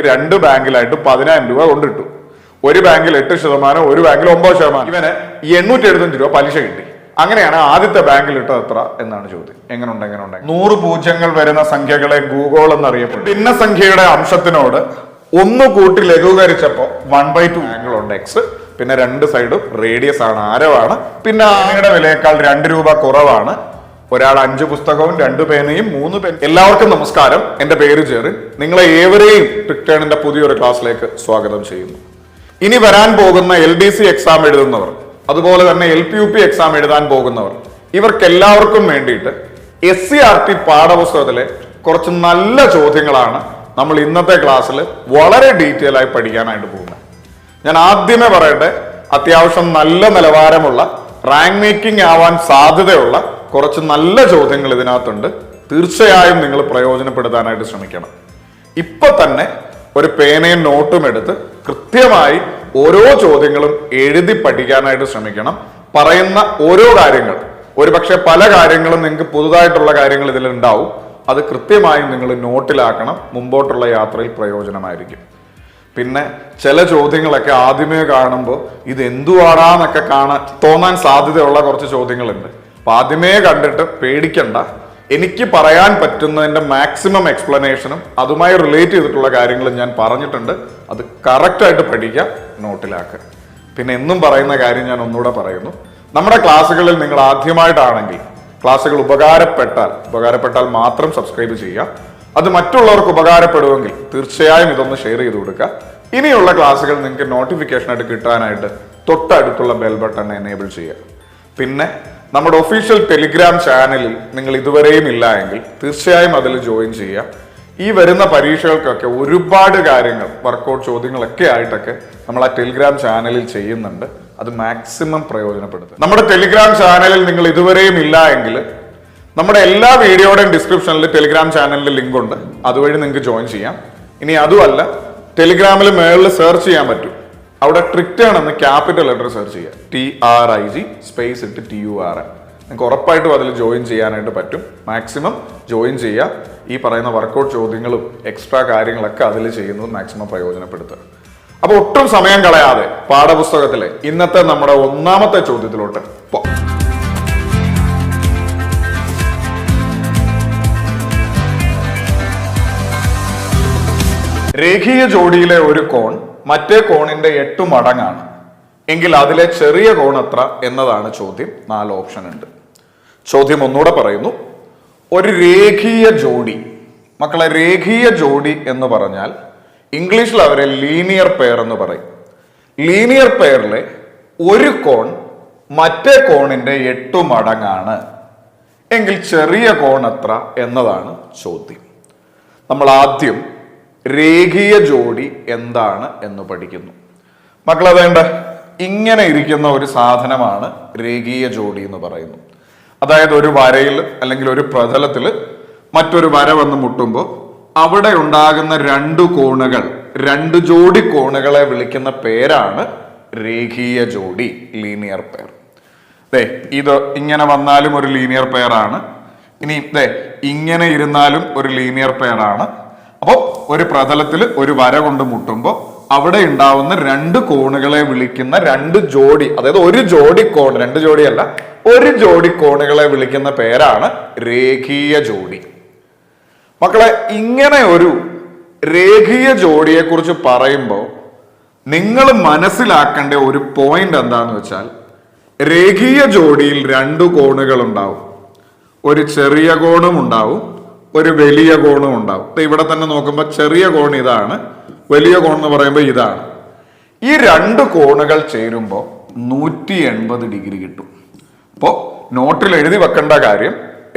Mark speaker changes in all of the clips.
Speaker 1: രണ്ട് ബാങ്കിലായിട്ട് 10,000 രൂപ കൊണ്ടിട്ടു. ഒരു ബാങ്കിൽ 8%, ഒരു ബാങ്കിൽ 9%. ഇവന് 875 രൂപ പലിശ കിട്ടി. അങ്ങനെയാണ് ആദ്യത്തെ ബാങ്കിൽ ഇട്ടത് എത്ര എന്നാണ് ചോദ്യം. എങ്ങനെയുണ്ട് 100 പൂജ്യങ്ങൾ വരുന്ന സംഖ്യകളെ ഗൂഗോൾ എന്നറിയപ്പെടും. ഭിന്നസംഖ്യയുടെ അംശത്തിനോട് ഒന്ന് കൂട്ടി ലഘൂകരിച്ചപ്പോ 1/2 ആംഗിൾ ഉണ്ട് എക്സ്. പിന്നെ രണ്ട് സൈഡും റേഡിയസ് ആണ്, ആരമാണ്. പിന്നെ ആനയുടെ വിലയേക്കാൾ 2 രൂപ കുറവാണ്. ഒരാൾ 5 പുസ്തകവും 2 പേനയും 3 പെൻ. എല്ലാവർക്കും നമസ്കാരം. എന്റെ പേര് ജെറിൻ. നിങ്ങളെ ഏവരെയും ട്രിക്ടേണിന്റെ പുതിയൊരു ക്ലാസ്സിലേക്ക് സ്വാഗതം ചെയ്യുന്നു. ഇനി വരാൻ പോകുന്ന LDC എക്സാം എഴുതുന്നവർ, അതുപോലെ തന്നെ LPUP എക്സാം എഴുതാൻ പോകുന്നവർ, ഇവർക്കെല്ലാവർക്കും വേണ്ടിയിട്ട് SCERT പാഠപുസ്തകത്തിലെ കുറച്ച് നല്ല ചോദ്യങ്ങളാണ് നമ്മൾ ഇന്നത്തെ ക്ലാസ്സിൽ വളരെ ഡീറ്റെയിൽ ആയി പഠിക്കാനായിട്ട് പോകുന്നത്. ഞാൻ ആദ്യമേ പറയട്ടെ, അത്യാവശ്യം നല്ല നിലവാരമുള്ള റാങ്ക് മേക്കിംഗ് ആവാൻ സാധ്യതയുള്ള കുറച്ച് നല്ല ചോദ്യങ്ങൾ ഇതിനകത്തുണ്ട്. തീർച്ചയായും നിങ്ങൾ പ്രയോജനപ്പെടുത്താനായിട്ട് ശ്രമിക്കണം. ഇപ്പൊ തന്നെ ഒരു പേനയും നോട്ടും എടുത്ത് കൃത്യമായി ഓരോ ചോദ്യങ്ങളും എഴുതി പഠിക്കാനായിട്ട് ശ്രമിക്കണം. പറയുന്ന ഓരോ കാര്യങ്ങൾ, ഒരുപക്ഷെ പല കാര്യങ്ങളും നിങ്ങൾക്ക് പുതുതായിട്ടുള്ള കാര്യങ്ങൾ ഇതിലുണ്ടാവും. അത് കൃത്യമായും നിങ്ങൾ നോട്ടിലാക്കണം. മുമ്പോട്ടുള്ള യാത്രയിൽ പ്രയോജനമായിരിക്കും. പിന്നെ ചില ചോദ്യങ്ങളൊക്കെ ആദ്യമേ കാണുമ്പോൾ ഇത് എന്തുവാടാന്നൊക്കെ തോന്നാൻ സാധ്യതയുള്ള കുറച്ച് ചോദ്യങ്ങളുണ്ട്. അപ്പൊ ആദ്യമേ കണ്ടിട്ട് പേടിക്കണ്ട. എനിക്ക് പറയാൻ പറ്റുന്നതിന്റെ മാക്സിമം എക്സ്പ്ലനേഷനും അതുമായി റിലേറ്റ് ചെയ്തിട്ടുള്ള കാര്യങ്ങളും ഞാൻ പറഞ്ഞിട്ടുണ്ട്. അത് കറക്റ്റായിട്ട് പഠിക്കുക, നോട്ടിലാക്കുക. പിന്നെ എന്നും പറയുന്ന കാര്യം ഞാൻ ഒന്നുകൂടെ പറയുന്നു. നമ്മുടെ ക്ലാസ്സുകളിൽ നിങ്ങൾ ആദ്യമായിട്ടാണെങ്കിൽ ക്ലാസ്സുകൾ ഉപകാരപ്പെട്ടാൽ മാത്രം സബ്സ്ക്രൈബ് ചെയ്യുക. അത് മറ്റുള്ളവർക്ക് ഉപകാരപ്പെടുമെങ്കിൽ തീർച്ചയായും ഇതൊന്ന് ഷെയർ ചെയ്ത് കൊടുക്കുക. ഇനിയുള്ള ക്ലാസ്സുകൾ നിങ്ങൾക്ക് നോട്ടിഫിക്കേഷൻ ആയിട്ട് കിട്ടാനായിട്ട് തൊട്ടടുത്തുള്ള ബെൽ ബട്ടൺ എനേബിൾ ചെയ്യുക. പിന്നെ നമ്മുടെ ഒഫീഷ്യൽ ടെലിഗ്രാം ചാനലിൽ നിങ്ങൾ ഇതുവരെയും ഇല്ല എങ്കിൽ തീർച്ചയായും അതിൽ ജോയിൻ ചെയ്യുക. ഈ വരുന്ന പരീക്ഷകൾക്കൊക്കെ ഒരുപാട് കാര്യങ്ങൾ, വർക്കൗട്ട് ചോദ്യങ്ങളൊക്കെ ആയിട്ടൊക്കെ നമ്മൾ ആ ടെലിഗ്രാം ചാനലിൽ ചെയ്യുന്നുണ്ട്. അത് മാക്സിമം പ്രയോജനപ്പെടുത്തുക. നമ്മുടെ ടെലിഗ്രാം ചാനലിൽ നിങ്ങൾ ഇതുവരെയും ഇല്ല എങ്കിൽ നമ്മുടെ എല്ലാ വീഡിയോയുടെയും ഡിസ്ക്രിപ്ഷനിൽ ടെലിഗ്രാം ചാനലിന്റെ ലിങ്ക് ഉണ്ട്. അതുവഴി നിങ്ങൾക്ക് ജോയിൻ ചെയ്യാം. ഇനി അതുമല്ല, ടെലിഗ്രാമിൽ മേളിൽ സെർച്ച് ചെയ്യാൻ പറ്റും. അവിടെ ട്രിക്ടേൺ എന്ന് ക്യാപിറ്റൽ ലെറ്റർ സെർച്ച് ചെയ്യുക. TRIG സ്പേസ് ഇട്ട് TURN. നിങ്ങൾക്ക് ഉറപ്പായിട്ടും അതിൽ ജോയിൻ ചെയ്യാനായിട്ട് പറ്റും. മാക്സിമം ജോയിൻ ചെയ്യുക. ഈ പറയുന്ന വർക്കൗട്ട് ചോദ്യങ്ങളും എക്സ്ട്രാ കാര്യങ്ങളൊക്കെ അതിൽ ചെയ്യുന്നത് മാക്സിമം പ്രയോജനപ്പെടുത്തുക. അപ്പൊ ഒട്ടും സമയം കളയാതെ പാഠപുസ്തകത്തിലെ ഇന്നത്തെ നമ്മുടെ ഒന്നാമത്തെ ചോദ്യത്തിലോട്ട് പോകാം. രേഖീയ ജോഡിയിലെ ഒരു കോൺ മറ്റേ കോണിന്റെ 8 മടങ്ങാണ് എങ്കിൽ അതിലെ ചെറിയ കോൺ എത്ര എന്നതാണ് ചോദ്യം. 4 ഓപ്ഷൻ ഉണ്ട്. ചോദ്യം ഒന്നുകൂടെ പറയുന്നു. ഒരു രേഖീയ ജോഡി, മക്കളെ, രേഖീയ ജോഡി എന്ന് പറഞ്ഞാൽ ഇംഗ്ലീഷിൽ അവരെ ലീനിയർ പെയർ എന്ന് പറയും. ലീനിയർ പെയറിലെ ഒരു കോൺ മറ്റേ കോണിന്റെ 8 മടങ്ങാണ് എങ്കിൽ ചെറിയ കോൺ എത്ര എന്നതാണ് ചോദ്യം. നമ്മൾ ആദ്യം രേഖീയ ജോഡി എന്താണ് എന്ന് പഠിക്കുന്നു. മക്കളെ, വേണ്ട, ഇങ്ങനെ ഇരിക്കുന്ന ഒരു സാധനമാണ് രേഖീയ ജോഡി എന്ന് പറയുന്നു. അതായത് ഒരു വരയിൽ അല്ലെങ്കിൽ ഒരു പ്രതലത്തിൽ മറ്റൊരു വര വന്ന് മുട്ടുമ്പോൾ അവിടെ ഉണ്ടാകുന്ന 2 കോണുകൾ, 2 ജോഡി കോണുകളെ വിളിക്കുന്ന പേരാണ് രേഖീയ ജോഡി, ലീനിയർ പെയർ. ഇത് ഇങ്ങനെ വന്നാലും ഒരു ലീനിയർ പെയർ ആണ്. ഇനി ഇങ്ങനെ ഇരുന്നാലും ഒരു ലീനിയർ പെയർ ആണ്. അപ്പോൾ ഒരു പ്രതലത്തിൽ ഒരു വര കൊണ്ട് മുട്ടുമ്പോൾ അവിടെ ഉണ്ടാവുന്ന 2 കോണുകളെ വിളിക്കുന്ന 2 ജോഡി, അതായത് ഒരു ജോഡി കോൺ, 2 ജോഡിയല്ല, ഒരു ജോഡി കോണുകളെ വിളിക്കുന്ന പേരാണ് രേഖീയ ജോഡി. മക്കളെ, ഇങ്ങനെ ഒരു രേഖീയ ജോഡിയെ കുറിച്ച് പറയുമ്പോൾ നിങ്ങൾ മനസ്സിലാക്കേണ്ട ഒരു പോയിന്റ് എന്താന്ന് വെച്ചാൽ, രേഖീയ ജോഡിയിൽ 2 കോണുകൾ ഉണ്ടാവും. ഒരു ചെറിയ കോണും ഉണ്ടാവും, ഒരു വലിയ കോണും ഉണ്ടാവും. ഇവിടെ തന്നെ നോക്കുമ്പോൾ ചെറിയ കോൺ ഇതാണ്, വലിയ കോൺ എന്ന് പറയുമ്പോൾ ഇതാണ്. ഈ 2 കോണുകൾ ചേരുമ്പോൾ 180 ഡിഗ്രി കിട്ടും. അപ്പോൾ നോട്ടിൽ എഴുതി വെക്കേണ്ട കാര്യം,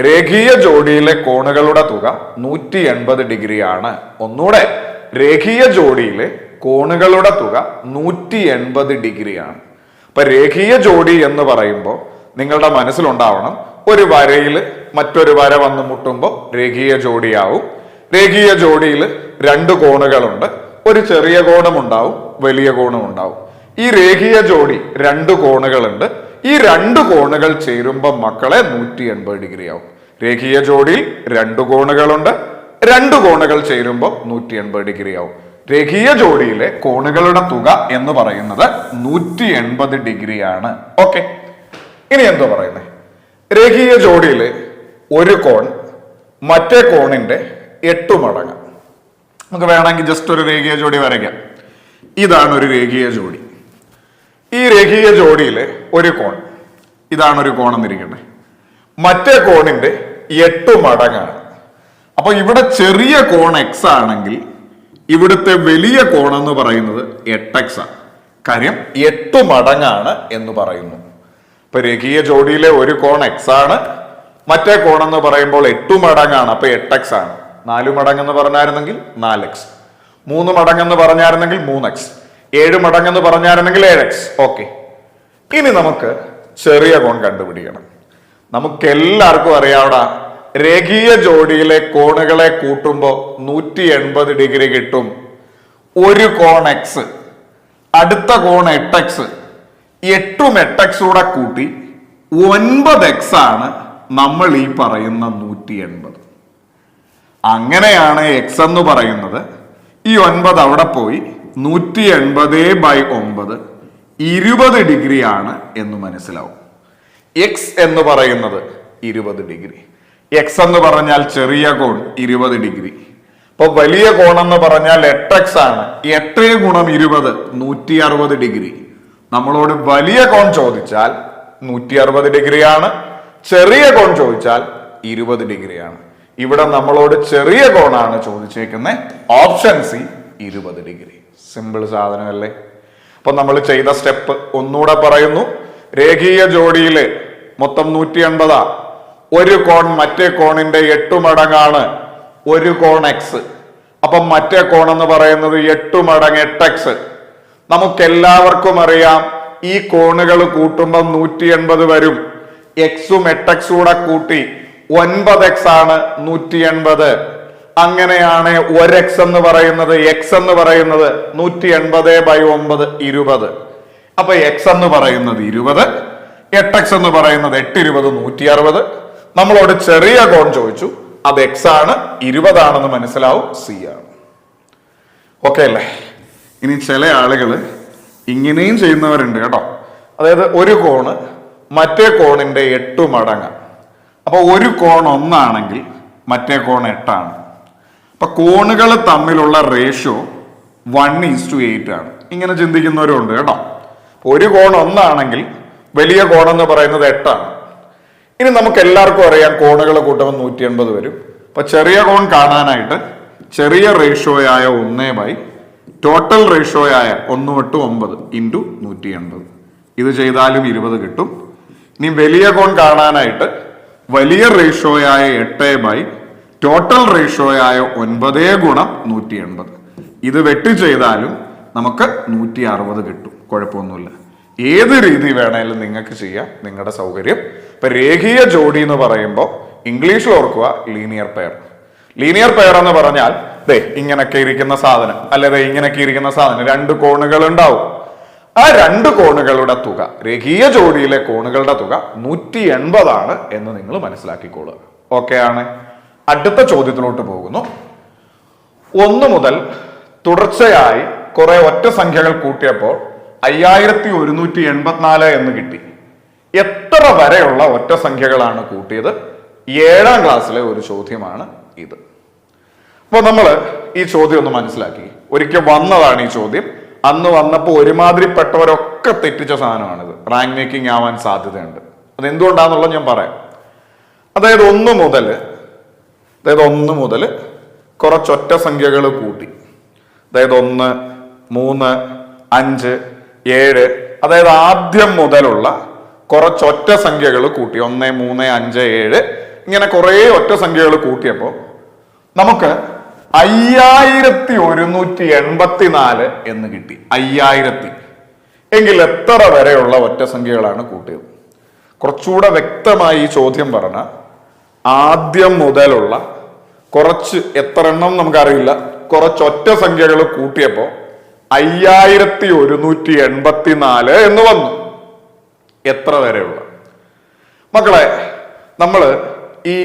Speaker 1: രേഖീയ ജോഡിയിലെ കോണുകളുടെ തുക 180 ഡിഗ്രിയാണ്. ഒന്നുകൂടെ, രേഖീയ ജോഡിയിലെ കോണുകളുടെ തുക 180 ഡിഗ്രിയാണ്. അപ്പൊ രേഖീയ ജോഡി എന്ന് പറയുമ്പോൾ നിങ്ങളുടെ മനസ്സിലുണ്ടാവണം, ഒരു വരയിൽ മറ്റൊരു വര വന്ന് മുട്ടുമ്പോൾ രേഖീയ ജോഡിയാവും. രേഖീയ ജോഡിയിൽ 2 കോണുകളുണ്ട്, ഒരു ചെറിയ കോണും ഉണ്ടാവും, വലിയ കോണും ഉണ്ടാവും. ഈ രേഖീയ ജോഡി 2 കോണുകളുണ്ട്. ഈ 2 കോണുകൾ ചേരുമ്പോൾ മക്കളെ 180 ഡിഗ്രി ആവും. രേഖീയ ജോഡിയിൽ 2 കോണുകളുണ്ട്, 2 കോണുകൾ ചേരുമ്പോൾ 180 ഡിഗ്രി ആവും. രേഖീയ ജോഡിയിലെ കോണുകളുടെ തുക എന്ന് പറയുന്നത് 180 ഡിഗ്രിയാണ്. ഓക്കെ, ഇനി എന്തോ പറയുന്നത്, രേഖീയ ജോഡിയിലെ ഒരു കോൺ മറ്റേ കോണിന്റെ 8 മടങ്ങ്. നമുക്ക് വേണമെങ്കിൽ ജസ്റ്റ് ഒരു രേഖീയ ജോഡി വരയ്ക്കാം. ഇതാണ് ഒരു രേഖീയ ജോഡി. ഈ രേഖീയ ജോഡിയിലെ ഒരു കോൺ, ഇതാണ് ഒരു കോൺ എന്നിരിക്കട്ടെ, മറ്റേ കോണിന്റെ 8 മടങ്ങാണ്. അപ്പൊ ഇവിടെ ചെറിയ കോൺ എക്സ് ആണെങ്കിൽ ഇവിടുത്തെ വലിയ കോൺ എന്ന് പറയുന്നത് 8x ആണ്. കാര്യം 8 മടങ്ങാണ് എന്ന് പറയുന്നു. ഇപ്പൊ രേഖീയ ജോഡിയിലെ ഒരു കോൺ എക്സ് ആണ്, മറ്റേ കോൺ എന്ന് പറയുമ്പോൾ 8 മടങ്ങാണ്. അപ്പൊ 8x ആണ്. 4 മടങ്ങെന്ന് പറഞ്ഞായിരുന്നെങ്കിൽ 4x, 3 മടങ്ങെന്ന് പറഞ്ഞായിരുന്നെങ്കിൽ 3x, 7 മടങ്ങെന്ന് പറഞ്ഞായിരുന്നെങ്കിൽ 7x. ഓക്കെ, ഇനി നമുക്ക് ചെറിയ കോൺ കണ്ടുപിടിക്കണം. നമുക്കെല്ലാവർക്കും അറിയാവുന്ന രേഖീയ ജോഡിയിലെ കോണുകളെ കൂട്ടുമ്പോൾ 180 ഡിഗ്രി കിട്ടും. ഒരു കോൺ എക്സ്, അടുത്ത കോൺ 8x, 8ഉം 8x കൂടെ കൂട്ടി 9x ആണ് നമ്മൾ ഈ പറയുന്ന 180. അങ്ങനെയാണ് എക്സ് എന്ന് പറയുന്നത്. ഈ 9 അവിടെ പോയി 180/9 20 ഡിഗ്രി ആണ് എന്ന് മനസ്സിലാവും. എക്സ് എന്ന് പറയുന്നത് 20 ഡിഗ്രി. എക്സ് എന്ന് പറഞ്ഞാൽ ചെറിയ കോൺ 20 ഡിഗ്രി. അപ്പൊ വലിയ കോൺ എന്ന് പറഞ്ഞാൽ 8x ആണ്. 8 ഗുണം 20 160 ഡിഗ്രി. നമ്മളോട് വലിയ കോൺ ചോദിച്ചാൽ 160 ഡിഗ്രിയാണ്, ചെറിയ കോൺ ചോദിച്ചാൽ 20 ഡിഗ്രിയാണ്. ഇവിടെ നമ്മളോട് ചെറിയ കോണാണ് ചോദിച്ചേക്കുന്നത്. Option C 20 degree. സിമ്പിൾ സാധനമല്ലേ? അപ്പൊ നമ്മൾ ചെയ്ത സ്റ്റെപ്പ് ഒന്നുകൂടെ പറയുന്നു. രേഖീയ ജോഡിയില് മൊത്തം 180. ഒരു കോൺ മറ്റേ കോണിന്റെ 8 മടങ്ങാണ്. ഒരു കോൺ എക്സ്, അപ്പൊ മറ്റേ കോൺ എന്ന് പറയുന്നത് 8 മടങ്ങ് 8x. നമുക്കെല്ലാവർക്കും അറിയാം ഈ കോണുകൾ കൂട്ടുമ്പോൾ 180 വരും. എക്സും 8x കൂടെ കൂട്ടി 9x ആണ് 180. അങ്ങനെയാണ് 1x എന്ന് പറയുന്നത്, എക്സ് എന്ന് പറയുന്നത് 180/9 20. അപ്പൊ എക്സ് എന്ന് പറയുന്നത് 20, 8x എന്ന് പറയുന്നത് 8 20 160. നമ്മളോട് ചെറിയ കോൺ ചോദിച്ചു, അത് എക്സ് ആണ്, 20 ആണെന്ന് മനസ്സിലാവും, സി ആണ്. ഓക്കെ അല്ലേ? ഇനി ചില ആളുകൾ ഇങ്ങനെയും ചെയ്യുന്നവരുണ്ട് കേട്ടോ. അതായത് ഒരു കോണ് മറ്റേ കോണിന്റെ 8 മടങ്ങ്. അപ്പൊ ഒരു കോൺ 1 ആണെങ്കിൽ മറ്റേ കോൺ 8 ആണ്. അപ്പൊ കോണുകൾ തമ്മിലുള്ള റേഷ്യോ 1:8 ആണ്. ഇങ്ങനെ ചിന്തിക്കുന്നവരും ഉണ്ട് കേട്ടോ. ഒരു കോൺ 1 ആണെങ്കിൽ വലിയ കോൺ എന്ന് പറയുന്നത് 8 ആണ്. ഇനി നമുക്ക് എല്ലാവർക്കും അറിയാം കോണുകൾ കൂട്ടുമ്പോൾ 180 വരും. അപ്പൊ ചെറിയ കോൺ കാണാനായിട്ട് ചെറിയ റേഷ്യോയായ 1/, ടോട്ടൽ റേഷ്യോയായ 1/9 ഇൻറ്റു 180. ഇത് ചെയ്താലും 20 കിട്ടും. ഇനി വലിയ കോൺ കാണാനായിട്ട് വലിയ റേഷ്യോയായ 8/, ടോട്ടൽ റേഷ്യോയായ 9 ഗുണം 180. ഇത് വെട്ടി ചെയ്താലും നമുക്ക് 160 കിട്ടും. കുഴപ്പമൊന്നുമില്ല. ഏത് രീതി വേണേലും നിങ്ങൾക്ക് ചെയ്യാം, നിങ്ങളുടെ സൗകര്യം. ഇപ്പൊ രേഖീയ ജോഡി എന്ന് പറയുമ്പോൾ ഇംഗ്ലീഷിൽ ഓർക്കുക ലീനിയർ പെയർ. ലീനിയർ പെയർ എന്ന് പറഞ്ഞാൽ ദേ ഇങ്ങനൊക്കെ ഇരിക്കുന്ന സാധനം, അല്ലെ ഇങ്ങനൊക്കെ ഇരിക്കുന്ന സാധനം, 2 കോണുകൾ ഉണ്ടാവും. ആ 2 കോണുകളുടെ തുക, രേഖീയ ജോഡിയിലെ കോണുകളുടെ തുക 180 ആണ് എന്ന് നിങ്ങൾ മനസ്സിലാക്കിക്കോളുക. ഓക്കെ ആണ്? അടുത്ത ചോദ്യത്തിലോട്ട് പോകുന്നു. 1 മുതൽ തുടർച്ചയായി കുറെ ഒറ്റ സംഖ്യകൾ കൂട്ടിയപ്പോൾ 5184 എന്ന് കിട്ടി. എത്ര വരെയുള്ള ഒറ്റ സംഖ്യകളാണ് കൂട്ടിയത്? 7ാം ക്ലാസ്സിലെ ഒരു ചോദ്യമാണ് ഇത്. അപ്പൊ നമ്മൾ ഈ ചോദ്യം ഒന്ന് മനസ്സിലാക്കി. ഒരിക്കൽ വന്നതാണ് ഈ ചോദ്യം. അന്ന് വന്നപ്പോൾ ഒരുമാതിരിപ്പെട്ടവരൊക്കെ തെറ്റിച്ച സാധനമാണിത്. റാങ്ക് മേക്കിംഗ് ആവാൻ സാധ്യതയുണ്ട്. അത് എന്തുകൊണ്ടാന്നുള്ളത് ഞാൻ പറയാം. അതായത് 1 മുതൽ കുറച്ചൊറ്റ സംഖ്യകൾ കൂട്ടി. അതായത് 1, 3, 5, 7. അതായത് ആദ്യം മുതലുള്ള കുറച്ചൊറ്റ സംഖ്യകൾ കൂട്ടി. 1, 3, 5, 7 ഇങ്ങനെ കുറെ ഒറ്റ സംഖ്യകൾ കൂട്ടിയപ്പോൾ നമുക്ക് 5184 എന്ന് കിട്ടി. 5000. എങ്കിൽ എത്ര വരെയുള്ള ഒറ്റ സംഖ്യകളാണ് കൂട്ടിയത്? കുറച്ചുകൂടെ വ്യക്തമായി ഈ ചോദ്യം പറഞ്ഞ ആദ്യം മുതലുള്ള കുറച്ച് എത്ര എണ്ണം നമുക്കറിയില്ല, കുറച്ചൊറ്റ സംഖ്യകൾ കൂട്ടിയപ്പോ 5184 എന്ന് വന്നു. എത്ര വരെയുള്ള? മക്കളെ, നമ്മൾ ഈ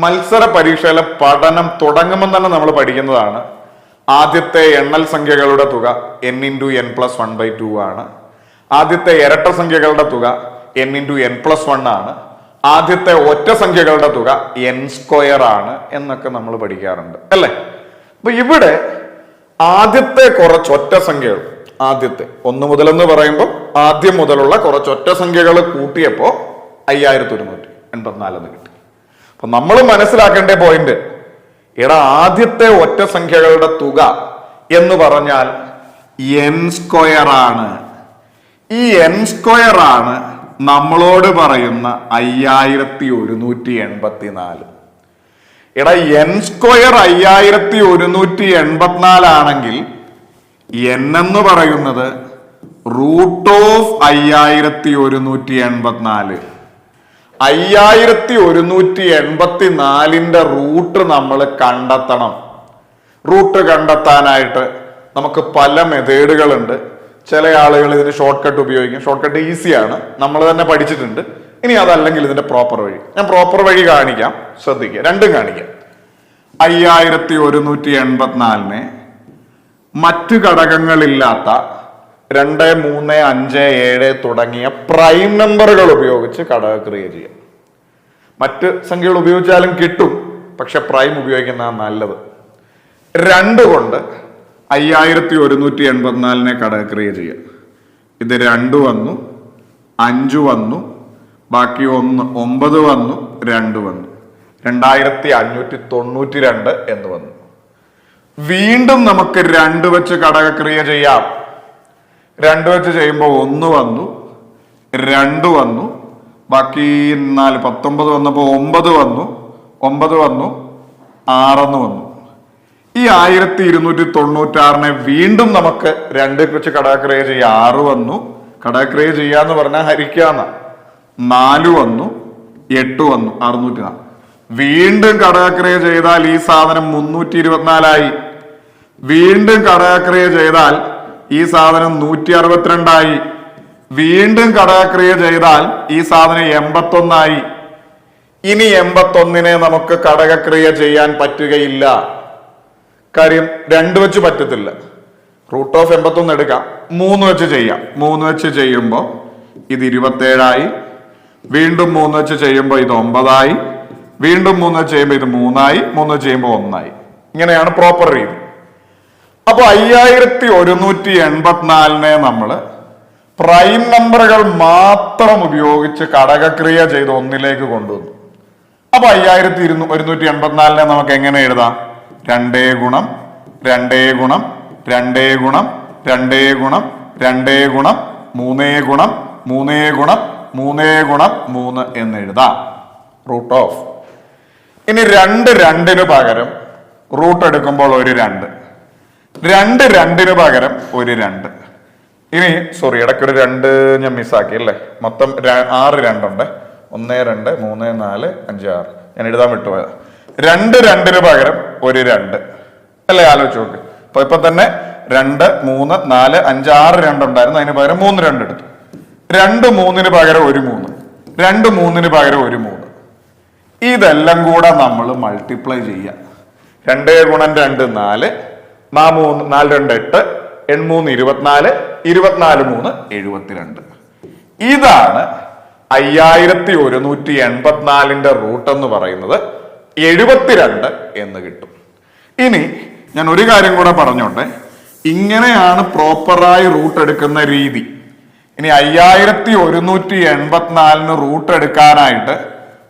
Speaker 1: മത്സര പരീക്ഷയിലെ പഠനം തുടങ്ങുമ്പോൾ തന്നെ നമ്മൾ പഠിക്കുന്നതാണ് ആദ്യത്തെ എണ്ണൽ സംഖ്യകളുടെ തുക n ഇൻറ്റു n പ്ലസ് 1/2 ആണ്. ആദ്യത്തെ ഇരട്ട സംഖ്യകളുടെ തുക n ഇൻറ്റു n പ്ലസ് 1 ആണ്. ആദ്യത്തെ ഒറ്റ സംഖ്യകളുടെ തുക n² ആണ് എന്നൊക്കെ നമ്മൾ പഠിക്കാറുണ്ട് അല്ലേ. അപ്പൊ ഇവിടെ ആദ്യത്തെ കുറച്ച് ഒറ്റ സംഖ്യകൾ, ആദ്യത്തെ 1 മുതൽ എന്ന് പറയുമ്പോൾ ആദ്യം മുതലുള്ള കുറച്ച് ഒറ്റ സംഖ്യകൾ കൂട്ടിയപ്പോ 5184 എന്ന് കിട്ടി. അപ്പൊ നമ്മൾ മനസ്സിലാക്കേണ്ട പോയിന്റ്, ആദ്യത്തെ ഒറ്റ സംഖ്യകളുടെ തുക എന്ന് പറഞ്ഞാൽ n² ആണ്. ഈ n² ആണ് നമ്മളോട് പറയുന്ന 5184. n² 5184 ആണെങ്കിൽ n എന്ന് പറയുന്നത് √5184. 5184ന്റെ റൂട്ട് നമ്മൾ കണ്ടെത്തണം. റൂട്ട് കണ്ടെത്താനായിട്ട് നമുക്ക് പല മെത്തേഡുകളുണ്ട്. ചില ആളുകൾ ഇതിന് ഷോർട്ട് കട്ട് ഉപയോഗിക്കും. ഷോർട്ട് കട്ട് ഈസിയാണ്, നമ്മൾ തന്നെ പഠിച്ചിട്ടുണ്ട്. ഇനി അതല്ലെങ്കിൽ ഇതിന്റെ പ്രോപ്പർ വഴി, ഞാൻ പ്രോപ്പർ വഴി കാണിക്കാം, ശ്രദ്ധിക്കുക, രണ്ടും കാണിക്കാം. 5184നെ മറ്റു ഘടകങ്ങളില്ലാത്ത 2, 3, 5, 7 തുടങ്ങിയ പ്രൈം നമ്പറുകൾ ഉപയോഗിച്ച് ഘടകക്രിയ ചെയ്യാം. മറ്റ് സംഖ്യകൾ ഉപയോഗിച്ചാലും കിട്ടും, പക്ഷെ പ്രൈം ഉപയോഗിക്കുന്നതാണ് നല്ലത്. 2 കൊണ്ട് 5184നെ ഘടകക്രിയ ചെയ്യാം. ഇത് 2 വന്നു, 5 വന്നു, ബാക്കി 1, 9 വന്നു, 2 വന്നു, 2592 എന്ന് വന്നു. വീണ്ടും നമുക്ക് 2 വെച്ച് ഘടകക്രിയ ചെയ്യാം. 2 വെച്ച് ചെയ്യുമ്പോൾ 1 വന്നു, 2 വന്നു, ബാക്കി 4, 19 വന്നപ്പോൾ 9 വന്നു, 9 വന്നു, 6 വന്നു. ഈ 1296നെ വീണ്ടും നമുക്ക് 2 വെച്ച് ഘടകക്രിയ ചെയ്യാം. 6 വന്നു, ഘടകക്രിയ ചെയ്യാന്ന് പറഞ്ഞാൽ ഹരിക്കാന്ന. 4 വന്നു, 8 വന്നു, 604. വീണ്ടും ഘടകക്രിയ ചെയ്താൽ ഈ സാധനം 324 വീണ്ടും ഘടകക്രിയ ചെയ്താൽ ഈ സാധനം 162 വീണ്ടും ഘടകക്രിയ ചെയ്താൽ ഈ സാധനം 81 ഇനി 81നെ നമുക്ക് ഘടകക്രിയ ചെയ്യാൻ പറ്റുകയില്ല. കാര്യം 2 വെച്ച് പറ്റത്തില്ല. √81 എടുക്കാം, 3 വെച്ച് ചെയ്യാം. 3 വെച്ച് ചെയ്യുമ്പോൾ ഇത് 27 വീണ്ടും 3 വെച്ച് ചെയ്യുമ്പോൾ ഇത് 9 വീണ്ടും 3 വെച്ച് ചെയ്യുമ്പോൾ ഇത് 3 3 വെച്ച് ചെയ്യുമ്പോൾ 1 ഇങ്ങനെയാണ് പ്രോപ്പർ രീതി. അപ്പൊ 5184നെ നമ്മൾ പ്രൈം നമ്പറുകൾ മാത്രം ഉപയോഗിച്ച് ഘടകക്രിയ ചെയ്ത് 1ലേക്ക് കൊണ്ടുവന്നു. അപ്പൊ 5184നെ നമുക്ക് എങ്ങനെ എഴുതാം? 2 ഗുണം 2 ഗുണം 2 ഗുണം 2 ഗുണം 2 ഗുണം 3 ഗുണം 3 ഗുണം 3 ഗുണം 3 എന്ന് എഴുതാം. Root of. ഇനി 2 പകരം റൂട്ട് എടുക്കുമ്പോൾ ഒരു 2 2 പകരം ഒരു 2. ഇനി സോറി, ഇടയ്ക്കൊരു 2 ഞാൻ മിസ്സാക്കി അല്ലേ. മൊത്തം 6 2 ഉണ്ട്. 1 2 3 4 5 6 ഞാൻ എഴുതാൻ വിട്ടുപോയത്. 2 പകരം ഒരു 2 അല്ലേ, ആലോചിച്ച് നോക്ക്. അപ്പൊ ഇപ്പൊ തന്നെ 2 3 4 5 6 2 ഉണ്ടായിരുന്നു, അതിന് പകരം 3 2 എടുത്തു. 2 3 പകരം ഒരു 3, 2 3 പകരം ഒരു 3. ഇതെല്ലാം കൂടെ നമ്മൾ മൾട്ടിപ്ലൈ ചെയ്യാം. 2 ഗുണം 2 4, 4 2 8, 8 3 24, 24 3 72. ഇതാണ് 5184ന്റെ റൂട്ട് എന്ന് പറയുന്നത് 72 എന്ന് കിട്ടും. ഇനി ഞാൻ ഒരു കാര്യം കൂടെ പറഞ്ഞോട്ടെ, ഇങ്ങനെയാണ് പ്രോപ്പറായി റൂട്ട് എടുക്കുന്ന രീതി. ഇനി 5184ന് റൂട്ട് എടുക്കാനായിട്ട്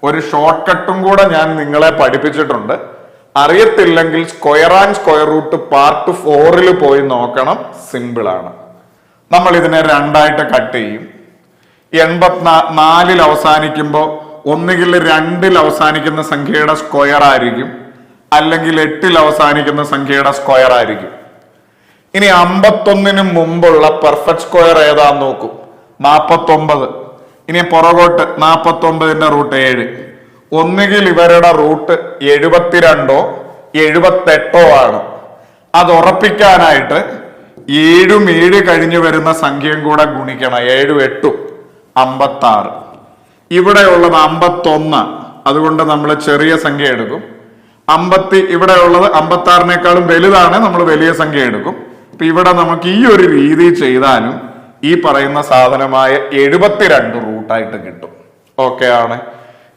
Speaker 1: ഒരു ഷോർട്ട് കട്ടും കൂടെ ഞാൻ നിങ്ങളെ പഠിപ്പിച്ചിട്ടുണ്ട്. അറിയത്തില്ലെങ്കിൽ square and square root part 4 പോയി നോക്കണം. സിമ്പിൾ ആണ്. നമ്മൾ ഇതിനെ 2 കട്ട് ചെയ്യും. 84 അവസാനിക്കുമ്പോൾ ഒന്നുകിൽ 2 അവസാനിക്കുന്ന സംഖ്യയുടെ സ്ക്വയർ ആയിരിക്കും, അല്ലെങ്കിൽ 8 അവസാനിക്കുന്ന സംഖ്യയുടെ സ്ക്വയർ ആയിരിക്കും. ഇനി 51 മുമ്പുള്ള പെർഫെക്റ്റ് സ്ക്വയർ ഏതാന്ന് നോക്കും. 49. ഇനി പുറകോട്ട് 49ന്റെ റൂട്ട് 7. ഒന്നുകിൽ ഇവരുടെ റൂട്ട് 72 78 ആണ്. അത് ഉറപ്പിക്കാനായിട്ട് 7 7 കഴിഞ്ഞ് വരുന്ന സംഖ്യയും കൂടെ ഗുണിക്കണം. 7 8 56. ഇവിടെ ഉള്ളത് 51. അതുകൊണ്ട് നമ്മൾ ചെറിയ സംഖ്യ എടുക്കും. ഇവിടെ ഉള്ളത് 56-നേക്കാളും വലുതാണ്, നമ്മൾ വലിയ സംഖ്യ എടുക്കും. അപ്പൊ ഇവിടെ നമുക്ക് ഈ ഒരു രീതി ചെയ്താലും ഈ പറയുന്ന സാധനമായ 72 റൂട്ടായിട്ട് കിട്ടും. ഓക്കെ ആണ്.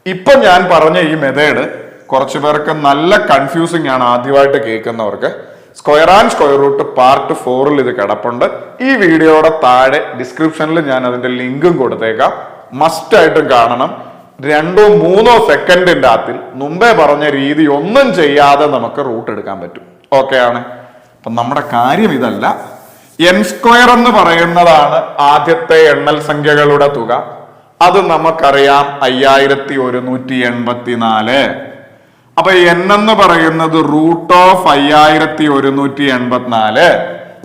Speaker 1: ഇപ്പൊ ഞാൻ പറഞ്ഞ ഈ മെത്തേഡ് കുറച്ചു പേർക്ക് നല്ല കൺഫ്യൂസിങ് ആണ് ആദ്യമായിട്ട് കേൾക്കുന്നവർക്ക്. Square and square root part 4 ഇത് കിടപ്പുണ്ട്. ഈ വീഡിയോയുടെ താഴെ ഡിസ്ക്രിപ്ഷനിൽ ഞാൻ അതിന്റെ ലിങ്കും കൊടുത്തേക്കാം. മസ്റ്റ് ആയിട്ടും കാണണം. 2-3 സെക്കൻഡിന്റെ അകത്തിൽ മുമ്പേ പറഞ്ഞ രീതി ഒന്നും ചെയ്യാതെ നമുക്ക് റൂട്ട് എടുക്കാൻ പറ്റും. ഓക്കെ ആണ്. അപ്പൊ നമ്മുടെ കാര്യം ഇതല്ല. n സ്ക്വയർ എന്ന് പറയുന്നതാണ് ആദ്യത്തെ എണ്ണൽ സംഖ്യകളുടെ തുക. അത് നമുക്കറിയാം 5184. അപ്പൊ n എന്ന് പറയുന്നത് √5184.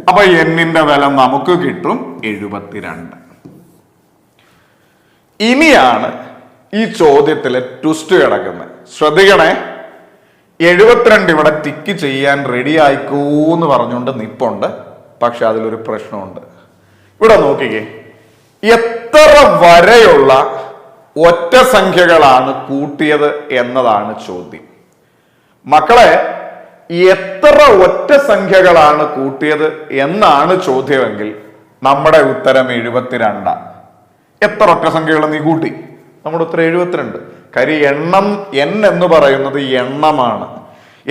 Speaker 1: അപ്പൊ n-ന്റെ വില നമുക്ക് കിട്ടും 72. ഇനിയാണ് ഈ ചോദ്യത്തിലെ ട്വിസ്റ്റ് കിടക്കുന്നത്. ശ്രദ്ധിക്കണേ. 72 ഇവിടെ ടിക്ക് ചെയ്യാൻ റെഡി ആയിക്കൂന്ന് പറഞ്ഞുകൊണ്ട് നിപ്പുണ്ട്. പക്ഷെ അതിലൊരു പ്രശ്നമുണ്ട്. ഇവിടെ നോക്കിക്കേ, എത്ര വരെയുള്ള ഒറ്റ സംഖ്യകളാണ് കൂട്ടിയത് എന്നതാണ് ചോദ്യം. മക്കളെ, എത്ര ഒറ്റ സംഖ്യകളാണ് കൂട്ടിയത് എന്നാണ് ചോദ്യമെങ്കിൽ നമ്മുടെ ഉത്തരം 72. എത്ര ഒറ്റ സംഖ്യകൾ നീ കൂട്ടി? നമ്മുടെ ഉത്തരം 72. കാര്യം എണ്ണം n എന്ന് പറയുന്നത് എണ്ണമാണ്.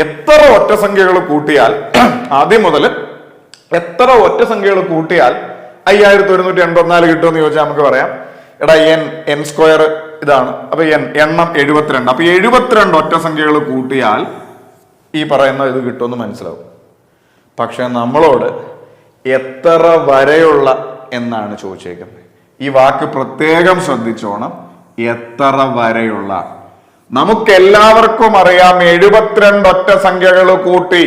Speaker 1: എത്ര ഒറ്റ സംഖ്യകൾ കൂട്ടിയാൽ ആദ്യം മുതൽ എത്ര ഒറ്റ സംഖ്യകൾ കൂട്ടിയാൽ 5184 കിട്ടുമെന്ന് ചോദിച്ചാൽ നമുക്ക് പറയാം, എടാ n സ്ക്വയർ ഇതാണ്. അപ്പൊ എണ്ണം 72. അപ്പൊ 72 ഒറ്റ സംഖ്യകൾ കൂട്ടിയാൽ ഈ പറയുന്ന ഇത് കിട്ടുമെന്ന് മനസ്സിലാവും. പക്ഷെ നമ്മളോട് എത്ര വരെയുള്ള എന്നാണ് ചോദിച്ചേക്കുന്നത്. ഈ വാക്ക് പ്രത്യേകം ശ്രദ്ധിച്ചോണം. എത്ര വരെയുള്ള. നമുക്കെല്ലാവർക്കും അറിയാം 72 ഒറ്റ സംഖ്യകൾ കൂട്ടി.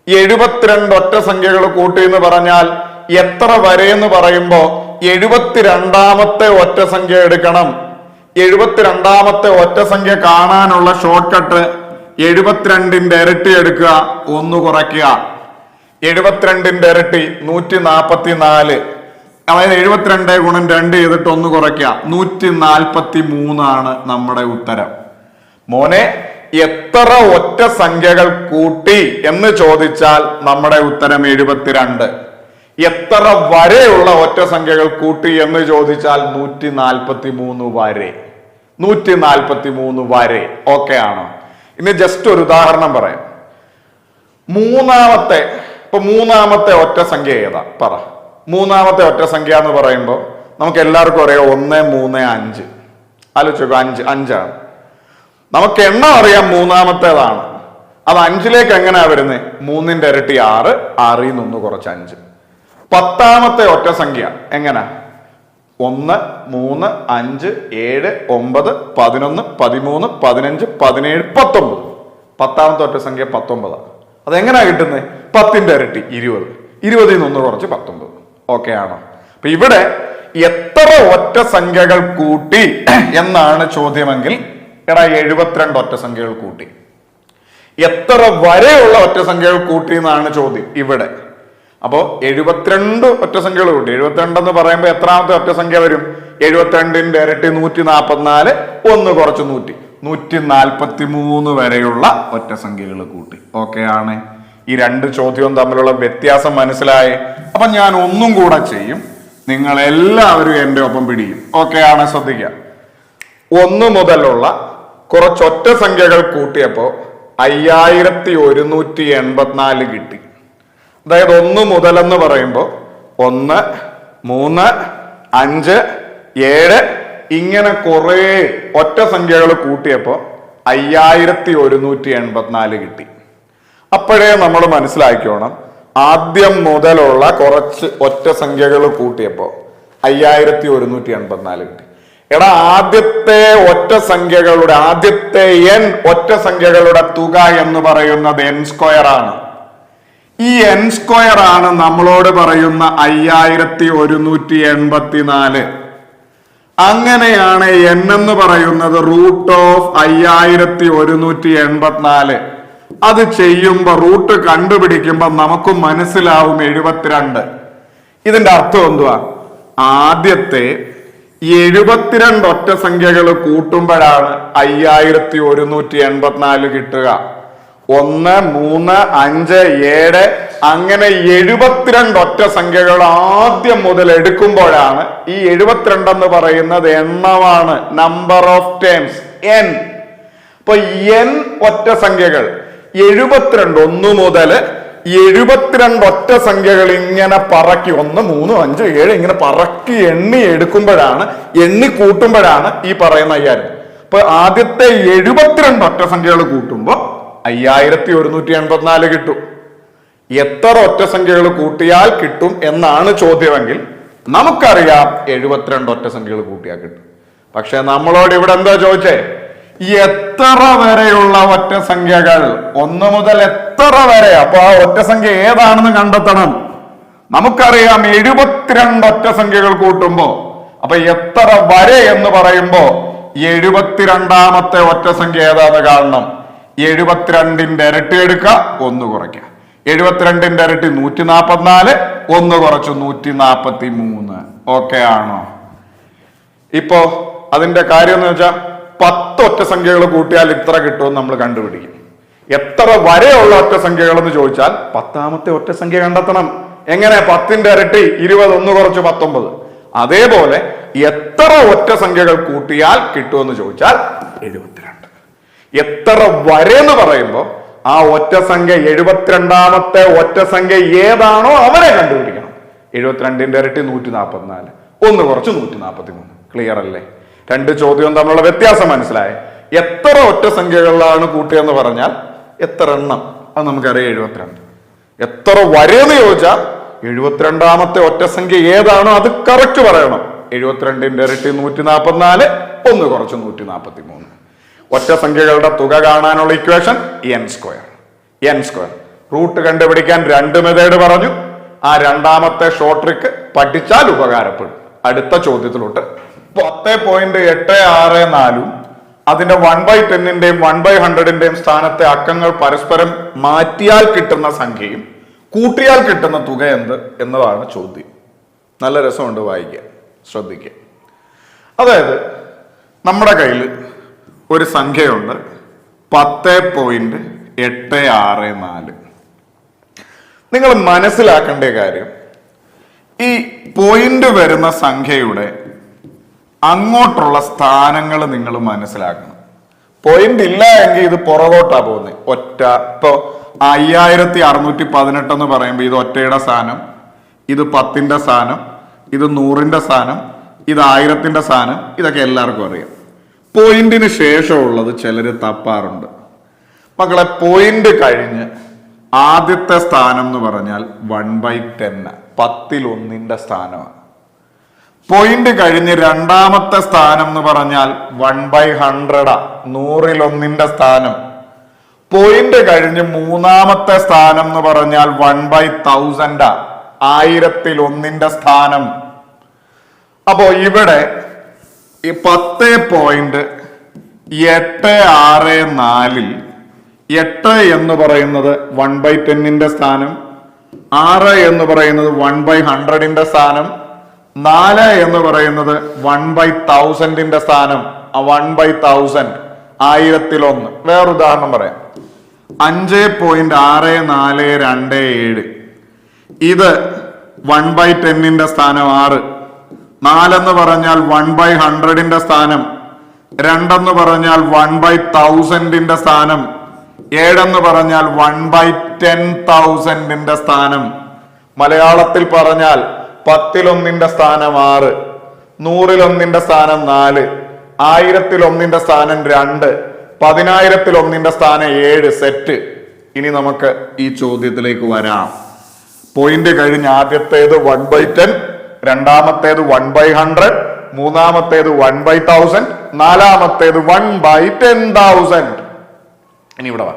Speaker 1: 72 ഒറ്റ സംഖ്യകൾ കൂട്ടി എന്ന് പറഞ്ഞാൽ എത്ര വരെ എന്ന് പറയുമ്പോ 72ാമത്തെ ഒറ്റ സംഖ്യ എടുക്കണം. 72ാമത്തെ ഒറ്റ സംഖ്യ കാണാനുള്ള ഷോർട്ട് കട്ട് 72ന്റെ ഇരട്ടി എടുക്കുക, 1 കുറയ്ക്കുക. 72ന്റെ ഇരട്ടി 144. അതായത് 72 ഗുണം 2 ചെയ്തിട്ട് 1 കുറയ്ക്കുക, 143 ആണ് നമ്മുടെ ഉത്തരം. മോനെ, എത്ര ഒറ്റ സംഖ്യകൾ കൂട്ടി എന്ന് ചോദിച്ചാൽ നമ്മുടെ ഉത്തരം 72. എത്ര വരെയുള്ള ഒറ്റ സംഖ്യകൾ കൂട്ടി എന്ന് ചോദിച്ചാൽ 143 വരെ. 143 വരെ. ഓക്കെ ആണോ? ഇനി ജസ്റ്റ് ഒരു ഉദാഹരണം പറയാം. മൂന്നാമത്തെ ഒറ്റ സംഖ്യ ഏതാ? പറ. മൂന്നാമത്തെ ഒറ്റ സംഖ്യ എന്ന് പറയുമ്പോൾ നമുക്ക് എല്ലാവർക്കും അറിയാം 1, 3, 5. ആലോചിച്ചോ, 5 നമുക്ക് എണ്ണം അറിയാം, മൂന്നാമത്തേതാണ്. അത് 5ലേക്ക് എങ്ങനെയാ വരുന്നത്? 3ന്റെ ഇരട്ടി 6, 6ൽ നിന്ന് 1 കുറച്ച് 5. 10ാമത്തെ ഒറ്റ സംഖ്യ എങ്ങനെ? 1, 3, 5, 7, 9, 11, 13, 15, 17, 19. 10ാമത്തെ ഒറ്റ സംഖ്യ 19. അതെങ്ങനെയാ കിട്ടുന്നത്? 10ന്റെ ഇരട്ടി 20, 20ൽ നിന്ന് 1 കുറച്ച് 19. ഓക്കെ ആണോ? അപ്പൊ ഇവിടെ എത്ര ഒറ്റ സംഖ്യകൾ കൂട്ടി എന്നാണ് ചോദ്യമെങ്കിൽ, എടാ 72 ഒറ്റ സംഖ്യകൾ കൂട്ടി. എത്ര വരെയുള്ള ഒറ്റ സംഖ്യകൾ കൂട്ടി എന്നാണ് ചോദ്യം ഇവിടെ. അപ്പോ 72 ഒറ്റ സംഖ്യകൾ കൂട്ടി. 72 എന്ന് പറയുമ്പോൾ എത്രാമത്തെ ഒറ്റ സംഖ്യ വരും? 72ന്റെ ഇരട്ടി 144, 1 കുറച്ച് 100, 143 വരെയുള്ള ഒറ്റ സംഖ്യകൾ കൂട്ടി. ഓക്കെ ആണ്? ഈ രണ്ട് ചോദ്യവും തമ്മിലുള്ള വ്യത്യാസം മനസ്സിലായേ? അപ്പൊ ഞാൻ ഒന്നും കൂടെ ചെയ്യും, നിങ്ങൾ എല്ലാവരും എന്റെ ഒപ്പം പിടിക്കും. ഓക്കെ ആണ്? ശ്രദ്ധിക്കുക. 1 മുതലുള്ള കുറച്ചൊറ്റ സംഖ്യകൾ കൂട്ടിയപ്പോ 5184 കിട്ടി. അതായത് 1 മുതൽ എന്ന് പറയുമ്പോൾ 1, 3, 5, 7 ഇങ്ങനെ കുറെ ഒറ്റ സംഖ്യകൾ കൂട്ടിയപ്പോ 5184 കിട്ടി. അപ്പോഴേ നമ്മൾ മനസ്സിലാക്കിയോണം, ആദ്യം മുതലുള്ള കുറച്ച് ഒറ്റ സംഖ്യകൾ കൂട്ടിയപ്പോ 5184 കിട്ടി. എടാ, ആദ്യത്തെ ഒറ്റ സംഖ്യകളുടെ ആദ്യത്തെ n ഒറ്റ സംഖ്യകളുടെ തുക എന്ന് പറയുന്നത് n സ്ക്വയർ ആണ്. ഈ n സ്ക്വയർ ആണ് നമ്മളോട് പറയുന്ന 5184. അങ്ങനെയാണ് n എന്ന് പറയുന്നത് √5184. അത് ചെയ്യുമ്പോ റൂട്ട് കണ്ടുപിടിക്കുമ്പോ നമുക്ക് മനസ്സിലാവും 72. ഇതിന്റെ അർത്ഥം എന്തുവാ? ആദ്യത്തെ 72 ഒറ്റ സംഖ്യകൾ കൂട്ടുമ്പോഴാണ് 5184 കിട്ടുക. 1, 3, 5, 7 അങ്ങനെ 72 ഒറ്റ സംഖ്യകൾ ആദ്യം മുതൽ എടുക്കുമ്പോഴാണ് ഈ 72 എന്ന് പറയുന്നത് എണ്ണമാണ്, നമ്പർ ഓഫ് ടേംസ് n. അപ്പൊ n ഒറ്റ സംഖ്യകൾ 72, 1 മുതൽ 72 ഒറ്റ സംഖ്യകൾ ഇങ്ങനെ പറക്കി 1, 3, 5, 7 ഇങ്ങനെ പറക്കി എണ്ണി എടുക്കുമ്പോഴാണ്, എണ്ണി കൂട്ടുമ്പോഴാണ് ഈ പറയുന്ന 5000. അപ്പൊ ആദ്യത്തെ 72 ഒറ്റ സംഖ്യകൾ കൂട്ടുമ്പോ 5184 കിട്ടും. എത്ര ഒറ്റ സംഖ്യകൾ കൂട്ടിയാൽ കിട്ടും എന്നാണ് ചോദ്യമെങ്കിൽ നമുക്കറിയാം 72 ഒറ്റ സംഖ്യകൾ കൂട്ടിയാൽ കിട്ടും. പക്ഷെ നമ്മളോട് ഇവിടെ എന്താ ചോദിച്ചേ? എത്ര വരെയുള്ള ഒറ്റ സംഖ്യകൾ, 1 മുതൽ എത്ര വരെ? അപ്പൊ ആ ഒറ്റ സംഖ്യ ഏതാണെന്ന് കണ്ടെത്തണം. നമുക്കറിയാം 72 ഒറ്റ സംഖ്യകൾ കൂട്ടുമ്പോ, അപ്പൊ എത്ര വരെ എന്ന് പറയുമ്പോ 72ാമത്തെ ഒറ്റ സംഖ്യ ഏതാന്ന് കാണണം. 72ന്റെ ഇരട്ടി എടുക്കുക, 1 കുറയ്ക്കുക. 72ന്റെ ഇരട്ടി 144, 1 കുറച്ചു 143. ഓക്കെ ആണോ? ഇപ്പോ അതിന്റെ കാര്യം എന്ന് വെച്ചാൽ 10 ഒറ്റ സംഖ്യകൾ കൂട്ടിയാൽ ഇത്ര കിട്ടുമെന്ന് നമ്മൾ കണ്ടുപിടിക്കും. എത്ര വരെയുള്ള ഒറ്റ സംഖ്യകൾ എന്ന് ചോദിച്ചാൽ 10ാമത്തെ ഒറ്റ സംഖ്യ കണ്ടെത്തണം. എങ്ങനെ? 10ന്റെ ഇരട്ടി 20, 1 കുറച്ച് 19. അതേപോലെ എത്ര ഒറ്റ സംഖ്യകൾ കൂട്ടിയാൽ കിട്ടുമെന്ന് ചോദിച്ചാൽ 72. എത്ര വരെ എന്ന് പറയുമ്പോൾ ആ ഒറ്റ സംഖ്യ 72ാമത്തെ ഒറ്റ സംഖ്യ ഏതാണോ അവരെ കണ്ടുപിടിക്കണം. 72ന്റെ ഇരട്ടി 144, 1 കുറച്ച് 143. ക്ലിയർ അല്ലേ? രണ്ട് ചോദ്യവും തമ്മിലുള്ള വ്യത്യാസം മനസ്സിലായേ? എത്ര ഒറ്റ സംഖ്യകളിലാണ് കൂട്ടിയെന്ന് പറഞ്ഞാൽ എത്ര എണ്ണം, അത് നമുക്കറിയാം 72. എത്ര വരെയെന്ന് ചോദിച്ചാൽ 72ാമത്തെ ഒറ്റ സംഖ്യ ഏതാണോ അത് കറക്റ്റ് പറയണം. 72ന്റെ ഇരട്ടി 144, 1 കുറച്ച് 143. ഒറ്റ സംഖ്യകളുടെ തുക കാണാനുള്ള ഇക്വേഷൻ n². റൂട്ട് കണ്ടുപിടിക്കാൻ 2 മെത്തേഡ് പറഞ്ഞു. ആ രണ്ടാമത്തെ ഷോർട്ട് ട്രിക്ക് പഠിച്ചാൽ ഉപകാരപ്പെടും. അടുത്ത ചോദ്യത്തിലോട്ട് 10.864 അതിന്റെ 1/10ന്റെയും 1/100ന്റെയും സ്ഥാനത്തെ അക്കങ്ങൾ പരസ്പരം മാറ്റിയാൽ കിട്ടുന്ന സംഖ്യയും കൂട്ടിയാൽ കിട്ടുന്ന തുക എന്ത് എന്നതാണ് ചോദ്യം. നല്ല രസമുണ്ട് വായിക്കാൻ, ശ്രദ്ധിക്കുക. അതായത് നമ്മുടെ കയ്യിൽ ഒരു സംഖ്യയുണ്ട് 10.864. നിങ്ങൾ മനസ്സിലാക്കേണ്ട കാര്യം, ഈ പോയിന്റ് വരുന്ന സംഖ്യയുടെ അങ്ങോട്ടുള്ള സ്ഥാനങ്ങൾ നിങ്ങൾ മനസ്സിലാക്കണം. പോയിന്റ് ഇല്ല എങ്കിൽ ഇത് പുറകോട്ടാ പോകുന്നത്. ഒറ്റ ഇപ്പൊ 5618 എന്ന് പറയുമ്പോൾ ഇത് ഒറ്റയുടെ സ്ഥാനം, ഇത് 10ന്റെ സ്ഥാനം, ഇത് 100ന്റെ സ്ഥാനം, ഇത് 1000ന്റെ സ്ഥാനം, ഇതൊക്കെ എല്ലാവർക്കും അറിയാം. പോയിന്റിന് ശേഷമുള്ളത് ചിലര് തപ്പാറുണ്ട്. മക്കളെ, പോയിന്റ് കഴിഞ്ഞ് ആദ്യത്തെ സ്ഥാനം എന്ന് പറഞ്ഞാൽ 1/10, 10ൽ1ന്റെ സ്ഥാനമാണ്. പോയിന്റ് കഴിഞ്ഞ് രണ്ടാമത്തെ സ്ഥാനം എന്ന് പറഞ്ഞാൽ 1/100, 100ൽ1ന്റെ സ്ഥാനം. പോയിന്റ് കഴിഞ്ഞ് മൂന്നാമത്തെ സ്ഥാനം എന്ന് പറഞ്ഞാൽ 1/1000, 1000ൽ1ന്റെ സ്ഥാനം. അപ്പോ ഇവിടെ ഈ 10.864 8 എന്ന് പറയുന്നത് 1/10ന്റെ സ്ഥാനം, 6 എന്ന് പറയുന്നത് 1/100ന്റെ സ്ഥാനം, 4 എന്ന് പറയുന്നത് 1/1000ന്റെ സ്ഥാനം. 1/1000 1000ൽ1. വേറെ ഉദാഹരണം പറയാം. 5.6427 ഇത് 1/10ന്റെ സ്ഥാനം 6, 4 എന്ന് പറഞ്ഞാൽ 1/100ന്റെ സ്ഥാനം, 2 എന്ന് പറഞ്ഞാൽ 1/1000ന്റെ സ്ഥാനം, 7 എന്ന് പറഞ്ഞാൽ 1/10,000ന്റെ സ്ഥാനം. മലയാളത്തിൽ പറഞ്ഞാൽ 10ൽ1ന്റെ സ്ഥാനം 6, 100ൽ1ന്റെ സ്ഥാനം 4, 1000ൽ1ന്റെ സ്ഥാനം 2, 10,000ൽ1ന്റെ സ്ഥാനം 7. സെറ്റ്. ഇനി നമുക്ക് ഈ ചോദ്യത്തിലേക്ക് വരാം. പോയിന്റ് കഴിഞ്ഞ് ആദ്യത്തേത് 1/10, രണ്ടാമത്തേത് 1/100, മൂന്നാമത്തേത് 1/1000, നാലാമത്തേത് 1/10,000. ഇനി ഇവിടെ വാ.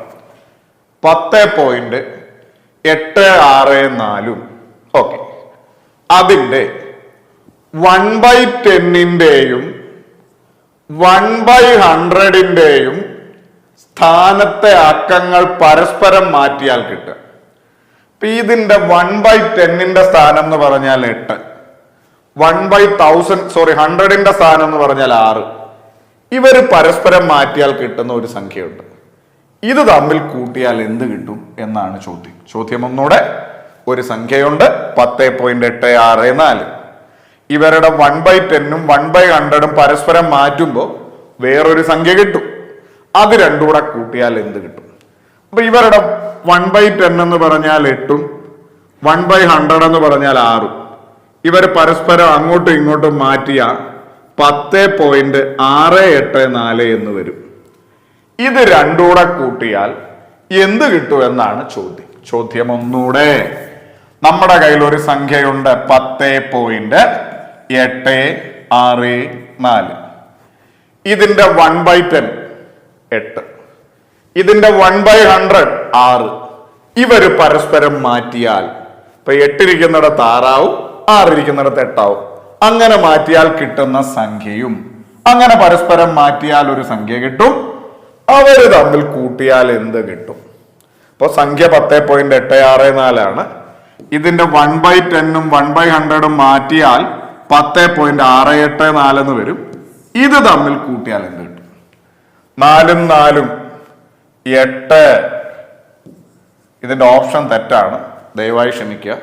Speaker 1: 10.864 ഓക്കെ, അതിന്റെ 1/10ന്റെയും 1/100ന്റെയും സ്ഥാനത്തെ അക്കങ്ങൾ പരസ്പരം മാറ്റിയാൽ കിട്ടുക. ഇതിന്റെ 1/10ന്റെ സ്ഥാനം എന്ന് പറഞ്ഞാൽ 8, 1/100ന്റെ സ്ഥാനം എന്ന് പറഞ്ഞാൽ 6. ഇവര് പരസ്പരം മാറ്റിയാൽ കിട്ടുന്ന ഒരു സംഖ്യയുണ്ട്. ഇത് തമ്മിൽ കൂട്ടിയാൽ എന്ത് കിട്ടും എന്നാണ് ചോദ്യം. ചോദ്യം ഒന്നുകൂടെ. ഒരു സംഖ്യയുണ്ട് 10.864. ഇവരുടെ 1/10ഉം 1/100ഉം പരസ്പരം മാറ്റുമ്പോൾ വേറൊരു സംഖ്യ കിട്ടും. അത് രണ്ടും കൂടെ കൂട്ടിയാൽ എന്ത് കിട്ടും? അപ്പൊ ഇവരുടെ 1/10 എന്ന് പറഞ്ഞാൽ 8ഉം 1/100 എന്ന് പറഞ്ഞാൽ 6ഉം ഇവർ പരസ്പരം അങ്ങോട്ടും ഇങ്ങോട്ടും മാറ്റിയ 10.684 എന്ന് വരും. ഇത് രണ്ടും കൂടെ കൂട്ടിയാൽ എന്ത് കിട്ടും എന്നാണ് ചോദ്യം. ചോദ്യം ഒന്നുകൂടെ. നമ്മുടെ കയ്യിൽ ഒരു സംഖ്യയുണ്ട് 10.864. ഇതിന്റെ 1/10 8, ഇതിന്റെ 1/100 6. ഇവര് പരസ്പരം മാറ്റിയാൽ ഇപ്പൊ 8 ഇരിക്കുന്നിടത്ത് 6 ആവും, 6 ഇരിക്കുന്നിടത്ത് 8 ആവും. അങ്ങനെ മാറ്റിയാൽ കിട്ടുന്ന സംഖ്യയും അങ്ങനെ പരസ്പരം മാറ്റിയാൽ ഒരു സംഖ്യ കിട്ടും. അവര് തമ്മിൽ കൂട്ടിയാൽ എന്ത് കിട്ടും? അപ്പൊ സംഖ്യ 10.864 ഇതിന്റെ 1/10ഉം 1/100ഉം മാറ്റിയാൽ 10.684 എന്ന് വരും. ഇത് തമ്മിൽ കൂട്ടിയാൽ എന്ത് കിട്ടും? 4ഉം 4ഉം 8. ഇതിന്റെ ഓപ്ഷൻ തെറ്റാണ്, ദയവായി ക്ഷമിക്കുക.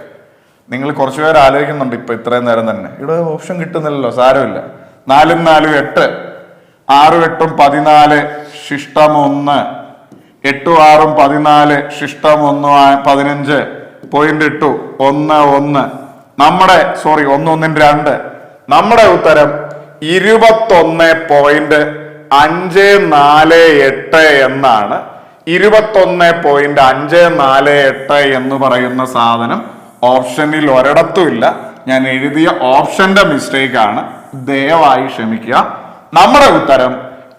Speaker 1: നിങ്ങൾ കുറച്ചുപേർ ആലോചിക്കുന്നുണ്ട് ഇപ്പൊ ഇത്രയും നേരം തന്നെ, ഇവിടെ ഓപ്ഷൻ കിട്ടുന്നില്ലല്ലോ. സാരമില്ല. 4ഉം 4ഉം 8, 6ഉം 8ഉം 14 ശിഷ്ടം 1, 8ഉം 6ഉം 14 ശിഷ്ടം 1 15. 0.8 1 1. നമ്മുടെ 1 1 2. നമ്മുടെ ഉത്തരം 21.548 എന്നാണ്. 21.548 എന്ന് പറയുന്ന സാധനം ഓപ്ഷനിൽ ഒരിടത്തും ഇല്ല. ഞാൻ എഴുതിയ ഓപ്ഷന്റെ മിസ്റ്റേക്ക് ആണ്, ദയവായി ക്ഷമിക്കുക. നമ്മുടെ ഉത്തരം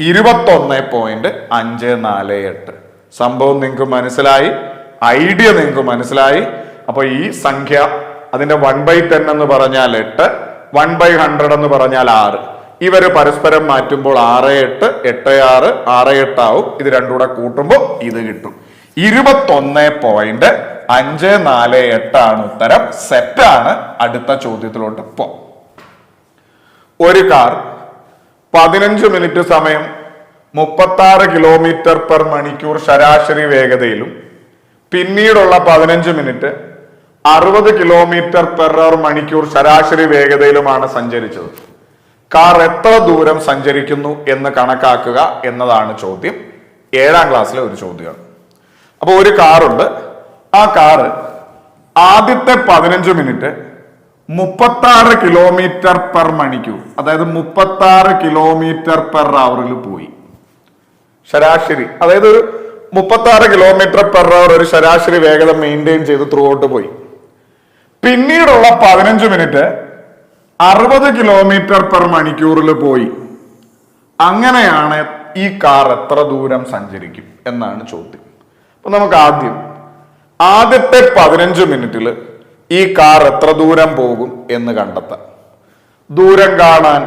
Speaker 1: 21.548. സംഭവം നിങ്ങൾക്ക് മനസ്സിലായി, ഐഡിയ നിങ്ങൾക്ക് മനസ്സിലായി. അപ്പൊ ഈ സംഖ്യ അതിന്റെ 1/10 എന്ന് പറഞ്ഞാൽ 8, 1/100 എന്ന് പറഞ്ഞാൽ 6. ഇവര് പരസ്പരം മാറ്റുമ്പോൾ 6 8 8 6 6 8 ആവും. ഇത് രണ്ടും കൂടെ കൂട്ടുമ്പോൾ ഇത് കിട്ടും. 21.548 ആണ് ഉത്തരം. സെറ്റാണ്. അടുത്ത ചോദ്യത്തിലോട്ട് പോ. ഒരു കാർ 15 മിനിറ്റ് സമയം 36 km/മണിക്കൂർ ശരാശരി വേഗതയിലും പിന്നീടുള്ള 15 മിനിറ്റ് 60 km/h മണിക്കൂർ ശരാശരി വേഗതയിലുമാണ് സഞ്ചരിച്ചത്. കാർ എത്ര ദൂരം സഞ്ചരിക്കുന്നു എന്ന് കണക്കാക്കുക എന്നതാണ് ചോദ്യം. 7ാം ക്ലാസ്സിലെ ഒരു ചോദ്യമാണ്. അപ്പൊ ഒരു കാറുണ്ട്. ആ കാറ് ആദ്യത്തെ 15 മിനിറ്റ് 36 km/h, അതായത് 36 km/h പോയി. ശരാശരി, അതായത് ഒരു 36 km/h ഒരു ശരാശരി വേഗത മെയിൻറ്റെയിൻ ചെയ്ത് ത്രൂ ഔട്ട് പോയി. പിന്നീടുള്ള 15 മിനിറ്റ് 60 km/h പോയി. അങ്ങനെയാണ് ഈ കാർ എത്ര ദൂരം സഞ്ചരിക്കും എന്നാണ് ചോദ്യം. അപ്പൊ നമുക്ക് ആദ്യത്തെ 15 മിനിറ്റിൽ ഈ കാർ എത്ര ദൂരം പോകും എന്ന് കണ്ടെത്താം. ദൂരം കാണാൻ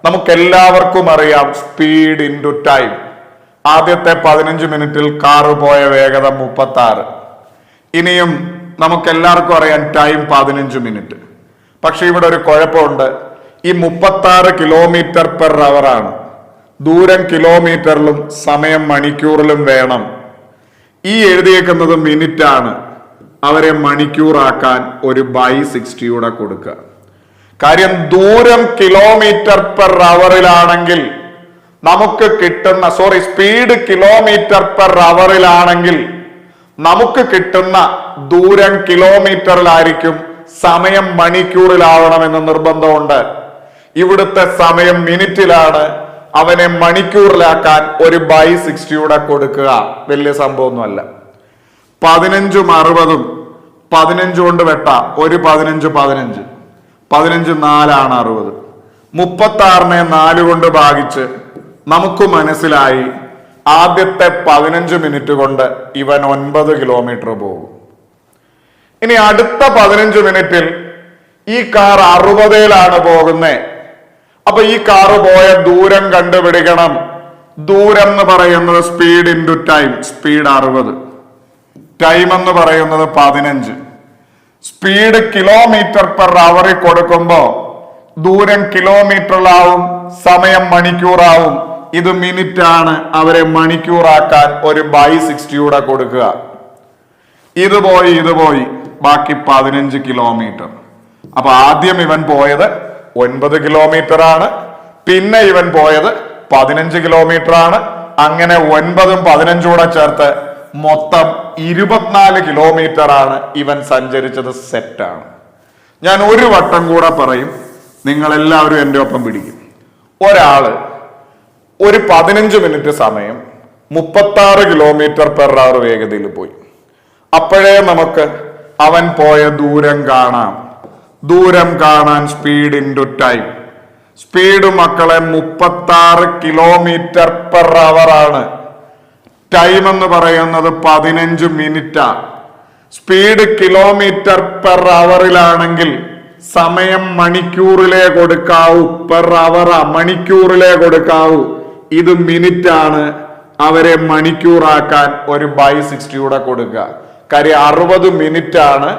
Speaker 1: നമുക്ക് എല്ലാവർക്കും അറിയാം സ്പീഡ് ഇൻറ്റു ടൈം. ആദ്യത്തെ 15 മിനിറ്റിൽ കാറ് പോയ വേഗത 36. ഇനിയും നമുക്ക് എല്ലാവർക്കും അറിയാം ടൈം 15 മിനിറ്റ്. പക്ഷെ ഇവിടെ ഒരു കുഴപ്പമുണ്ട്. ഈ 36 km/h ആണ്. ദൂരം കിലോമീറ്ററിലും സമയം മണിക്കൂറിലും വേണം. ഈ എഴുതിയേക്കുന്നത് മിനിറ്റ് ആണ്. അവരെ മണിക്കൂറാക്കാൻ ഒരു /60 കൂടെ കൊടുക്കുക. കാര്യം ദൂരം km/h നമുക്ക് കിട്ടുന്ന സ്പീഡ് km/h നമുക്ക് കിട്ടുന്ന ദൂരം കിലോമീറ്ററിലായിരിക്കും, സമയം മണിക്കൂറിലാവണമെന്ന് നിർബന്ധമുണ്ട്. ഇവിടുത്തെ സമയം മിനിറ്റിലാണ്. അവനെ മണിക്കൂറിലാക്കാൻ ഒരു /60 കൂടെ കൊടുക്കുക. വലിയ സംഭവമൊന്നുമല്ല. 15ഉം 60ഉം 15 കൊണ്ട് വെട്ട ഒരു 15 15 15 4 60. 36നെ 4 കൊണ്ട് ഭാഗിച്ച് നമുക്ക് മനസ്സിലായി ആദ്യത്തെ 15 മിനിറ്റ് കൊണ്ട് ഇവൻ 9 കിലോമീറ്റർ പോകും. ഇനി അടുത്ത 15 മിനിറ്റിൽ ഈ കാർ 60ലാണ് പോകുന്നത്. അപ്പൊ ഈ കാറ് പോയ ദൂരം കണ്ടുപിടിക്കണം. ദൂരം എന്ന് പറയുന്നത് speed into time. Speed 60, time എന്ന് പറയുന്നത് 15. സ്പീഡ് km/h കൊടുക്കുമ്പോ ദൂരം കിലോമീറ്ററിലാവും, സമയം മണിക്കൂറാവും. ഇത് മിനിറ്റ് ആണ്, അവരെ മണിക്കൂറാക്കാൻ ഒരു ബൈ 60 കൊടുക്കുക. ഇത് പോയി ബാക്കി 15 കിലോമീറ്റർ. അപ്പൊ ആദ്യം ഇവൻ പോയത് 9 കിലോമീറ്റർ ആണ്, പിന്നെ ഇവൻ പോയത് 15 കിലോമീറ്റർ ആണ്. അങ്ങനെ 9ഉം 15ഉം ചേർത്ത് മൊത്തം 24 കിലോമീറ്റർ ആണ് ഇവൻ സഞ്ചരിച്ചത്. സെറ്റാണ്. ഞാൻ ഒരു വട്ടം കൂടെ പറയും, നിങ്ങൾ എല്ലാവരും എൻ്റെ ഒപ്പം പിടിക്കും. ഒരാള് ഒരു 15 മിനിറ്റ് സമയം 36 കിലോമീറ്റർ പെർ അവർ വേഗതയിൽ പോയി. അപ്പോഴേ നമുക്ക് അവൻ പോയ ദൂരം കാണാം. ദൂരം കാണാൻ സ്പീഡ് ഇൻറ്റു ടൈം. സ്പീഡ് മക്കളെ 36 കിലോമീറ്റർ പെർ അവർ ആണ്. ടൈം എന്ന് പറയുന്നത് 15 മിനിറ്റാണ്. സ്പീഡ് കിലോമീറ്റർ പെർ അവറിലാണെങ്കിൽ സമയം മണിക്കൂറിലേ കൊടുക്കാവൂ. പെർ അവറാ, മണിക്കൂറിലേ കൊടുക്കാവൂ. ഇത് മിനിറ്റ് ആണ്. അവരെ മണിക്കൂറാക്കാൻ ഒരു ബൈ 60 കൊടുക്കുക. കാര്യം 60 മിനിറ്റ് ആണ്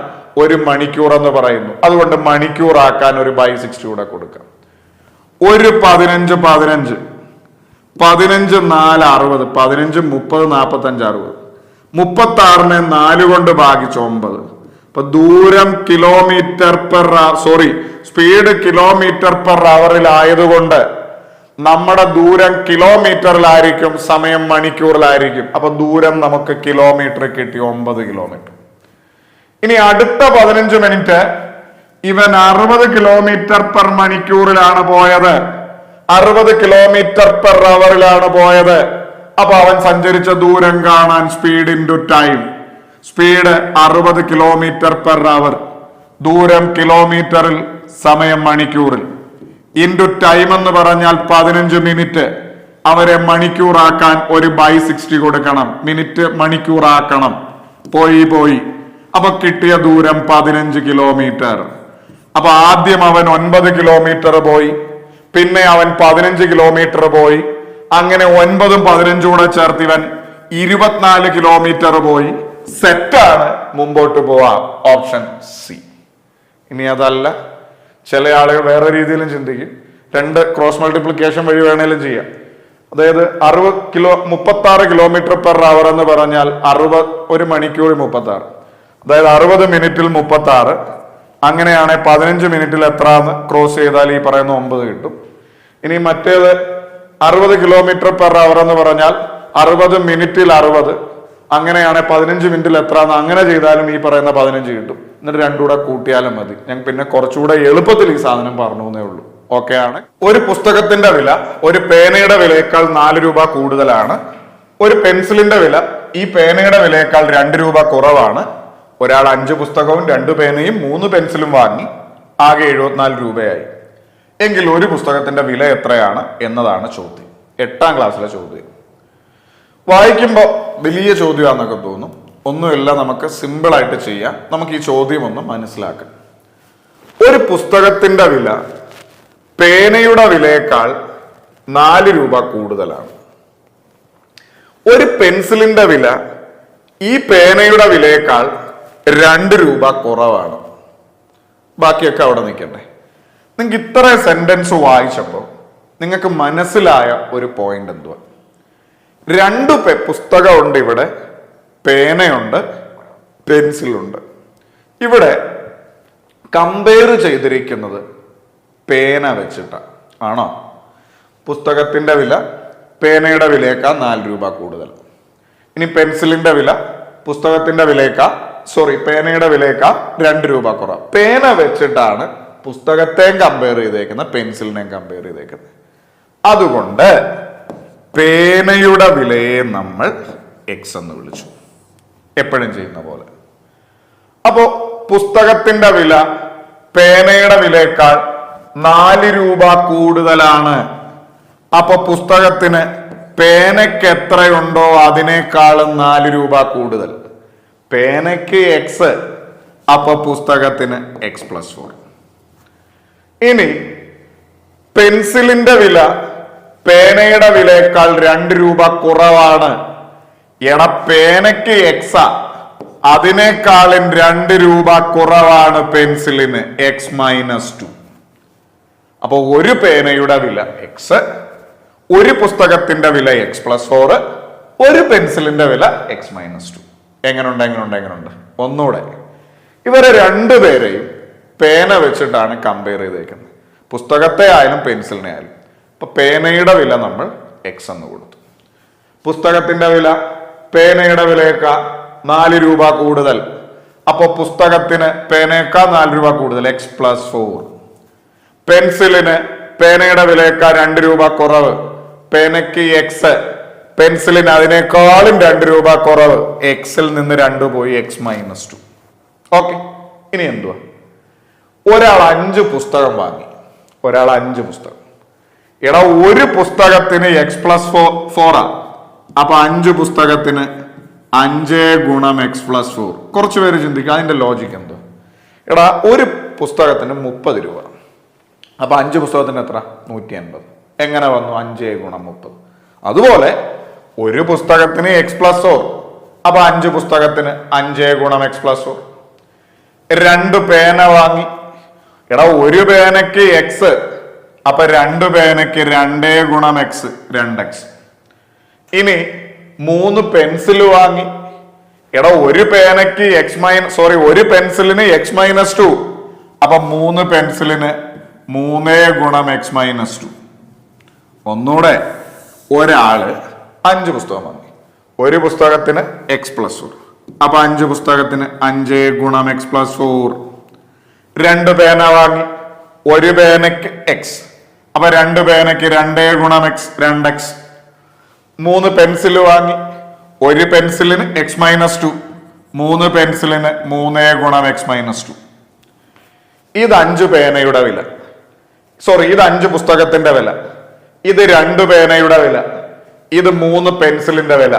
Speaker 1: ഒരു മണിക്കൂർ എന്ന് പറയുന്നു. അതുകൊണ്ട് മണിക്കൂറാക്കാൻ ഒരു ബൈ 60 കൊടുക്കുക. ഒരു 15 15 15 4 60, 15 30 45 60, 36നെ 4 കൊണ്ട് ഭാഗിച്ച് 9. അപ്പൊ ദൂരം kilometre per speed kilometre per അവറിലായതുകൊണ്ട് നമ്മുടെ ദൂരം കിലോമീറ്ററിലായിരിക്കും, സമയം മണിക്കൂറിലായിരിക്കും. അപ്പൊ ദൂരം നമുക്ക് കിലോമീറ്റർ കിട്ടി, 9 കിലോമീറ്റർ. ഇനി അടുത്ത 15 മിനിറ്റ് ഇവൻ 60 കിലോമീറ്റർ പെർ മണിക്കൂറിലാണ് പോയത്, 60 കിലോമീറ്റർ പെർ അവറിലാണ് പോയത്. അപ്പൊ അവൻ സഞ്ചരിച്ച ദൂരം കാണാൻ speed into time. Speed 60 kilometre per hour, ദൂരം കിലോമീറ്ററിൽ, സമയം മണിക്കൂറിൽ, ഇൻറ്റു ടൈം എന്ന് പറഞ്ഞാൽ 15 മിനിറ്റ്. അവരെ മണിക്കൂറാക്കാൻ ഒരു ബൈ 60 കൊടുക്കണം. മിനിറ്റ് മണിക്കൂറാക്കണം. പോയി അപ്പൊ കിട്ടിയ ദൂരം 15 കിലോമീറ്റർ. അപ്പൊ ആദ്യം അവൻ 9 കിലോമീറ്റർ പോയി, പിന്നെ അവൻ 15 കിലോമീറ്റർ പോയി. അങ്ങനെ 9ഉം 15ഉം കൂടെ ചേർത്ത് ഇവൻ 24 കിലോമീറ്റർ പോയി. സെറ്റാണ്. മുമ്പോട്ട് പോവാം. Option C. ഇനി അതല്ല, ചില ആളുകൾ വേറെ രീതിയിലും ചിന്തിക്കും. 2 ക്രോസ് മൾട്ടിപ്ലിക്കേഷൻ വഴി വേണേലും ചെയ്യാം. അതായത് 36 കിലോമീറ്റർ പെർ അവർ എന്ന് പറഞ്ഞാൽ 60 ഒരു മണിക്കൂർ 36, അതായത് 60 മിനിറ്റിൽ 36. അങ്ങനെയാണ് 15 മിനിറ്റിൽ എത്രാന്ന് ക്രോസ് ചെയ്താൽ ഈ പറയുന്ന 9 കിട്ടും. ഇനി മറ്റേത് 60 കിലോമീറ്റർ പെർ അവർ എന്ന് പറഞ്ഞാൽ 60 മിനിറ്റിൽ 60. അങ്ങനെയാണ് 15 മിനിറ്റിൽ എത്രാന്ന് അങ്ങനെ ചെയ്താലും ഈ പറയുന്ന 15 കിട്ടും. എന്നിട്ട് രണ്ടും കൂടെ കൂട്ടിയാലും മതി. ഞാൻ പിന്നെ കുറച്ചുകൂടെ എളുപ്പത്തിൽ ഈ സാധനം പറഞ്ഞു എന്നേ ഉള്ളൂ. ഓക്കെ ആണ്. ഒരു പുസ്തകത്തിന്റെ വില ഒരു പേനയുടെ വിലയേക്കാൾ 4 രൂപ കൂടുതലാണ്. ഒരു പെൻസിലിന്റെ വില ഈ പേനയുടെ വിലയേക്കാൾ 2 രൂപ കുറവാണ്. ഒരാൾ 5 പുസ്തകവും 2 പേനയും 3 പെൻസിലും വാങ്ങി. ആകെ 74 രൂപയായി. എങ്കിൽ ഒരു പുസ്തകത്തിന്റെ വില എത്രയാണ് എന്നതാണ് ചോദ്യം. 8ാം ക്ലാസ്സിലെ ചോദ്യം. വായിക്കുമ്പോൾ വലിയ ചോദ്യമാണെന്നൊക്കെ തോന്നും. ഒന്നുമില്ല, നമുക്ക് സിമ്പിൾ ആയിട്ട് ചെയ്യാം. നമുക്ക് ഈ ചോദ്യം ഒന്ന് മനസ്സിലാക്കാം. ഒരു പുസ്തകത്തിന്റെ വില പേനയുടെ വിലയേക്കാൾ 4 രൂപ കൂടുതലാണ്. ഒരു പെൻസിലിന്റെ വില ഈ പേനയുടെ വിലയേക്കാൾ 2 രൂപ കുറവാണ്. ബാക്കിയൊക്കെ അവിടെ നിൽക്കട്ടെ. നിങ്ങൾക്ക് ഇത്ര സെന്റൻസ് വായിച്ചപ്പോൾ നിങ്ങൾക്ക് മനസ്സിലായ ഒരു പോയിന്റ് എന്തുവാ? 2 പുസ്തകമുണ്ട് ഇവിടെ, പേനയുണ്ട്, പെൻസിലുണ്ട്. ഇവിടെ കമ്പയർ ചെയ്തിരിക്കുന്നത് പേന വെച്ചിട്ടാണ്. ആണോ? പുസ്തകത്തിന്റെ വില പേനയുടെ വിലയേക്കാൾ 4 രൂപ കൂടുതൽ. ഇനി പെൻസിലിന്റെ വില പുസ്തകത്തിന്റെ വിലയേക്കാൾ പേനയുടെ വിലയേക്കാൾ 2 രൂപ കുറവ്. പേന വെച്ചിട്ടാണ് പുസ്തകത്തെയും കമ്പയർ ചെയ്തേക്കുന്നത്, പെൻസിലിനെയും കമ്പയർ ചെയ്തേക്കുന്നത്. അതുകൊണ്ട് പേനയുടെ വിലയെ നമ്മൾ എക്സ് എന്ന് വിളിച്ചു, എപ്പോഴും ചെയ്യുന്ന പോലെ. അപ്പോ പുസ്തകത്തിന്റെ വില പേനയുടെ വിലയേക്കാൾ 4 രൂപ കൂടുതലാണ്. അപ്പൊ പുസ്തകത്തിന് പേനയ്ക്ക് എത്രയുണ്ടോ അതിനേക്കാളും 4 രൂപ കൂടുതൽ. പേനയ്ക്ക് എക്സ്, അപ്പൊ പുസ്തകത്തിന് x+4. ഇനി പെൻസിലിന്റെ വില പേനയുടെ വിലയേക്കാൾ 2 രൂപ കുറവാണ്. പേനയ്ക്ക് എക്സാ, അതിനേക്കാളും 2 രൂപ കുറവാണ് പെൻസിലിന്, x-2. അപ്പൊ ഒരു പേനയുടെ വില എക്സ്, ഒരു പുസ്തകത്തിന്റെ വില x+4, ഒരു പെൻസിലിന്റെ വില x-2. എങ്ങനെയുണ്ട്? ഒന്നുകൂടെ, ഇവരെ രണ്ടുപേരെയും പേന വെച്ചിട്ടാണ് കമ്പയർ ചെയ്തേക്കുന്നത്. പുസ്തകത്തെ ആയാലും പെൻസിലിനെ ആയാലും. അപ്പൊ പേനയുടെ വില നമ്മൾ x എന്ന് കൊടുത്തു. പുസ്തകത്തിന്റെ വില പേനയുടെ വിലയേക്കാൾ 4 രൂപ കൂടുതൽ. അപ്പൊ പുസ്തകത്തിന് പേനയേക്കാൾ 4 രൂപ കൂടുതൽ, x+4. പെൻസിലിന് പേനയുടെ വിലയേക്കാൾ 2 രൂപ കുറവ്, പേനയ്ക്ക് x, പെൻസിലിന് അതിനേക്കാളും 2 രൂപ കുറവ്, എക്സിൽ നിന്ന് 2 പോയി, x-2. ഓക്കെ, ഇനി എന്തുവാ? ഒരാൾ 5 പുസ്തകം വാങ്ങി. എടാ, ഒരു പുസ്തകത്തിന് x+4 അപ്പൊ 5 പുസ്തകത്തിന് 5 × x+4. കുറച്ചു പേര് ചിന്തിക്കുക അതിന്റെ ലോജിക്ക് എന്തോ. എടാ, ഒരു പുസ്തകത്തിന് 30 രൂപ, അപ്പൊ 5 പുസ്തകത്തിന് എത്ര? 150. എങ്ങനെ വന്നു 5 × 30? അതുപോലെ ഒരു പുസ്തകത്തിന് x+4, അപ്പൊ 5 പുസ്തകത്തിന് 5 × x+4. 2 പേന വാങ്ങി. എടാ, ഒരു പേനയ്ക്ക് x, അപ്പൊ 2 പേനയ്ക്ക് 2 × x, 2x. ഇനി 3 പെൻസിൽ വാങ്ങി. എടാ, ഒരു പേനയ്ക്ക് ഒരു പെൻസിലിന് x-2, അപ്പൊ 3 പെൻസിലിന് 3 × x-2. ഒന്നുകൂടെ, ഒരാള് 5 പുസ്തകം വാങ്ങി. ഒരു പുസ്തകത്തിന് x+4, അപ്പൊ 5 പുസ്തകത്തിന് 5 × x+4. 2 പേന വാങ്ങി. ഒരു പേനയ്ക്ക് x, അപ്പൊ 2 പേനയ്ക്ക് 2 × x, 2x. 3 പെൻസിൽ വാങ്ങി. ഒരു പെൻസിലിന് x-2, 3 പെൻസിലിന് 3 × x-2. ഇത് 5 പേനയുടെ വില. ഇത് 5 പുസ്തകത്തിന്റെ വില. ഇത് 2 പേനയുടെ വില. ഇത് 3 പെൻസിലിന്റെ വില.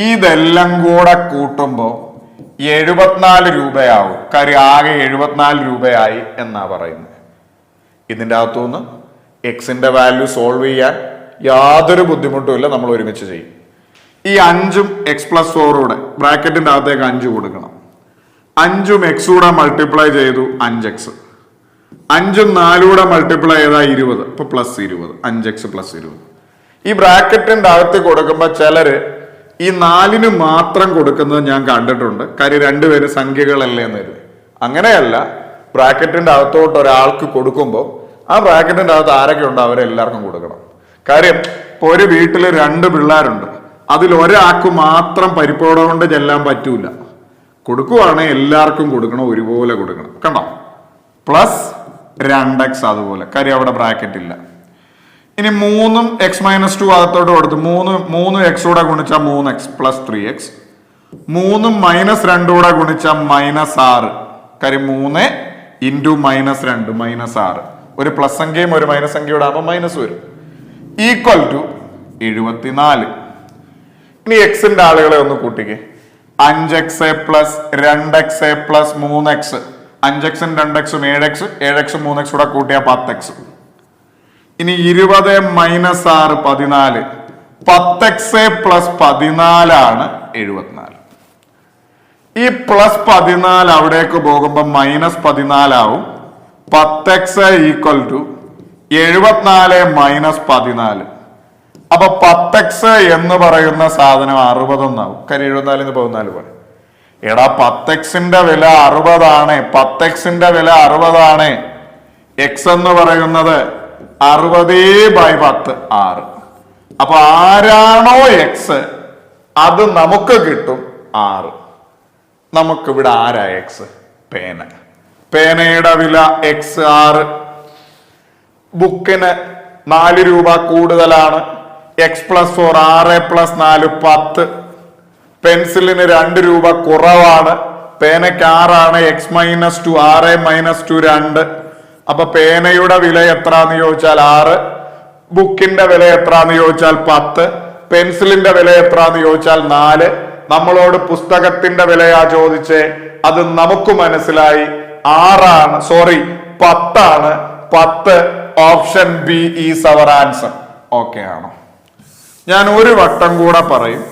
Speaker 1: ഇതെല്ലാം കൂടെ കൂട്ടുമ്പോ 74 രൂപയാവും. കാര്യം ആകെ 74 രൂപയായി എന്നാ പറയുന്നത്. ഇതിന്റെ അകത്തുനിന്ന് എക്സിന്റെ വാല്യൂ സോൾവ് ചെയ്യാൻ യാതൊരു ബുദ്ധിമുട്ടും ഇല്ല, നമ്മൾ ഒരുമിച്ച് ചെയ്യും. ഈ 5ഉം x+4 ബ്രാക്കറ്റിന്റെ അകത്തേക്ക് 5 കൊടുക്കണം. 5ഉം x കൂടെ മൾട്ടിപ്ലൈ ചെയ്തു 5x. 5ഉം 4 മൾട്ടിപ്ലൈ ചെയ്താൽ 20, ഇപ്പൊ +20, 5x + 20. ഈ ബ്രാക്കറ്റിന്റെ അകത്ത് കൊടുക്കുമ്പോൾ ചിലര് ഈ 4ന് മാത്രം കൊടുക്കുന്നത് ഞാൻ കണ്ടിട്ടുണ്ട്. കാര്യം രണ്ടുപേരും സംഖ്യകളല്ലേ എന്ന് കരുതി. അങ്ങനെയല്ല, ബ്രാക്കറ്റിന്റെ അകത്തോട്ട് ഒരാൾക്ക് കൊടുക്കുമ്പോൾ ആ ബ്രാക്കറ്റിന്റെ അകത്ത് ആരൊക്കെ ഉണ്ടോ അവരെല്ലാവർക്കും കൊടുക്കണം. കാര്യം ഇപ്പൊ ഒരു വീട്ടിൽ 2 പിള്ളേരുണ്ട്, അതിൽ ഒരാൾക്ക് മാത്രം പരിപ്പോട കൊണ്ട് ചെല്ലാൻ പറ്റൂല. കൊടുക്കുവാണെങ്കിൽ എല്ലാവർക്കും കൊടുക്കണം, ഒരുപോലെ കൊടുക്കണം. കണ്ടോ? +2x അതുപോലെ, കാര്യം അവിടെ ബ്രാക്കറ്റ് ഇല്ല. ഇനി 3ഉം x-2 അകത്തോട്ട് കൊടുത്തു. 3x കൂടെ ഗുണിച്ചാൽ 3x + 3x. 3ഉം -2 കൂടെ ഗുണിച്ചാൽ -6. കാര്യം 3 × -2 -6. ഒരു പ്ലസ് സംഖ്യയും ഒരു മൈനസ് സംഖ്യയുടെ ആകുമ്പോൾ മൈനസ് വരും. = 74. ഇനി എക്സിന്റെ ആളുകളെ ഒന്ന് കൂട്ടിക്കേ. 5x + 2x + 3x. 5xും 2xും 7x, 7xും 3x കൂടെ കൂട്ടിയാൽ 10x. ഇനി 20 - 6 14. 10x + 14 ആണ് 74. ഈ +14 അവിടേക്ക് പോകുമ്പോൾ -14 ആവും. 10x = 74 - 14. അപ്പൊ 10x എന്ന് പറയുന്ന സാധനം 60 എന്നാവും. കാര്യം 74 14 പോലെ. എടാ, 10xന്റെ വില 60 ആണ്. 10xന്റെ വില 60 ആണ്. x എന്ന് പറയുന്നത് 60/10 6. അപ്പൊ ആരാണോ x അത് നമുക്ക് കിട്ടും 6. നമുക്കിവിടെ ആരാ x? പേന. പേനയുടെ വില x 6. ബുക്കിന് 4 രൂപ കൂടുതലാണ്. x+4 6 + 4 10. പെൻസിലിന് 2 രൂപ കുറവാണ്. പേനയ്ക്ക് 6 ആണ്. x-2 6 - 2 2. അപ്പൊ പേനയുടെ വില എത്രാന്ന് ചോദിച്ചാൽ 6. ബുക്കിന്റെ വില എത്രാന്ന് ചോദിച്ചാൽ 10. പെൻസിലിന്റെ വില എത്രാന്ന് ചോദിച്ചാൽ 4. നമ്മളോട് പുസ്തകത്തിന്റെ വിലയാ ചോദിച്ചേ. അത് നമുക്ക് മനസ്സിലായി 6 ആണ്. 10 ആണ്. 10 option B is our answer. Okay ആണോ? ഞാൻ ഒരു വട്ടം കൂടെ പറയും,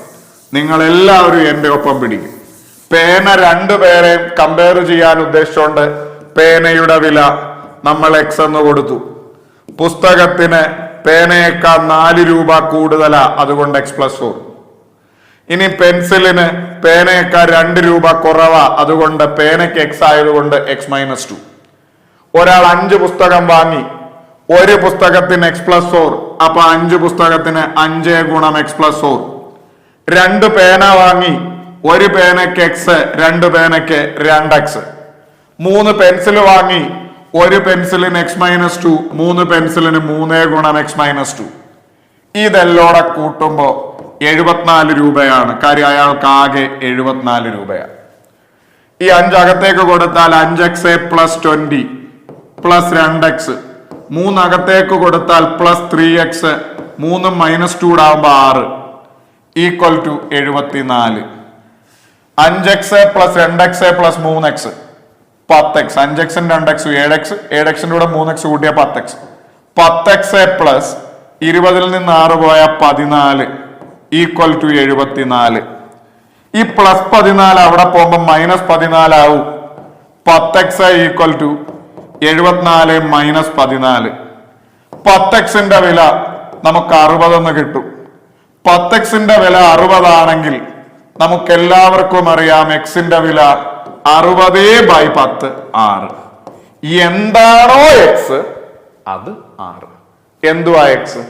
Speaker 1: നിങ്ങൾ എല്ലാവരും എന്റെ ഒപ്പം പിടിക്കും. പേന 2 പേരെയും കമ്പയർ ചെയ്യാൻ ഉദ്ദേശിച്ചുകൊണ്ട് പേനയുടെ വില നമ്മൾ x എന്ന് കൊടുത്തു. പുസ്തകത്തിന് പേനയേക്കാൾ 4 രൂപ കൂടുതലാ, അതുകൊണ്ട് x+4. ഇനി പെൻസിലിന് പേനയേക്കാൾ 2 രൂപ കുറവാ, അതുകൊണ്ട് പേനയ്ക്ക് x ആയതുകൊണ്ട് x-2. ഒരാൾ 5 പുസ്തകം വാങ്ങി, ഒരു പുസ്തകത്തിന് x+4, അപ്പൊ 5 പുസ്തകത്തിന് 5 ഗുണം x+4. 2 പേന വാങ്ങി, ഒരു പേനയ്ക്ക് x, 2 പേനയ്ക്ക് 2x. 3 പെൻസിൽ വാങ്ങി, ഒരു പെൻസിലിന് x-2, 3 പെൻസിലിന് 3 ഗുണം x-2. ഇതെല്ലോടെ കൂട്ടുമ്പോ 74 രൂപയാണ്. കാര്യം അയാൾക്ക് ആകെ 74 രൂപയാണ്. ഈ 5 അകത്തേക്ക് കൊടുത്താൽ 5x + 20 + 2x, 3 അകത്തേക്ക് കൊടുത്താൽ +3x, 3 -2 ആവുമ്പോ 6 = 74. 5x + 2x + 3x 10x. 5x ഉം 2x 7x, 7xന്റെ കൂടെ 3x കൂട്ടിയ 10x. 10x + 20ൽ നിന്ന് 6 പോയ 14 = 74. ഈ +14 അവിടെ പോകുമ്പോ -14 ആവും. 10x = 74 - 14. 10xന്റെ വില നമുക്ക് 60 എന്ന് കിട്ടും. 10xന്റെ വില 60 ആണെങ്കിൽ നമുക്ക് എല്ലാവർക്കും അറിയാം എക്സിന്റെ വില 60/10 6. എന്താണോ എക്സ് അത് 6. എന്തുവാ എക്സ്?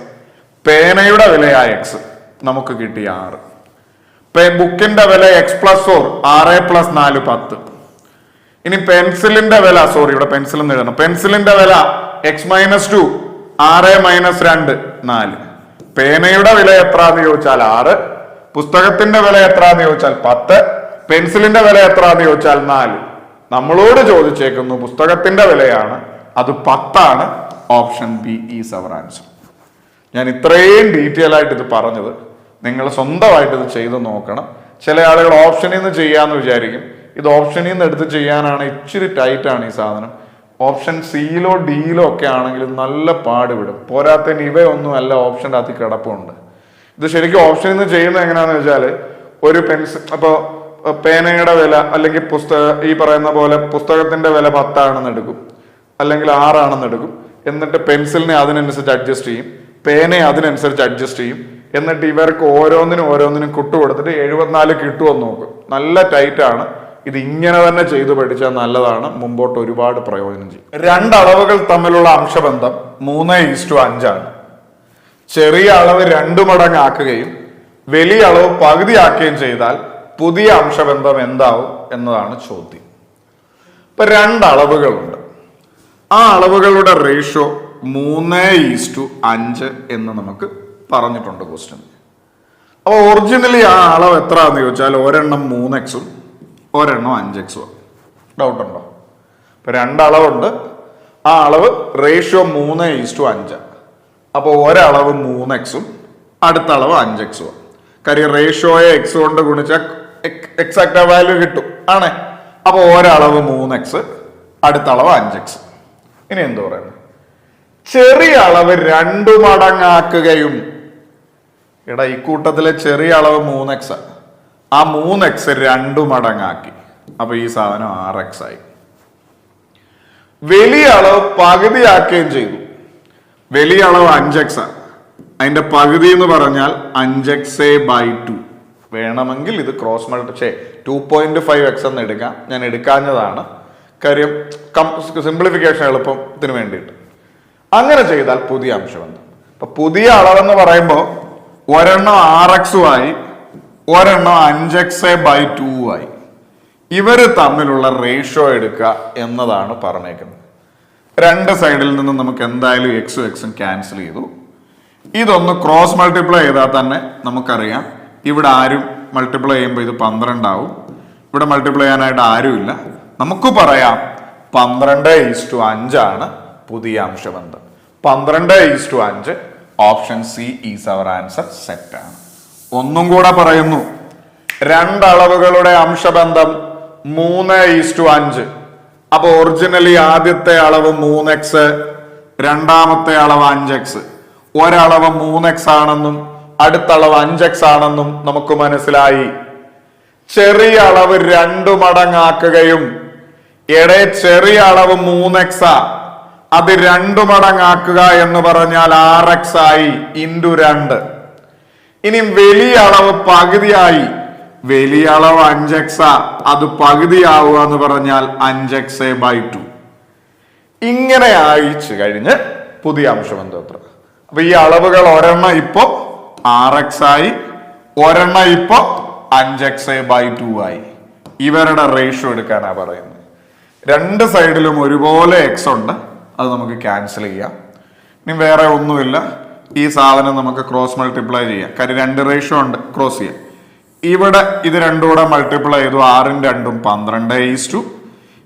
Speaker 1: പേനയുടെ വിലയാ എക്സ്, നമുക്ക് കിട്ടി 6. ബുക്കിന്റെ വില x+4, 6 + 4 10. ഇനി പെൻസിലിന്റെ വില, സോറി ഇവിടെ പെൻസിൽ എന്ന് എഴുതണം, പെൻസിലിന്റെ വില x-2, 6 - 2 4. പേനയുടെ വില എത്രാന്ന് ചോദിച്ചാൽ 6, പുസ്തകത്തിന്റെ വില എത്രാന്ന് ചോദിച്ചാൽ 10, പെൻസിലിന്റെ വില എത്രാന്ന് ചോദിച്ചാൽ 4. നമ്മളോട് ചോദിച്ചേക്കുന്നു പുസ്തകത്തിന്റെ വിലയാണ്, അത് 10 ആണ്. Option B is our answer. ഞാൻ ഇത്രയും ഡീറ്റെയിൽ ആയിട്ട് ഇത് പറഞ്ഞത് നിങ്ങൾ സ്വന്തമായിട്ട് ഇത് ചെയ്ത് നോക്കണം. ചില ആളുകൾ ഓപ്ഷനിൽ നിന്ന് ചെയ്യാന്ന് വിചാരിക്കും. ഇത് ഓപ്ഷനിൽ നിന്ന് എടുത്ത് ചെയ്യാനാണ് ഇച്ചിരി ടൈറ്റാണ് ഈ സാധനം. ഓപ്ഷൻ സിയിലോ ഡിയിലോ ഒക്കെ ആണെങ്കിൽ നല്ല പാടുവിടും. പോരാത്തതിന് ഇവയൊന്നും അല്ല ഓപ്ഷൻ്റെ അകത്ത് കിടപ്പുണ്ട്. ഇത് ശരിക്കും ഓപ്ഷനിൽ നിന്ന് ചെയ്യുന്നത് എങ്ങനെയാന്ന് വെച്ചാൽ, ഒരു പെൻസിൽ, അപ്പോൾ പേനയുടെ വില അല്ലെങ്കിൽ ഈ പറയുന്ന പോലെ പുസ്തകത്തിന്റെ വില 10 ആണെന്ന് എടുക്കും, അല്ലെങ്കിൽ 6 ആണെന്ന് എടുക്കും. എന്നിട്ട് പെൻസിലിനെ അതിനനുസരിച്ച് അഡ്ജസ്റ്റ് ചെയ്യും, പേനയെ അതിനനുസരിച്ച് അഡ്ജസ്റ്റ് ചെയ്യും. എന്നിട്ട് ഇവർക്ക് ഓരോന്നിനും കൊടുത്തിട്ട് 74 കിട്ടുമെന്ന് നോക്കും. നല്ല ടൈറ്റാണ്. ഇത് ഇങ്ങനെ തന്നെ ചെയ്തു പഠിച്ചാൽ നല്ലതാണ്, മുമ്പോട്ട് ഒരുപാട് പ്രയോജനം ചെയ്യും. 2 അളവുകൾ തമ്മിലുള്ള അംശബന്ധം 3:5 ആണ്. ചെറിയ അളവ് 2 മടങ്ങ് ആക്കുകയും വലിയ അളവ് പകുതി ആക്കുകയും ചെയ്താൽ പുതിയ അംശബന്ധം എന്താവും എന്നതാണ് ചോദ്യം. ഇപ്പൊ 2 അളവുകളുണ്ട്. ആ അളവുകളുടെ റേഷ്യോ 3:5 എന്ന് നമുക്ക് പറഞ്ഞിട്ടുണ്ട് ക്വസ്റ്റ്യൻ. അപ്പോൾ ഒറിജിനലി ആ അളവ് എത്രയാണെന്ന് ചോദിച്ചാൽ ഒരെണ്ണം 3x ഒരെണ്ണം 5x. ഡൗട്ട് ഉണ്ടോ? ഇപ്പൊ 2 അളവുണ്ട്. ആ അളവ് റേഷ്യോ 3:5. അപ്പോൾ ഒരളവ് 3x അടുത്ത അളവ് 5x. കാര്യം റേഷ്യോയെ x കൊണ്ട് ഗുണിച്ചാൽ എക്സാക്റ്റ് വാല്യൂ കിട്ടും ആണേ. അപ്പോൾ ഒരളവ് 3x അടുത്ത അളവ് 5x. ഇനി എന്തു പറയുന്നത്? ചെറിയ അളവ് 2 മടങ്ങാക്കുകയും, എടാ ഈ കൂട്ടത്തിലെ ചെറിയ അളവ് 3x, ആ 3x 2 മടങ്ങാക്കി, അപ്പൊ ഈ സാധനം 6x ആയി. വലിയ അളവ് പകുതിയാക്കുകയും ചെയ്തു. വലിയ അളവ് 5x, അതിന്റെ പകുതി എന്ന് പറഞ്ഞാൽ 5x/2. വേണമെങ്കിൽ ഇത് ക്രോസ് മൾട്ടിപ്ലൈ 2.5x എന്ന് എടുക്കാം. ഞാൻ എടുക്കാഞ്ഞതാണ്, കാര്യം സിംപ്ലിഫിക്കേഷൻ എളുപ്പത്തിന് വേണ്ടിയിട്ട്. അങ്ങനെ ചെയ്താൽ പുതിയ അംശബന്ധം. അപ്പൊ പുതിയ അളവെന്ന് പറയുമ്പോൾ ഒരെണ്ണം 6x ആയി, ഒരെണ്ണം 5x/2 ആയി. ഇവര് തമ്മിലുള്ള റേഷ്യോ എടുക്കുക എന്നതാണ് പറഞ്ഞേക്കുന്നത്. 2 സൈഡിൽ നിന്ന് നമുക്ക് എന്തായാലും x ക്യാൻസൽ ചെയ്തു. ഇതൊന്ന് ക്രോസ് മൾട്ടിപ്ലൈ ചെയ്താൽ തന്നെ നമുക്കറിയാം ഇവിടെ ആരും മൾട്ടിപ്ലൈ ചെയ്യുമ്പോൾ ഇത് 12 ആവും. ഇവിടെ മൾട്ടിപ്ലൈ ചെയ്യാനായിട്ട് ആരുമില്ല. നമുക്ക് പറയാം 12:5 ആണ് പുതിയ അംശബന്ധം. 12:5. Option C is our answer. Set ആണ്. ഒന്നും കൂടെ പറയുന്നു, 2 അളവുകളുടെ അംശബന്ധം 3:5. അപ്പൊ ഒറിജിനലി ആദ്യത്തെ അളവ് 3x, രണ്ടാമത്തെ അളവ് 5x. ഒരളവ് 3x ആണെന്നും അടുത്ത അളവ് 5x ആണെന്നും നമുക്ക് മനസ്സിലായി. ചെറിയ അളവ് 2 മടങ്ങാക്കുകയും, ചെറിയ അളവ് 3x, അത് 2 മടങ്ങാക്കുക എന്ന് പറഞ്ഞാൽ 6x ആയി ഇൻറ്റു 2. ഇനി വലിയ അളവ് പകുതിയായി, വലിയ അളവ് 5x അത് പകുതിയാവുക എന്ന് പറഞ്ഞാൽ 5x/2. ഇങ്ങനെ അയച്ചു കഴിഞ്ഞ് പുതിയ അംശം എന്തത്ര? അപ്പൊ ഈ അളവുകൾ ഒരെണ്ണം ഇപ്പോ 6x ആയി, ഒരെണ്ണം ഇപ്പോ 5x/2 ആയി. ഇവരുടെ റേഷ്യോ എടുക്കാനാ പറയുന്നത്. രണ്ട് സൈഡിലും ഒരുപോലെ എക്സ് ഉണ്ട്, അത് നമുക്ക് ക്യാൻസൽ ചെയ്യാം. ഇനി വേറെ ഒന്നുമില്ല, ഈ സാധനം നമുക്ക് ക്രോസ് മൾട്ടിപ്ലൈ ചെയ്യാം. കാര്യം 2 റേഷ്യോ ഉണ്ട്, ക്രോസ് ചെയ്യാം. ഇവിടെ ഇത് രണ്ടും കൂടെ മൾട്ടിപ്ലൈ ചെയ്തു, 6ഉം 2ഉം 12:.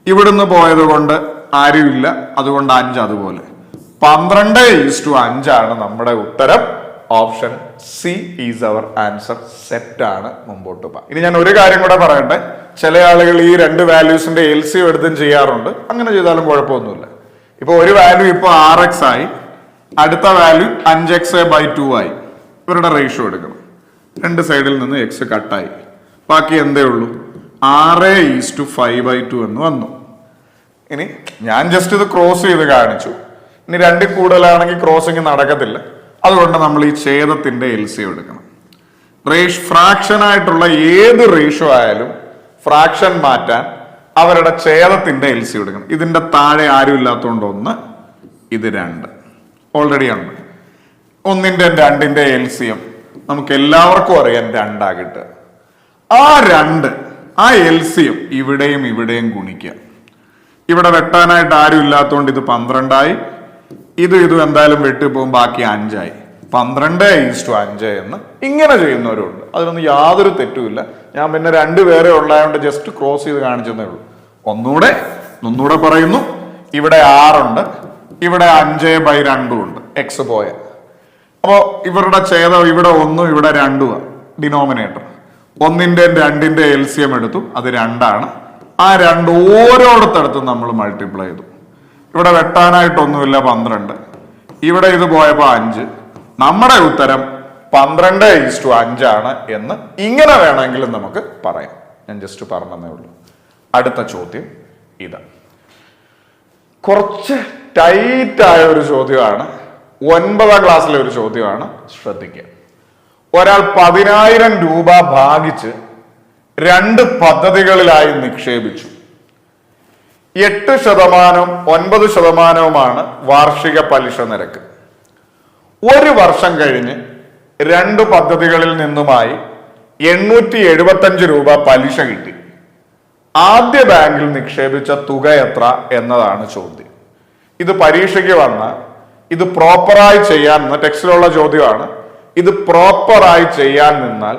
Speaker 1: ഇവിടുന്ന് പോയത് കൊണ്ട് ആരുമില്ല, അതുകൊണ്ട് 5 അതുപോലെ 12:5 ആണ് നമ്മുടെ ഉത്തരം. Option C is our answer. Set ആണ്. മുമ്പോട്ട് പോകാം. ഇനി ഞാൻ ഒരു കാര്യം കൂടെ പറയട്ടെ. ചില ആളുകൾ ഈ 2 വാല്യൂസിന്റെ LCM എടുത്തും ചെയ്യാറുണ്ട്. അങ്ങനെ ചെയ്താലും കുഴപ്പമൊന്നുമില്ല. ഇപ്പൊ ഒരു വാല്യൂ ഇപ്പൊ 6x ആയി, അടുത്ത വാല്യൂ 5x/2 ആയി. ഇവരുടെ റേഷ്യോ എടുക്കണം. 2 സൈഡിൽ നിന്ന് എക്സ് കട്ടായി. ബാക്കി എന്തേ ഉള്ളൂ? 6:5/2 എന്ന് വന്നു. ഇനി ഞാൻ ജസ്റ്റ് ഇത് ക്രോസ് ചെയ്ത് കാണിച്ചു. ഇനി 2 കൂടുതലാണെങ്കിൽ ക്രോസിങ് നടക്കത്തില്ല. അതുകൊണ്ട് നമ്മൾ ഈ ഛേദത്തിന്റെ LCM എടുക്കണം. ഫ്രാക്ഷൻ ആയിട്ടുള്ള ഏത് റേഷ്യോ ആയാലും ഫ്രാക്ഷൻ മാറ്റാൻ അവരുടെ ഛേദത്തിന്റെ LCM എടുക്കണം. ഇതിന്റെ താഴെ ആരും ഇല്ലാത്തതുകൊണ്ട് 1, ഇത് 2 ഓൾറെഡി ഉണ്ട്. 1ന്റെ 2ന്റെ LCM നമുക്ക് എല്ലാവർക്കും അറിയാൻ 2 കിട്ടുക. ആ 2 ആ LCM ഇവിടെയും ഇവിടെയും ഗുണിക്കുക. ഇവിടെ വെട്ടാനായിട്ട് ആരും ഇല്ലാത്തതുകൊണ്ട് ഇത് 12 ആയി. ഇതും എന്തായാലും വെട്ടി പോകും, ബാക്കി 5 ആയി. 12:5 എന്ന് ഇങ്ങനെ ചെയ്യുന്നവരുണ്ട്. അതിനൊന്നും യാതൊരു തെറ്റുമില്ല. ഞാൻ പിന്നെ 2 പേരെ ഉള്ളതുകൊണ്ട് ജസ്റ്റ് ക്രോസ് ചെയ്ത് കാണിച്ചതേ ഉള്ളൂ. ഒന്നുകൂടെ പറയുന്നു. ഇവിടെ 6 ഉണ്ട്, ഇവിടെ 5/2 ഉണ്ട്, എക്സ് പോയ. അപ്പോ ഇവരുടെ ഛേദം ഇവിടെ 1, ഇവിടെ 2 ഡിനോമിനേറ്റർ. 1ന്റെ 2ന്റെ LCM എടുത്തു, അത് 2 ആണ്. ആ 2 ഓരോടത്തടുത്തും നമ്മൾ മൾട്ടിപ്ലൈ ചെയ്തു. ഇവിടെ വെട്ടാനായിട്ടൊന്നുമില്ല, 12. ഇവിടെ ഇത് പോയപ്പോ 5. നമ്മുടെ ഉത്തരം 12:5 ആണ് എന്ന് ഇങ്ങനെ വേണമെങ്കിലും നമുക്ക് പറയാം. ഞാൻ ജസ്റ്റ് പറഞ്ഞതേ ഉള്ളൂ. അടുത്ത ചോദ്യം ഇതാ. കുറച്ച് ടൈറ്റ് ആയ ഒരു ചോദ്യമാണ്. 9ാം ക്ലാസ്സിലെ ഒരു ചോദ്യമാണ്. ശ്രദ്ധിക്കുക. ഒരാൾ 10,000 രൂപ ഭാഗിച്ച് 2 പദ്ധതികളിലായി നിക്ഷേപിച്ചു. 8%, 9%മാണ് വാർഷിക പലിശ നിരക്ക്. 1 വർഷം കഴിഞ്ഞ് 2 പദ്ധതികളിൽ നിന്നുമായി 875 രൂപ പലിശ കിട്ടി. ആദ്യ ബാങ്കിൽ നിക്ഷേപിച്ച തുക എത്ര എന്നതാണ് ചോദ്യം. ഇത് പരീക്ഷയ്ക്ക് വന്ന ഇത് പ്രോപ്പറായി ചെയ്യാൻ ടെക്സ്റ്റിലുള്ള ചോദ്യമാണ്. ഇത് പ്രോപ്പറായി ചെയ്യാൻ നിന്നാൽ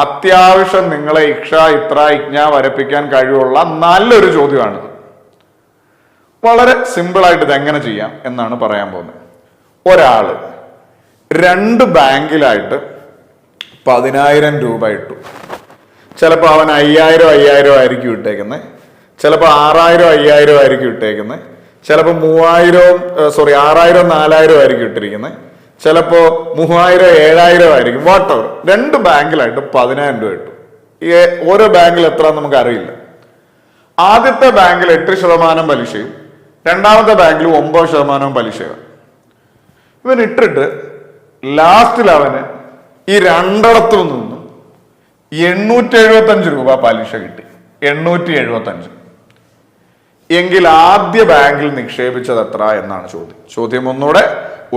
Speaker 1: അത്യാവശ്യം നിങ്ങളെ ഇത്ര ഇജ്ഞ വരപ്പിക്കാൻ കഴിവുള്ള നല്ലൊരു ചോദ്യമാണിത്. വളരെ സിമ്പിൾ ആയിട്ട് ഇത് എങ്ങനെ ചെയ്യാം എന്നാണ് പറയാൻ പോകുന്നത്. ഒരാള് 2 ബാങ്കിലായിട്ട് 10,000 രൂപ ഇട്ടു. ചിലപ്പോൾ അവൻ 5,000 ആയിരിക്കും ഇട്ടേക്കുന്നത്, ചിലപ്പോൾ 6,000 ആയിരിക്കും ഇട്ടേക്കുന്നത്, ചിലപ്പോൾ 6,000 4,000 ആയിരിക്കും ഇട്ടിരിക്കുന്നത്, ചിലപ്പോ 3,000 7,000 ആയിരിക്കും. വാട്ടവർ 2 ബാങ്കിലായിട്ട് 10,000 രൂപ ഇട്ടു. ഓരോ ബാങ്കിൽ എത്ര നമുക്ക് അറിയില്ല. ആദ്യത്തെ ബാങ്കിൽ 8% പലിശയും രണ്ടാമത്തെ ബാങ്കിൽ 9% പലിശയും. ഇവൻ ഇട്ടിട്ട് ലാസ്റ്റിൽ അവന് ഈ 2 നിന്നും 875 രൂപ പലിശ കിട്ടി. 875 എങ്കിൽ ആദ്യ ബാങ്കിൽ നിക്ഷേപിച്ചത് എത്ര എന്നാണ് ചോദ്യം. ചോദ്യം ഒന്നുകൂടെ.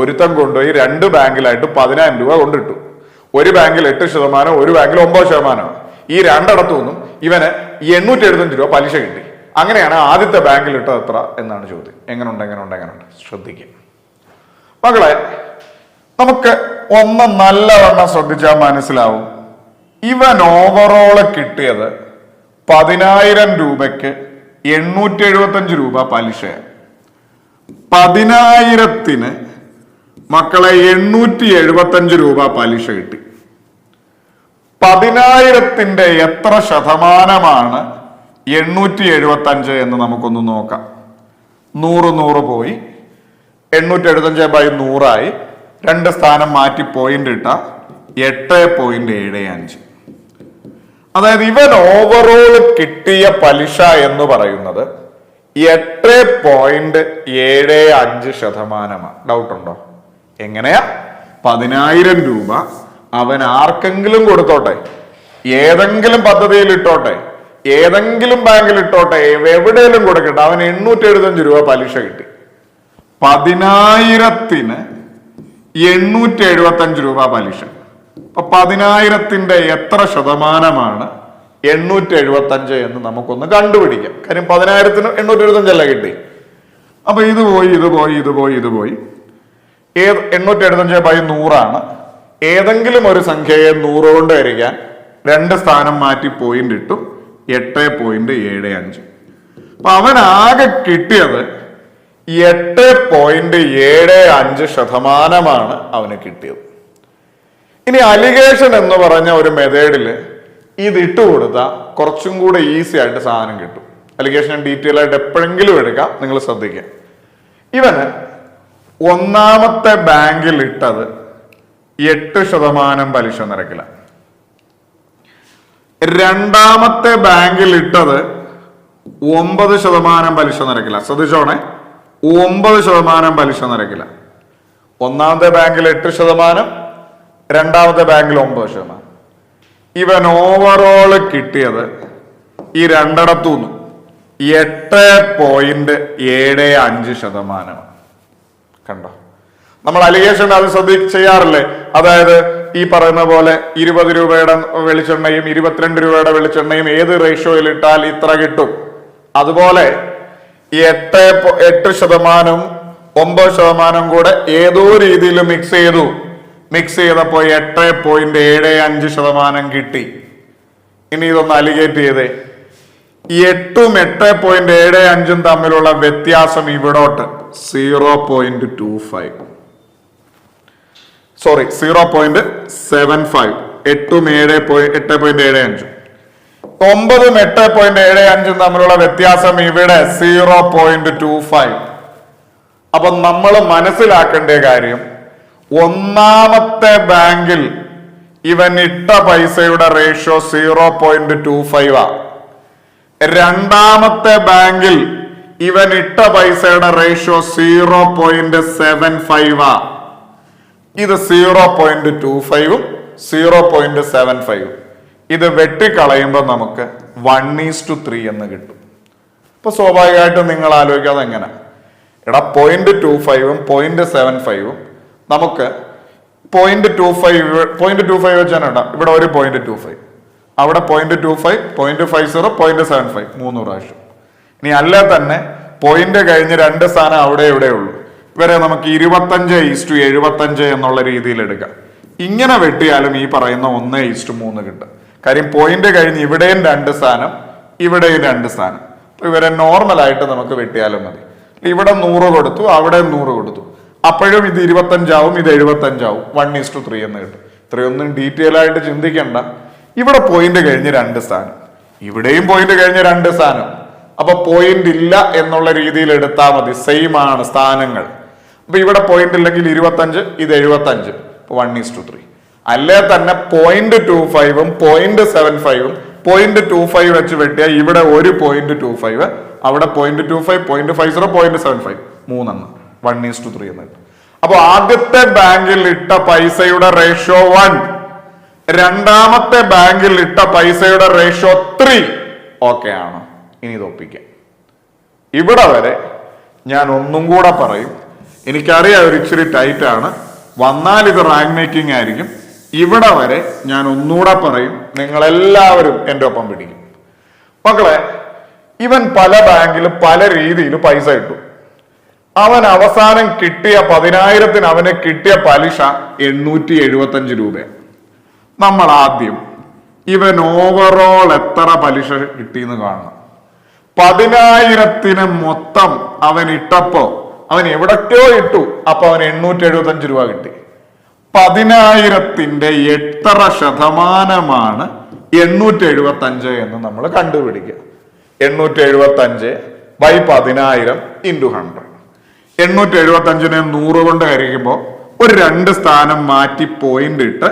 Speaker 1: ഒരുത്തം കൊണ്ടുപോയി 2 ബാങ്കിലായിട്ട് 10,000 രൂപ കൊണ്ടിട്ടു. ഒരു ബാങ്കിൽ 8%, ഒരു ബാങ്കിൽ 9%. ഈ 2 നിന്നും ഇവന് 875 രൂപ പലിശ കിട്ടി. അങ്ങനെയാണ് ആദ്യത്തെ ബാങ്കിൽ ഇട്ടത് എത്ര എന്നാണ് ചോദ്യം. എങ്ങനെയുണ്ട് ശ്രദ്ധിക്കുക മക്കളെ. നമുക്ക് ഒന്ന് നല്ലവണ്ണം ശ്രദ്ധിച്ചാൽ മനസ്സിലാവും. ഇവൻ ഓവറോള് കിട്ടിയത് 10,000 രൂപയ്ക്ക് 875 രൂപ പലിശയാണ്. 10,000-ന് മക്കളെ 875 രൂപ പലിശ കിട്ടി. 10,000-ന്റെ എത്ര ശതമാനമാണ് 875 എന്ന് നമുക്കൊന്ന് നോക്കാം. 100 പോയി, 875/100 ആയി. 2 സ്ഥാനം മാറ്റി പോയിന്റ് ഇട്ട 8.75. അതായത് ഇവൻ ഓവറോൾ കിട്ടിയ പലിശ എന്ന് പറയുന്നത് 8.75%. ഡൗട്ട് ഉണ്ടോ? എങ്ങനെയാ? 10,000 രൂപ അവൻ ആർക്കെങ്കിലും കൊടുത്തോട്ടെ, ഏതെങ്കിലും പദ്ധതിയിൽ ഇട്ടോട്ടെ, ഏതെങ്കിലും ബാങ്കിൽ ഇട്ടോട്ടെ, എവിടെയെങ്കിലും കൊടുക്കട്ടെ, അവൻ 875 രൂപ പലിശ കിട്ടി. 10,000-ന് 875 രൂപ പലിശ. അപ്പൊ 10,000-ന്റെ എത്ര ശതമാനമാണ് 875 എന്ന് നമുക്കൊന്ന് കണ്ടുപിടിക്കാം. കാര്യം 10,000-ന് 875 അല്ല കിട്ടി. അപ്പൊ ഇത് പോയി 875/100 ഏതെങ്കിലും ഒരു സംഖ്യയെ 100 കൊണ്ട് ഹരിക്കാൻ 2 സ്ഥാനം മാറ്റി പോയിന്റ് ഇട്ടു, 8.75. അപ്പൊ അവൻ ആകെ കിട്ടിയത് 8.75% അവന് കിട്ടിയത്. ഇനി അലിഗേഷൻ എന്ന് പറഞ്ഞ ഒരു മെത്തേഡിൽ ഇത് ഇട്ടുകൊടുത്താൽ കുറച്ചും കൂടെ ഈസി ആയിട്ട് സാധനം കിട്ടും. അലിഗേഷൻ ഡീറ്റെയിൽ ആയിട്ട് എപ്പോഴെങ്കിലും എടുക്കാം, നിങ്ങൾ ശ്രദ്ധിക്കുക. ഇവന് ഒന്നാമത്തെ ബാങ്കിൽ ഇട്ടത് 8% പലിശ നിരക്കില, രണ്ടാമത്തെ ബാങ്കിൽ ഇട്ടത് 9% പലിശ നിരക്കില. ശ്രദ്ധിച്ചോണേ, 9% പലിശ നിരക്കില. ഒന്നാമത്തെ ബാങ്കിൽ 8%, രണ്ടാമത്തെ ബാങ്കിൽ 9%. ഇവൻ ഓവറോള് കിട്ടിയത് ഈ രണ്ടിടത്തുനിന്ന് 8.75%. കണ്ടോ? നമ്മൾ അലിഗേഷൻ അത് ചെയ്യാറില്ലേ? അതായത് ഈ പറയുന്ന പോലെ 20 രൂപയുടെ വെളിച്ചെണ്ണയും 22 രൂപയുടെ വെളിച്ചെണ്ണയും ഏത് റേഷ്യോയിൽ ഇട്ടാൽ ഇത്ര കിട്ടും. അതുപോലെ 8% 9% കൂടെ ഏതോ രീതിയിൽ മിക്സ് ചെയ്തപ്പോ 8.75% കിട്ടി. ഇനി ഇതൊന്ന് അലിഗേറ്റ് ചെയ്തേ. 8ഉം 8.75ഉം തമ്മിലുള്ള വ്യത്യാസം ഇവിടോട്ട് 0.25, സോറി 0.75. 8ഉം 8.75, 9ഉം 8.75ഉം തമ്മിലുള്ള വ്യത്യാസം ഇവിടെ 0.25. അപ്പൊ നമ്മൾ മനസ്സിലാക്കേണ്ട കാര്യം, ഒന്നാമത്തെ ബാങ്കിൽ ഇവൻ ഇട്ട പൈസയുടെ റേഷ്യോ 0.25 ആ. രണ്ടാമത്തെ ബാങ്കിൽ ഇവൻ ഇട്ട പൈസയുടെ റേഷ്യോ 0.75 ആ. ഇത് 0.25ഉം 0.75ഉം ഇത് വെട്ടിക്കളയുമ്പോൾ നമുക്ക് 1:3 എന്ന് കിട്ടും. അപ്പൊ സ്വാഭാവികമായിട്ടും നിങ്ങൾ ആലോചിക്കാതെ എങ്ങനെ, എടാ 0.25ഉം 0.75ഉം നമുക്ക് 0.25 വെച്ചാണ് ഇടാം. ഇവിടെ ഒരു 0.25, അവിടെ 0.25, 0.50, 0.75, 3 പ്രാവശ്യം. ഇനി അല്ല തന്നെ പോയിന്റ് കഴിഞ്ഞ് 2 സ്ഥാനം അവിടെ ഇവിടെ ഉള്ളൂ. ഇവരെ നമുക്ക് 25:75 എന്നുള്ള രീതിയിൽ എടുക്കാം. ഇങ്ങനെ വെട്ടിയാലും ഈ പറയുന്ന 1:3 കിട്ടും. കാര്യം പോയിന്റ് കഴിഞ്ഞ് ഇവിടെയും 2 സ്ഥാനം, ഇവിടെയും 2 സ്ഥാനം. ഇവരെ നോർമലായിട്ട് നമുക്ക് വെട്ടിയാലും മതി. ഇവിടെ 100 കൊടുത്തു, അവിടെ 100 കൊടുത്തു, അപ്പോഴും ഇത് 25 ആവും, ഇത് 75 ആവും. 1:3 എന്ന് കിട്ടും. ഇത്രയൊന്നും ഡീറ്റെയിൽ ആയിട്ട് ചിന്തിക്കണ്ട. ഇവിടെ പോയിന്റ് കഴിഞ്ഞ് 2 സ്ഥാനം, ഇവിടെയും പോയിന്റ് കഴിഞ്ഞ് 2 സ്ഥാനം. അപ്പൊ പോയിന്റ് ഇല്ല എന്നുള്ള രീതിയിൽ എടുത്താൽ മതി. സെയിം ആണ് സ്ഥാനങ്ങൾ. അപ്പൊ ഇവിടെ പോയിന്റ് ഇല്ലെങ്കിൽ 25, ഇത് 75, 1:3. അല്ലേ തന്നെ 0.25ഉം 0.75ഉം 0.25 വെച്ച് വെട്ടിയാൽ ഇവിടെ ഒരു 0.25, അവിടെ 0.25, 0.50, 0.75, 3 1:3 എന്ന് കിട്ടും. അപ്പൊ ആദ്യത്തെ ബാങ്കിൽ ഇട്ട പൈസയുടെ റേഷ്യോ 1, രണ്ടാമത്തെ ബാങ്കിൽ ഇട്ട പൈസയുടെ റേഷ്യോ 3. ഓക്കെ ആണോ? ഇനി ഇത് ഒപ്പിക്കാം. ഇവിടെ വരെ ഞാൻ ഒന്നും കൂടെ പറയും. എനിക്കറിയാം ഒരു ഇച്ചിരി ടൈറ്റ് ആണ്, വന്നാൽ ഇത് റാങ്ക് മേക്കിംഗ് ആയിരിക്കും. ഇവിടെ വരെ ഞാൻ ഒന്നുകൂടെ പറയും, നിങ്ങൾ എല്ലാവരും എൻ്റെ ഒപ്പം പിടിക്കും. മക്കളെ, ഇവൻ പല ബാങ്കിലും പല രീതിയിൽ പൈസ ഇട്ടു. അവൻ അവസാനം കിട്ടിയ 10,000-ന് അവന് കിട്ടിയ പലിശ 875 രൂപയാണ്. നമ്മൾ ആദ്യം ഇവൻ ഓവറോൾ എത്ര പലിശ കിട്ടിയെന്ന് കാണണം. 10,000-ന് മൊത്തം അവൻ ഇട്ടപ്പോ അവൻ എവിടൊക്കെയോ ഇട്ടു, അപ്പൊ അവൻ 875 രൂപ കിട്ടി. 10,000-ന്റെ എത്ര ശതമാനമാണ് 875 എന്ന് നമ്മൾ കണ്ടുപിടിക്കുക. 875/10,000 × 100. 875-നെ 100 കൊണ്ട് ഹരിക്കുമ്പോൾ ഒരു 2 സ്ഥാനം മാറ്റി പോയിന്റ് ഇട്ട്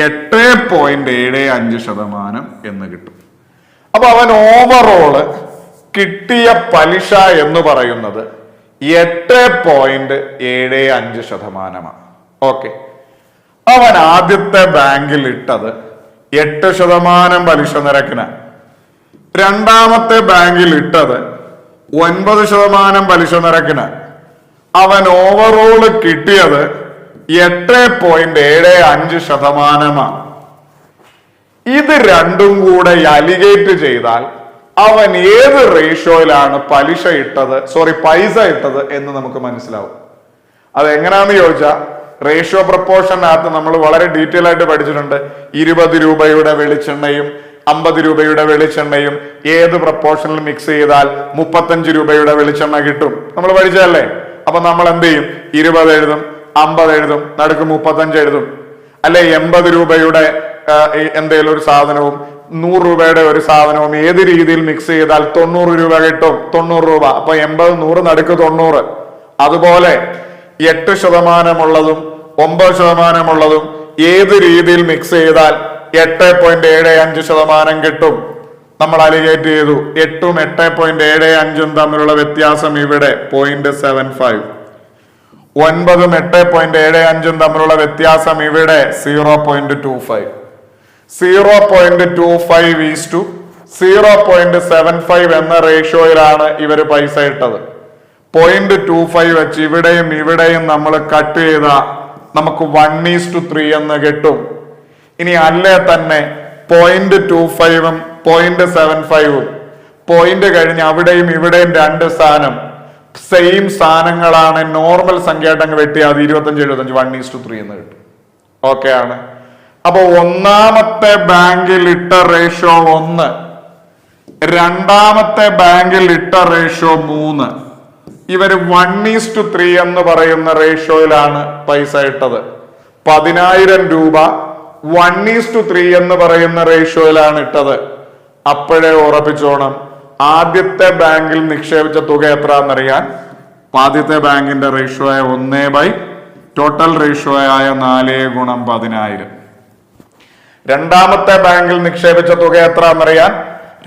Speaker 1: 8.75% എന്ന് കിട്ടും. അപ്പൊ അവൻ ഓവറോള് കിട്ടിയ പലിശ എന്ന് പറയുന്നത് 8.75%. ഓക്കെ, അവൻ ആദ്യത്തെ ബാങ്കിൽ ഇട്ടത് 8% പലിശ നിരക്കിന്, രണ്ടാമത്തെ ബാങ്കിൽ ഇട്ടത് 9% പലിശ നിരക്കിന്. അവൻ ഓവറോള് കിട്ടിയത് 8.75%. ഇത് രണ്ടും കൂടെ അലിഗേറ്റ് ചെയ്താൽ അവൻ ഏത് റേഷ്യോയിലാണ് പൈസ ഇട്ടത് എന്ന് നമുക്ക് മനസ്സിലാവും. അത് എങ്ങനെയാന്ന് ചോദിച്ചാൽ റേഷ്യോ പ്രപ്പോർഷനകത്ത് നമ്മൾ വളരെ ഡീറ്റെയിൽ ആയിട്ട് പഠിച്ചിട്ടുണ്ട്. 20 രൂപയുടെ വെളിച്ചെണ്ണയും 50 രൂപയുടെ വെളിച്ചെണ്ണയും ഏത് പ്രപ്പോർഷനിൽ മിക്സ് ചെയ്താൽ 35 രൂപയുടെ വെളിച്ചെണ്ണ കിട്ടും, നമ്മൾ പഠിച്ചതല്ലേ. അപ്പൊ നമ്മൾ എന്ത് ചെയ്യും? 20 എഴുതും, 50 എഴുതും, നടുക്ക് 35 എഴുതും. അല്ലെ 80 രൂപയുടെ എന്തെങ്കിലും ഒരു സാധനവും 100 രൂപയുടെ ഒരു സാധനവും ഏത് രീതിയിൽ മിക്സ് ചെയ്താൽ 90 രൂപ കിട്ടും, 90 രൂപ. അപ്പൊ 80, 100, നടുക്ക് 90. അതുപോലെ 8% ഉള്ളതും 9% ഉള്ളതും ഏത് രീതിയിൽ മിക്സ് ചെയ്താൽ 8.75% കിട്ടും. നമ്മൾ അലിഗേറ്റ് ചെയ്തു. 8ഉം 8.75ഉം തമ്മിലുള്ള വ്യത്യാസം ഇവിടെ 0.75. 9ഉം 8.75ഉം തമ്മിലുള്ള വ്യത്യാസം ഇവിടെ 0.25. 0.25:0.75 എന്ന റേഷ്യോയിലാണ് ഇവര് പൈസ ഇട്ടത്. 0.25 വെച്ച് ഇവിടെയും നമ്മൾ കട്ട് ചെയ്ത നമുക്ക് 1:3 എന്ന് കിട്ടും. ഇനി അല്ലേ തന്നെ 0.25ഉം 0.75ഉം പോയിന്റ് കഴിഞ്ഞ് അവിടെയും ഇവിടെയും 2 സ്ഥാനം സെയിം സ്ഥാനങ്ങളാണ്. നോർമൽ സംഖ്യയായിട്ട് അങ്ങ് വെട്ടി അത് 25-75 1:3 എന്ന് കിട്ടും. ഓക്കെ ആണ്. അപ്പൊ ഒന്നാമത്തെ ബാങ്കിൽ ഇട്ട റേഷ്യോ 1, രണ്ടാമത്തെ ബാങ്കിൽ ഇട്ട റേഷ്യോ 3. ഇവര് 1:3 എന്ന് പറയുന്ന റേഷ്യോയിലാണ് പൈസ ഇട്ടത്. 10,000 രൂപ 1:3 എന്ന് പറയുന്ന റേഷ്യോയിലാണ് ഇട്ടത്. അപ്പോഴേ ഉറപ്പിച്ചോണം, ആദ്യത്തെ ബാങ്കിൽ നിക്ഷേപിച്ച തുക എത്രയാണെന്നറിയാൻ ആദ്യത്തെ ബാങ്കിന്റെ റേഷ്യോ ആയ 1/, ടോട്ടൽ റേഷ്യോ ആയ 4 × 10,000. രണ്ടാമത്തെ ബാങ്കിൽ നിക്ഷേപിച്ച തുക എത്രയാണെന്നറിയാൻ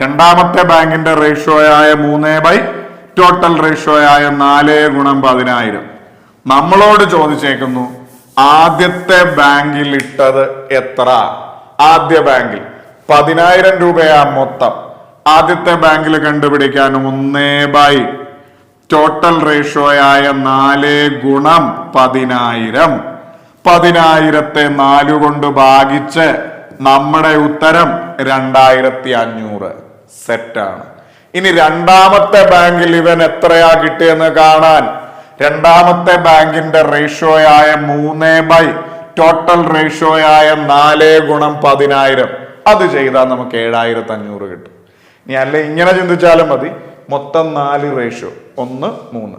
Speaker 1: രണ്ടാമത്തെ ബാങ്കിന്റെ റേഷ്യോ ആയ 3/, ടോട്ടൽ റേഷ്യോ ആയ 4 × 10,000. നമ്മളോട് ചോദിച്ചേക്കുന്നു ആദ്യത്തെ ബാങ്കിൽ ഇട്ടത് എത്ര. ആദ്യ ബാങ്കിൽ 10,000 രൂപയാ മൊത്തം. ആദ്യത്തെ ബാങ്കിൽ കണ്ടുപിടിക്കാൻ 1/, ടോട്ടൽ റേഷ്യോ ആയ 4 × 10,000. 10,000ത്തെ 4 കൊണ്ട് ഭാഗിച്ച് നമ്മുടെ ഉത്തരം 2,500 സെറ്റാണ്. ഇനി രണ്ടാമത്തെ ബാങ്കിൽ ഇവൻ എത്രയാ കിട്ടിയെന്ന് കാണാൻ രണ്ടാമത്തെ ബാങ്കിന്റെ റേഷ്യോ ആയ 3/, ടോട്ടൽ റേഷ്യോ ആയ 4 × 10,000 അത് ചെയ്താൽ നമുക്ക് 7,500 കിട്ടും. ഇനി അല്ലെ ഇങ്ങനെ ചിന്തിച്ചാലും മതി. മൊത്തം 4 റേഷ്യോ 1, 3,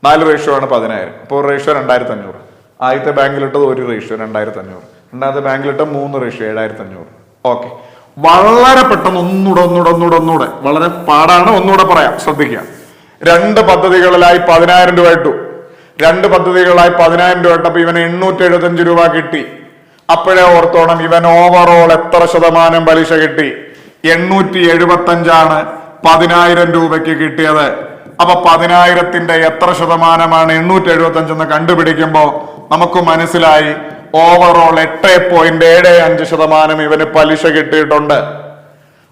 Speaker 1: 4 റേഷ്യോ ആണ് 10,000. അപ്പോൾ റേഷ്യോ 2,500. ആദ്യത്തെ ബാങ്കിലിട്ടത് 1 റേഷ്യോ 2,500. രണ്ടാമത്തെ ബാങ്കിലിട്ട 3 റേഷ്യോ 7,500. ഓക്കെ, വളരെ പെട്ടെന്ന് ഒന്നുകൂടെ വളരെ പാടാണ്, ഒന്നുകൂടെ പറയാം, ശ്രദ്ധിക്കുക. 2 പദ്ധതികളിലായി 10,000 രൂപ ഇട്ടു. 2 പദ്ധതികളായി 10,000 രൂപ ഇട്ടപ്പോ ഇവന് 875 രൂപ കിട്ടി. അപ്പോഴേ ഓർത്തോണം ഇവൻ ഓവറോൾ എത്ര ശതമാനം പലിശ കിട്ടി. 875 10,000 രൂപയ്ക്ക് കിട്ടിയത്. അപ്പൊ 10,000ത്തിന്റെ എത്ര ശതമാനമാണ് 875 എന്ന് കണ്ടുപിടിക്കുമ്പോ നമുക്ക് മനസ്സിലായി ഓവറോൾ 8.75% ഇവന് പലിശ കിട്ടിയിട്ടുണ്ട്.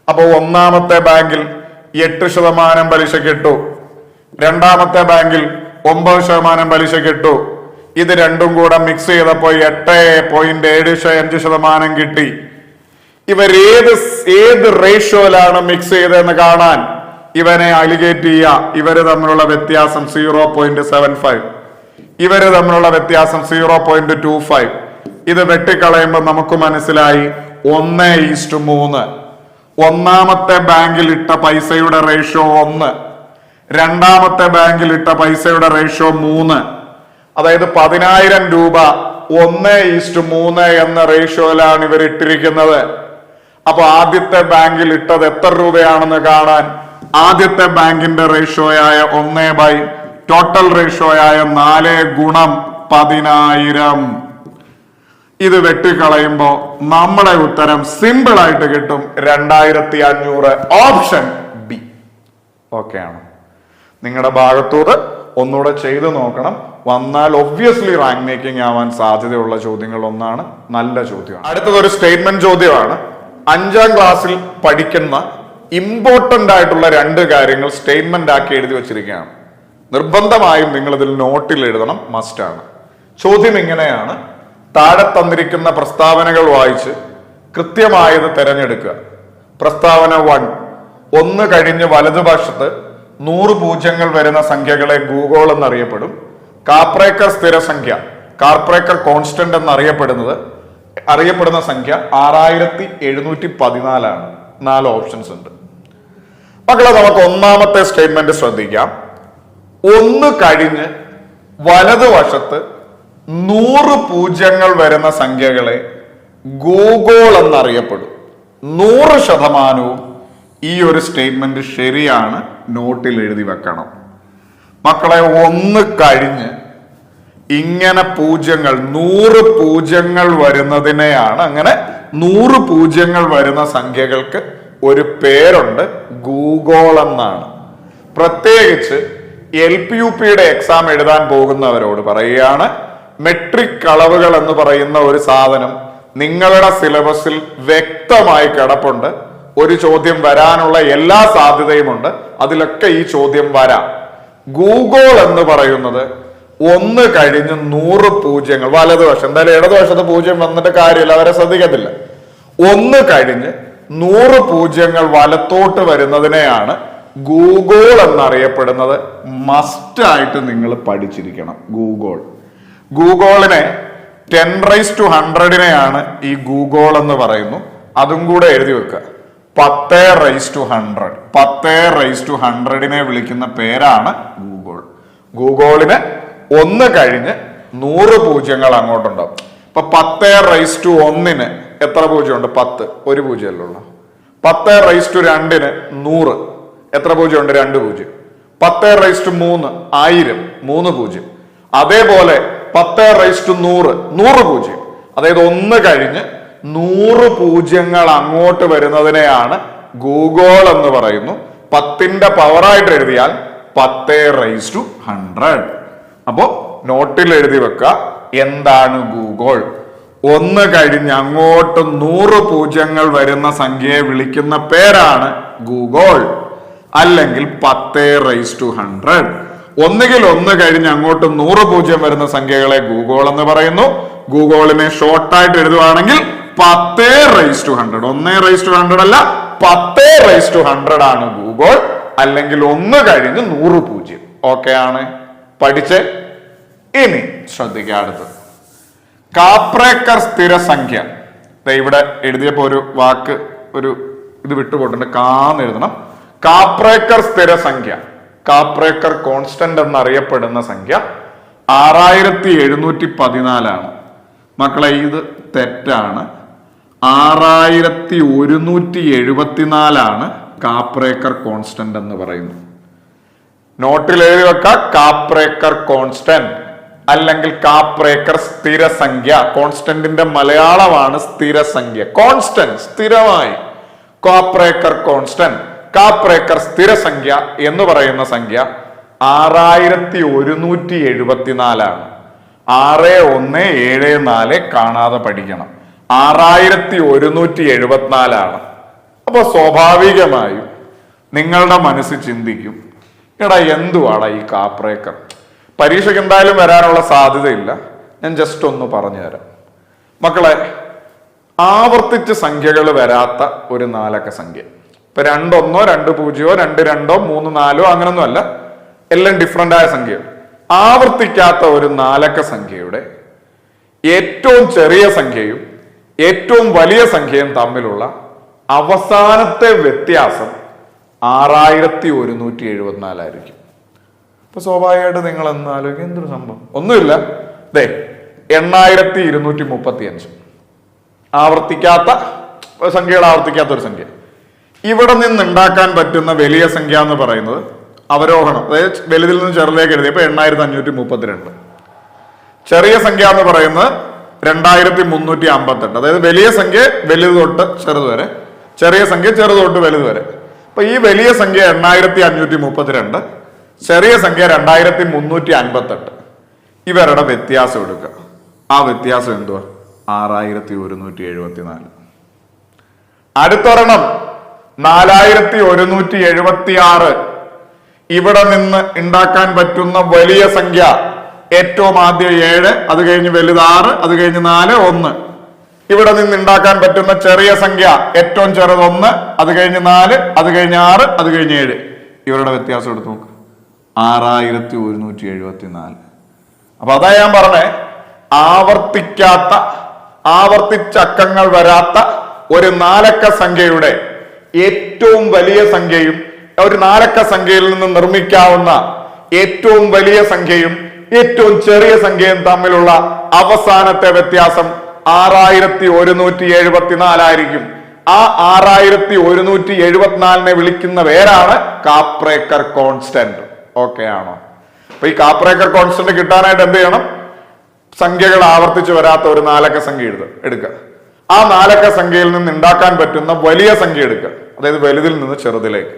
Speaker 1: അപ്പൊ ഒന്നാമത്തെ ബാങ്കിൽ 8% പലിശ കിട്ടു, രണ്ടാമത്തെ ബാങ്കിൽ 9% പലിശ കിട്ടു. ഇത് രണ്ടും കൂടെ മിക്സ് ചെയ്തപ്പോ 8.75% കിട്ടി. ഏത് റേഷ്യോയിലാണ് മിക്സ് ചെയ്തതെന്ന് കാണാൻ ഇവനെ അലിഗേറ്റ് ചെയ്യുക. ഇവര് തമ്മിലുള്ള വ്യത്യാസം 0.75, ഇവര് തമ്മിലുള്ള വ്യത്യാസം 0.25. ഇത് വെട്ടിക്കളയുമ്പോൾ നമുക്ക് മനസ്സിലായി 1:3. ഒന്നാമത്തെ ബാങ്കിൽ ഇട്ട പൈസയുടെ റേഷ്യോ 1, രണ്ടാമത്തെ ബാങ്കിൽ ഇട്ട പൈസയുടെ റേഷ്യോ 3. അതായത് 10,000 രൂപ 1:3 എന്ന റേഷ്യോയിലാണ് ഇവർ ഇട്ടിരിക്കുന്നത്. അപ്പൊ ആദ്യത്തെ ബാങ്കിൽ ഇട്ടത് എത്ര രൂപയാണെന്ന് കാണാൻ ആദ്യത്തെ ബാങ്കിന്റെ റേഷ്യോ ആയ 1/, ടോട്ടൽ റേഷ്യോ ആയ 4 × 10,000. ഇത് വെട്ടിക്കളയുമ്പോ നമ്മുടെ ഉത്തരം സിമ്പിൾ ആയിട്ട് കിട്ടും 2,500. Option B. ഓക്കെ ആണ്? നിങ്ങളുടെ ഭാഗത്തൂടെ ഒന്നുകൂടെ ചെയ്തു നോക്കണം. വന്നാൽ ഒബ്വിയസ്ലി റാങ്ക് മേക്കിംഗ് ആവാൻ സാധ്യതയുള്ള ചോദ്യങ്ങൾ ഒന്നാണ്. നല്ല ചോദ്യമാണ്. അടുത്തതൊരു സ്റ്റേറ്റ്മെന്റ് ചോദ്യമാണ്. 5ാം ക്ലാസ്സിൽ പഠിക്കുന്ന ഇമ്പോർട്ടന്റ് ആയിട്ടുള്ള 2 കാര്യങ്ങൾ സ്റ്റേറ്റ്മെന്റ് ആക്കി എഴുതി വെച്ചിരിക്കുകയാണ്. നിർബന്ധമായും നിങ്ങൾ ഇതിൽ നോട്ടിൽ എഴുതണം, മസ്റ്റ് ആണ്. ചോദ്യം ഇങ്ങനെയാണ്: താഴെ തന്നിരിക്കുന്ന പ്രസ്താവനകൾ വായിച്ച് കൃത്യമായത് തിരഞ്ഞെടുക്കുക. പ്രസ്താവന 1: 1 കഴിഞ്ഞ് വലതുവശത്ത് 100 പൂജ്യങ്ങൾ വരുന്ന സംഖ്യകളെ ഗൂഗോൾ എന്നറിയപ്പെടും. കാപ്രേക്കർ സ്ഥിരസംഖ്യ, കാർപ്രേക്കർ കോൺസ്റ്റന്റ് എന്നറിയപ്പെടുന്ന സംഖ്യ 6714 ആണ്. 4 ഓപ്ഷൻസ് ഉണ്ട്. മക്കളെ, നമുക്ക് ഒന്നാമത്തെ സ്റ്റേറ്റ്മെന്റ് ശ്രദ്ധിക്കാം. 1 കഴിഞ്ഞ് വലതുവശത്ത് 100 പൂജ്യങ്ങൾ വരുന്ന സംഖ്യകളെ ഗൂഗോൾ എന്നറിയപ്പെടും. 100% ഈ ഒരു സ്റ്റേറ്റ്മെന്റ് ശരിയാണ്. നോട്ടിൽ എഴുതി വെക്കണം. മക്കളെ, 1 കഴിഞ്ഞ് ഇങ്ങനെ പൂജ്യങ്ങൾ 100 പൂജ്യങ്ങൾ വരുന്നതിനെയാണ്, അങ്ങനെ 100 പൂജ്യങ്ങൾ വരുന്ന സംഖ്യകൾക്ക് ഒരു പേരുണ്ട്, ഗൂഗോൾ എന്നാണ്. പ്രത്യേകിച്ച് LPUPയുടെ എക്സാം എഴുതാൻ പോകുന്നവരോട് പറയുകയാണ്, മെട്രിക് അളവുകൾ എന്ന് പറയുന്ന ഒരു സാധനം നിങ്ങളുടെ സിലബസിൽ വ്യക്തമായി കിടപ്പുണ്ട്. ഒരു ചോദ്യം വരാനുള്ള എല്ലാ സാധ്യതയുമുണ്ട്. അതിലൊക്കെ ഈ ചോദ്യം വരാം. ഗൂഗോൾ എന്ന് പറയുന്നത് 1 കഴിഞ്ഞ് 100 പൂജ്യങ്ങൾ വലതുവശം, എന്തായാലും ഇടതുവശത്ത് പൂജ്യം വന്നിട്ട് കാര്യമില്ല, അവരെ ശ്രദ്ധിക്കത്തില്ല. 1 കഴിഞ്ഞ് 100 പൂജ്യങ്ങൾ വലത്തോട്ട് വരുന്നതിനെയാണ് ഗൂഗോൾ എന്നറിയപ്പെടുന്നത്. മസ്റ്റ് ആയിട്ട് നിങ്ങൾ പഠിച്ചിരിക്കണം. ഗൂഗോളിനെ 10⁻100നെയാണ് ഈ ഗൂഗോൾ എന്ന് പറയുന്നു. അതും കൂടെ എഴുതി വെക്കുക. 10⁻100, 10⁻100നെ വിളിക്കുന്ന പേരാണ് ഗൂഗോൾ. ഗൂഗോളിന് 1 കഴിഞ്ഞ് 100 പൂജ്യങ്ങൾ അങ്ങോട്ടുണ്ടാവും. ഇപ്പൊ 10⁻1ന് എത്ര പൂജ്യമുണ്ട്? 10, 1 പൂജ്യമല്ലേ ഉള്ളൂ. 10⁻2ന് 100, എത്ര പൂജ്യമുണ്ട്? 2 പൂജ്യം. 10⁻3 1000, 3 പൂജ്യം. അതേപോലെ 10⁻100 100 പൂജ്യം. അതായത് 1 കഴിഞ്ഞ് 100 പൂജ്യങ്ങൾ അങ്ങോട്ട് വരുന്നതിനെയാണ് ഗൂഗോൾ എന്ന് പറയുന്നു. 10ന്റെ പവറായിട്ട് എഴുതിയാൽ 10⁻100. അപ്പോ നോട്ടിൽ എഴുതി വെക്കുക, എന്താണ് ഗൂഗോൾ? 1 കഴിഞ്ഞ് അങ്ങോട്ട് 100 പൂജ്യങ്ങൾ വരുന്ന സംഖ്യയെ വിളിക്കുന്ന പേരാണ് ഗൂഗോൾ, അല്ലെങ്കിൽ 10⁻100. ഒന്നുകിൽ 1 കഴിഞ്ഞ് അങ്ങോട്ട് 100 പൂജ്യം വരുന്ന സംഖ്യകളെ ഗൂഗോൾ എന്ന് പറയുന്നു. ഗൂഗോളിനെ ഷോർട്ടായിട്ട് എഴുതുവാണെങ്കിൽ 10⁻100. 1⁻100 അല്ല, 10⁻100 ആണ് ഗൂഗോൾ, അല്ലെങ്കിൽ 1 കഴിഞ്ഞ് 100 പൂജ്യം. ഓക്കെ ആണ്? പഠിച്ച് ഇനി ശ്രദ്ധിക്കുക. അടുത്തത് കാപ്രേക്കർ സ്ഥിരസംഖ്യ. ഇവിടെ എഴുതിയപ്പോ ഒരു വാക്ക്, ഒരു ഇത് വിട്ടുപോട്ടുണ്ട്, കാന്ന് എഴുതണം. കാപ്രേക്കർ സ്ഥിരസംഖ്യ, കാപ്രേക്കർ കോൺസ്റ്റന്റ് എന്നറിയപ്പെടുന്ന സംഖ്യ 6714 ആണ്. മക്കളെ, ഇത് തെറ്റാണ്. 6174 ആണ് കാപ്രേക്കർ കോൺസ്റ്റന്റ് എന്ന് പറയുന്നത്. നോട്ടിൽ എഴുതി വെക്ക, കാപ്രേക്കർ കോൺസ്റ്റന്റ് അല്ലെങ്കിൽ കാപ്രേക്കർ സ്ഥിരസംഖ്യ. കോൺസ്റ്റന്റിന്റെ മലയാളമാണ് സ്ഥിരസംഖ്യ. കോൺസ്റ്റന്റ് സ്ഥിരമായി, കാപ്രേക്കർ കോൺസ്റ്റന്റ്. കാപ്രേക്കർ സ്ഥിരസംഖ്യ എന്ന് പറയുന്ന സംഖ്യ 6174 ആണ്. 6174 കാണാതെ പഠിക്കണം. 6174 ആണ്. അപ്പൊ സ്വാഭാവികമായും നിങ്ങളുടെ മനസ്സ് ചിന്തിക്കും, എടാ എന്തുവാടാ ഈ കാപ്രേക്കർ? പരീക്ഷയ്ക്ക് എന്തായാലും വരാനുള്ള സാധ്യതയില്ല. ഞാൻ ജസ്റ്റ് ഒന്ന് പറഞ്ഞുതരാം. മക്കളെ, ആവർത്തിച്ച് സംഖ്യകൾ വരാത്ത ഒരു 4 അക്ക സംഖ്യ, ഇപ്പൊ 2 1 2 0 2 2 3 4 അങ്ങനൊന്നും അല്ല, എല്ലാം ഡിഫറെന്റ് ആയ സംഖ്യ. ആവർത്തിക്കാത്ത ഒരു 4 അക്ക സംഖ്യയുടെ ഏറ്റവും ചെറിയ സംഖ്യയും ഏറ്റവും വലിയ സംഖ്യയും തമ്മിലുള്ള അവസാനത്തെ വ്യത്യാസം 6174 ആയിരിക്കും. അപ്പൊ സ്വാഭാവികമായിട്ട് നിങ്ങൾ എന്നാലും എന്തൊരു സംഭവം, ഒന്നുമില്ല. 8235 ആവർത്തിക്കാത്ത സംഖ്യകൾ, ആവർത്തിക്കാത്ത ഒരു സംഖ്യ. ഇവിടെ നിന്ന് ഉണ്ടാക്കാൻ പറ്റുന്ന വലിയ സംഖ്യ എന്ന് പറയുന്നത് അവരോഹണം, അതായത് വലുതിൽ നിന്ന് ചെറുതിലേക്ക് എഴുതിയപ്പോ 8532. ചെറിയ സംഖ്യ എന്ന് പറയുന്നത് 2358. അതായത് വലിയ സംഖ്യ വലുത് തൊട്ട് ചെറുത് വരെ, ചെറിയ സംഖ്യ ചെറുത് തൊട്ട് വലുത് വരെ. അപ്പൊ ഈ വലിയ സംഖ്യ 8532, ചെറിയ സംഖ്യ 2358. ഇവരുടെ വ്യത്യാസം എടുക്കുക. ആ വ്യത്യാസം എന്തുവാ? 6174. അടുത്തൊരെണ്ണം 4176. ഇവിടെ നിന്ന് ഉണ്ടാക്കാൻ പറ്റുന്ന വലിയ സംഖ്യ ഏറ്റവും ആദ്യം 7, അത് കഴിഞ്ഞ് വലുത് 6, അത് കഴിഞ്ഞ് 4, 1. ഇവിടെ നിന്ന് ഉണ്ടാക്കാൻ പറ്റുന്ന ചെറിയ സംഖ്യ ഏറ്റവും ചെറുത് 1, അത് കഴിഞ്ഞ് 4, അത് കഴിഞ്ഞ് 6, അത് കഴിഞ്ഞ് 7. ഇവരുടെ വ്യത്യാസം എടുത്ത് നോക്ക്. 6174. അപ്പൊ അതാ ഞാൻ പറഞ്ഞേ, ആവർത്തിച്ചക്കങ്ങൾ വരാത്ത ഒരു 4 അക്ക സംഖ്യയുടെ ഏറ്റവും വലിയ സംഖ്യയും ഒരു 4 അക്ക സംഖ്യയിൽ നിന്ന് നിർമ്മിക്കാവുന്ന ഏറ്റവും വലിയ സംഖ്യയും ഏറ്റവും ചെറിയ സംഖ്യയും തമ്മിലുള്ള അവസാനത്തെ വ്യത്യാസം 6174 ആയിരിക്കും. ആ 6174 വിളിക്കുന്ന പേരാണ് കാപ്രേക്കർ കോൺസ്റ്റന്റ്. ഓക്കെ ആണോ? അപ്പൊ ഈ കാപ്രേക്കർ കോൺസ്റ്റന്റ് കിട്ടാനായിട്ട് എന്ത് ചെയ്യണം? സംഖ്യകൾ ആവർത്തിച്ച് വരാത്ത ഒരു 4 അക്ക സംഖ്യ എടുക്കുക. ആ 4 അക്ക സംഖ്യയിൽ നിന്ന് ഉണ്ടാക്കാൻ പറ്റുന്ന വലിയ സംഖ്യ എടുക്കുക, അതായത് വലുതിൽ നിന്ന് ചെറുതിലേക്ക്.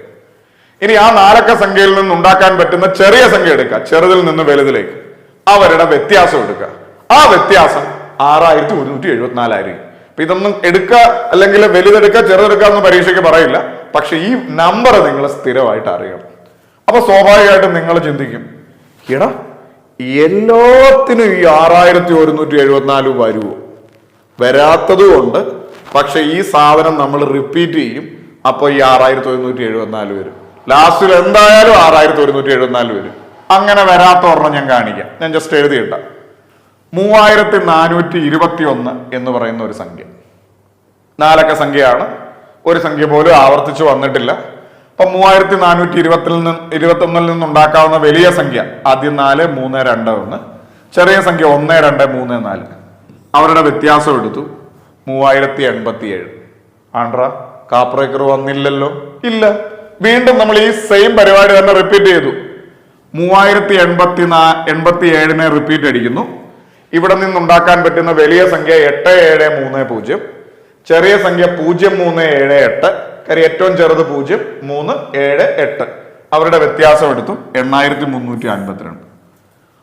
Speaker 1: ഇനി ആ 4 അക്ക സംഖ്യയിൽ നിന്ന് ഉണ്ടാക്കാൻ പറ്റുന്ന ചെറിയ സംഖ്യ എടുക്കുക, ചെറുതിൽ നിന്ന് വലുതിലേക്ക്. അവരുടെ വ്യത്യാസം എടുക്കുക. ആ വ്യത്യാസം 6174 ആയിരിക്കും. അപ്പൊ ഇതൊന്നും എടുക്കുക, അല്ലെങ്കിൽ വലുതെടുക്കുക ചെറുതെടുക്കുക എന്ന് പരീക്ഷയ്ക്ക് പറയില്ല. പക്ഷെ ഈ നമ്പർ നിങ്ങൾ സ്ഥിരമായിട്ട് അറിയണം. അപ്പൊ സ്വാഭാവികമായിട്ടും നിങ്ങൾ ചിന്തിക്കും, എടാ എല്ലാത്തിനും ഈ 6174 വരുമോ? വരാത്തത് കൊണ്ട്. പക്ഷെ ഈ സാധനം നമ്മൾ റിപ്പീറ്റ് ചെയ്യും. അപ്പൊ ഈ 6174 വരും. ലാസ്റ്റിൽ എന്തായാലും 6174 വരും. അങ്ങനെ വരാത്ത ഒരെണ്ണം ഞാൻ കാണിക്കാം. ഞാൻ ജസ്റ്റ് എഴുതിയിട്ട 3421 എന്ന് പറയുന്ന ഒരു സംഖ്യ 4 അക്ക സംഖ്യയാണ്. ഒരു സംഖ്യ പോലും ആവർത്തിച്ച് വന്നിട്ടില്ല. അപ്പൊ 3421 നിന്നുണ്ടാക്കാവുന്ന വലിയ സംഖ്യ ആദ്യം 4, 3, 2, 1. ചെറിയ സംഖ്യ 1, 2, 3, 4. അവരുടെ വ്യത്യാസം എടുത്തു 3087. ആണ്ട്രാ, കാപ്രേക്കർ വന്നില്ലല്ലോ? ഇല്ല. വീണ്ടും നമ്മൾ ഈ സെയിം പരിപാടി തന്നെ റിപ്പീറ്റ് ചെയ്തു. 3087 റിപ്പീറ്റ് അടിക്കുന്നു. ഇവിടെ നിന്നുണ്ടാക്കാൻ പറ്റുന്ന വലിയ സംഖ്യ 8730, ചെറിയ സംഖ്യ 0378. കാര്യം ഏറ്റവും ചെറുത് 0378. അവരുടെ വ്യത്യാസം എടുത്തു 8352.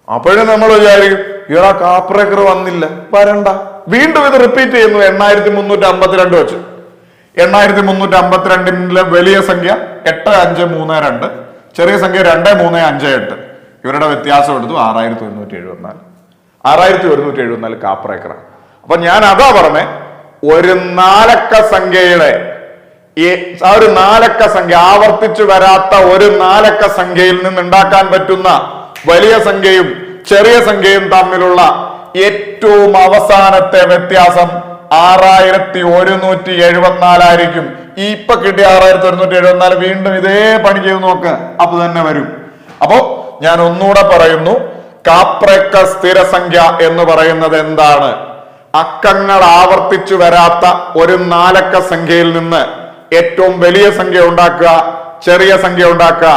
Speaker 1: അപ്പോഴും നമ്മൾ വിചാരിക്കും, ഇവിടെ കാപ്രേക്കർ വന്നില്ല, വരണ്ട. വീണ്ടും ഇത് റിപ്പീറ്റ് ചെയ്യുന്നു 8352 വെച്ച്. 8352 വലിയ സംഖ്യ 8532, ചെറിയ സംഖ്യ 2358. ഇവരുടെ വ്യത്യാസം എടുത്തു 6174. 6174 കാപ്രേക്കറാണ്. അപ്പൊ ഞാൻ അതാ പറഞ്ഞേ, ഒരു 4 അക്ക സംഖ്യയുടെ ആ ഒരു 4 അക്ക സംഖ്യ ആവർത്തിച്ചു വരാത്ത ഒരു 4 അക്ക സംഖ്യയിൽ നിന്ന് ഉണ്ടാക്കാൻ പറ്റുന്ന വലിയ സംഖ്യയും ചെറിയ സംഖ്യയും തമ്മിലുള്ള ഏറ്റവും അവസാനത്തെ വ്യത്യാസം 6174 ആയിരിക്കും. ഈ ഇപ്പൊ കിട്ടിയ 6174 വീണ്ടും ഇതേ പണി ചെയ്ത് നോക്ക്, അപ്പൊ തന്നെ വരും. അപ്പോ ഞാൻ ഒന്നുകൂടെ പറയുന്നു, കാപ്രേക്കർ സ്ഥിരസംഖ്യ എന്ന് പറയുന്നത് എന്താണ്? അക്കങ്ങൾ ആവർത്തിച്ചു വരാത്ത ഒരു 4 അക്ക സംഖ്യയിൽ നിന്ന് ഏറ്റവും വലിയ സംഖ്യ ഉണ്ടാക്കുക, ചെറിയ സംഖ്യ ഉണ്ടാക്കുക.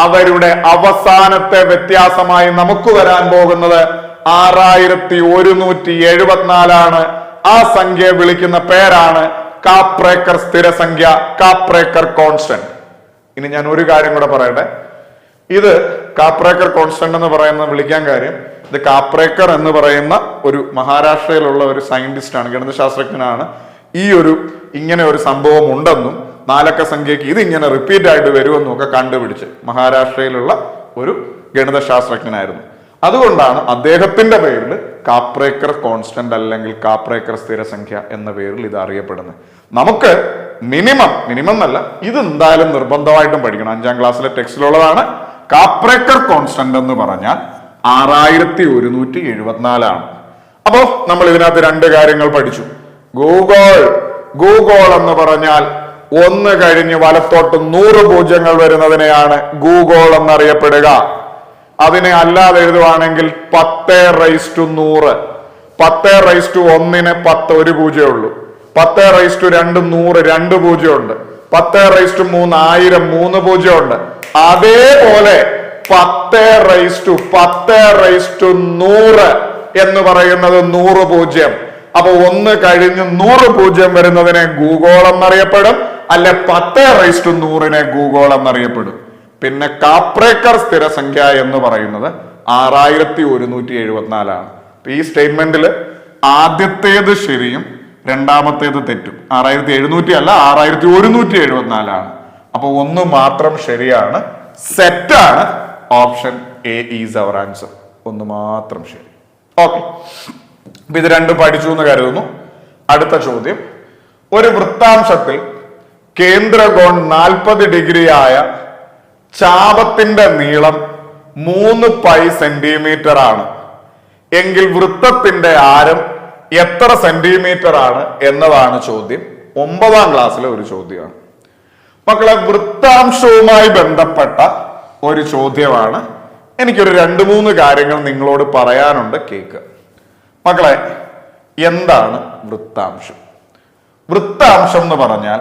Speaker 1: അവരുടെ അവസാനത്തെ വ്യത്യാസമായി നമുക്ക് വരാൻ പോകുന്നത് 6174 ആ സംഖ്യ വിളിക്കുന്ന പേരാണ് കാപ്രേക്കർ സ്ഥിരസംഖ്യ, കാപ്രേക്കർ കോൺസ്റ്റന്റ്. ഇനി ഞാൻ ഒരു കാര്യം കൂടെ പറയട്ടെ. ഇത് കാപ്രേക്കർ കോൺസ്റ്റന്റ് എന്ന് പറയുന്ന വിളിക്കാൻ കാര്യം, ഇത് കാപ്രേക്കർ എന്ന് പറയുന്ന ഒരു മഹാരാഷ്ട്രയിലുള്ള ഒരു സയന്റിസ്റ്റ് ആണ്, ഗണിതശാസ്ത്രജ്ഞനാണ്. ഇങ്ങനെ ഒരു സംഭവം ഉണ്ടെന്നും 4 അക്ക സംഖ്യക്ക് ഇത് ഇങ്ങനെ റിപ്പീറ്റ് ആയിട്ട് വരുമെന്നും ഒക്കെ കണ്ടുപിടിച്ച് മഹാരാഷ്ട്രയിലുള്ള ഒരു ഗണിതശാസ്ത്രജ്ഞനായിരുന്നു. അതുകൊണ്ടാണ് അദ്ദേഹത്തിന്റെ പേരിൽ കാപ്രേക്കർ കോൺസ്റ്റന്റ് അല്ലെങ്കിൽ കാപ്രേക്കർ സ്ഥിരസംഖ്യ എന്ന പേരിൽ ഇത് അറിയപ്പെടുന്നത്. നമുക്ക് മിനിമം എന്നല്ല, ഇത് എന്തായാലും നിർബന്ധമായിട്ടും പഠിക്കണം. 5ാം ക്ലാസ്സിലെ ടെക്സ്റ്റിലുള്ളതാണ്. കാപ്രേക്കർ കോൺസ്റ്റന്റ് എന്ന് പറഞ്ഞാൽ 6174 ആണ്. അപ്പോ നമ്മൾ ഇതിനകത്ത് 2 കാര്യങ്ങൾ പഠിച്ചു. ഗൂഗോൾ എന്ന് പറഞ്ഞാൽ 1 കഴിഞ്ഞ് വലത്തോട്ട് 100 പൂജ്യങ്ങൾ വരുന്നതിനെയാണ് ഗൂഗോൾ എന്നറിയപ്പെടുക. അതിനെ അല്ലാതെ എഴുതുവാണെങ്കിൽ 10⁻100. 10⁻1 10 ഒരു പൂജ്യമേ ഉള്ളൂ. 10⁻2 100 2 പൂജ്യമുണ്ട്. 10⁻3 1000 3 പൂജ്യമുണ്ട്. അതേപോലെ 10⁻100 എന്ന് പറയുന്നത് 100 പൂജ്യം. അപ്പൊ 1 കഴിഞ്ഞ് 100 പൂജ്യം വരുന്നതിനെ ഗൂഗോൾ എന്നറിയപ്പെടും. അല്ല 10⁻100 ഗൂഗോൾ എന്നറിയപ്പെടും. പിന്നെ കാപ്രേക്കർ സ്ഥിരസംഖ്യ എന്ന് പറയുന്നത് 6174 ഈ സ്റ്റേറ്റ്മെന്റിൽ ആദ്യത്തേത് ശരിയും രണ്ടാമത്തേത് തെറ്റും. 6700 അല്ല 6174 അപ്പൊ ഒന്ന് മാത്രം ശരിയാണ്. സെറ്റാണ്. Option A is our answer. ഒന്ന് മാത്രം ശരി. ഓക്കെ, അപ്പൊ ഇത് രണ്ടും പഠിച്ചു എന്ന് കരുതുന്നു. അടുത്ത ചോദ്യം, ഒരു വൃത്താംശത്തിൽ കേന്ദ്രകോൺ 40 ഡിഗ്രി ആയ ചാപത്തിന്റെ നീളം 3 പൈ സെന്റിമീറ്റർ ആണ് എങ്കിൽ വൃത്തത്തിന്റെ ആരം എത്ര സെന്റിമീറ്റർ ആണ് എന്നതാണ് ചോദ്യം. 9ാം ക്ലാസ്സിലെ ഒരു ചോദ്യമാണ് മക്കളെ. വൃത്താംശവുമായി ബന്ധപ്പെട്ട ഒരു ചോദ്യമാണ്. എനിക്കൊരു 2-3 കാര്യങ്ങൾ നിങ്ങളോട് പറയാനുണ്ട്, കേക്ക് മക്കളെ. എന്താണ് വൃത്താംശം? വൃത്താംശം എന്ന് പറഞ്ഞാൽ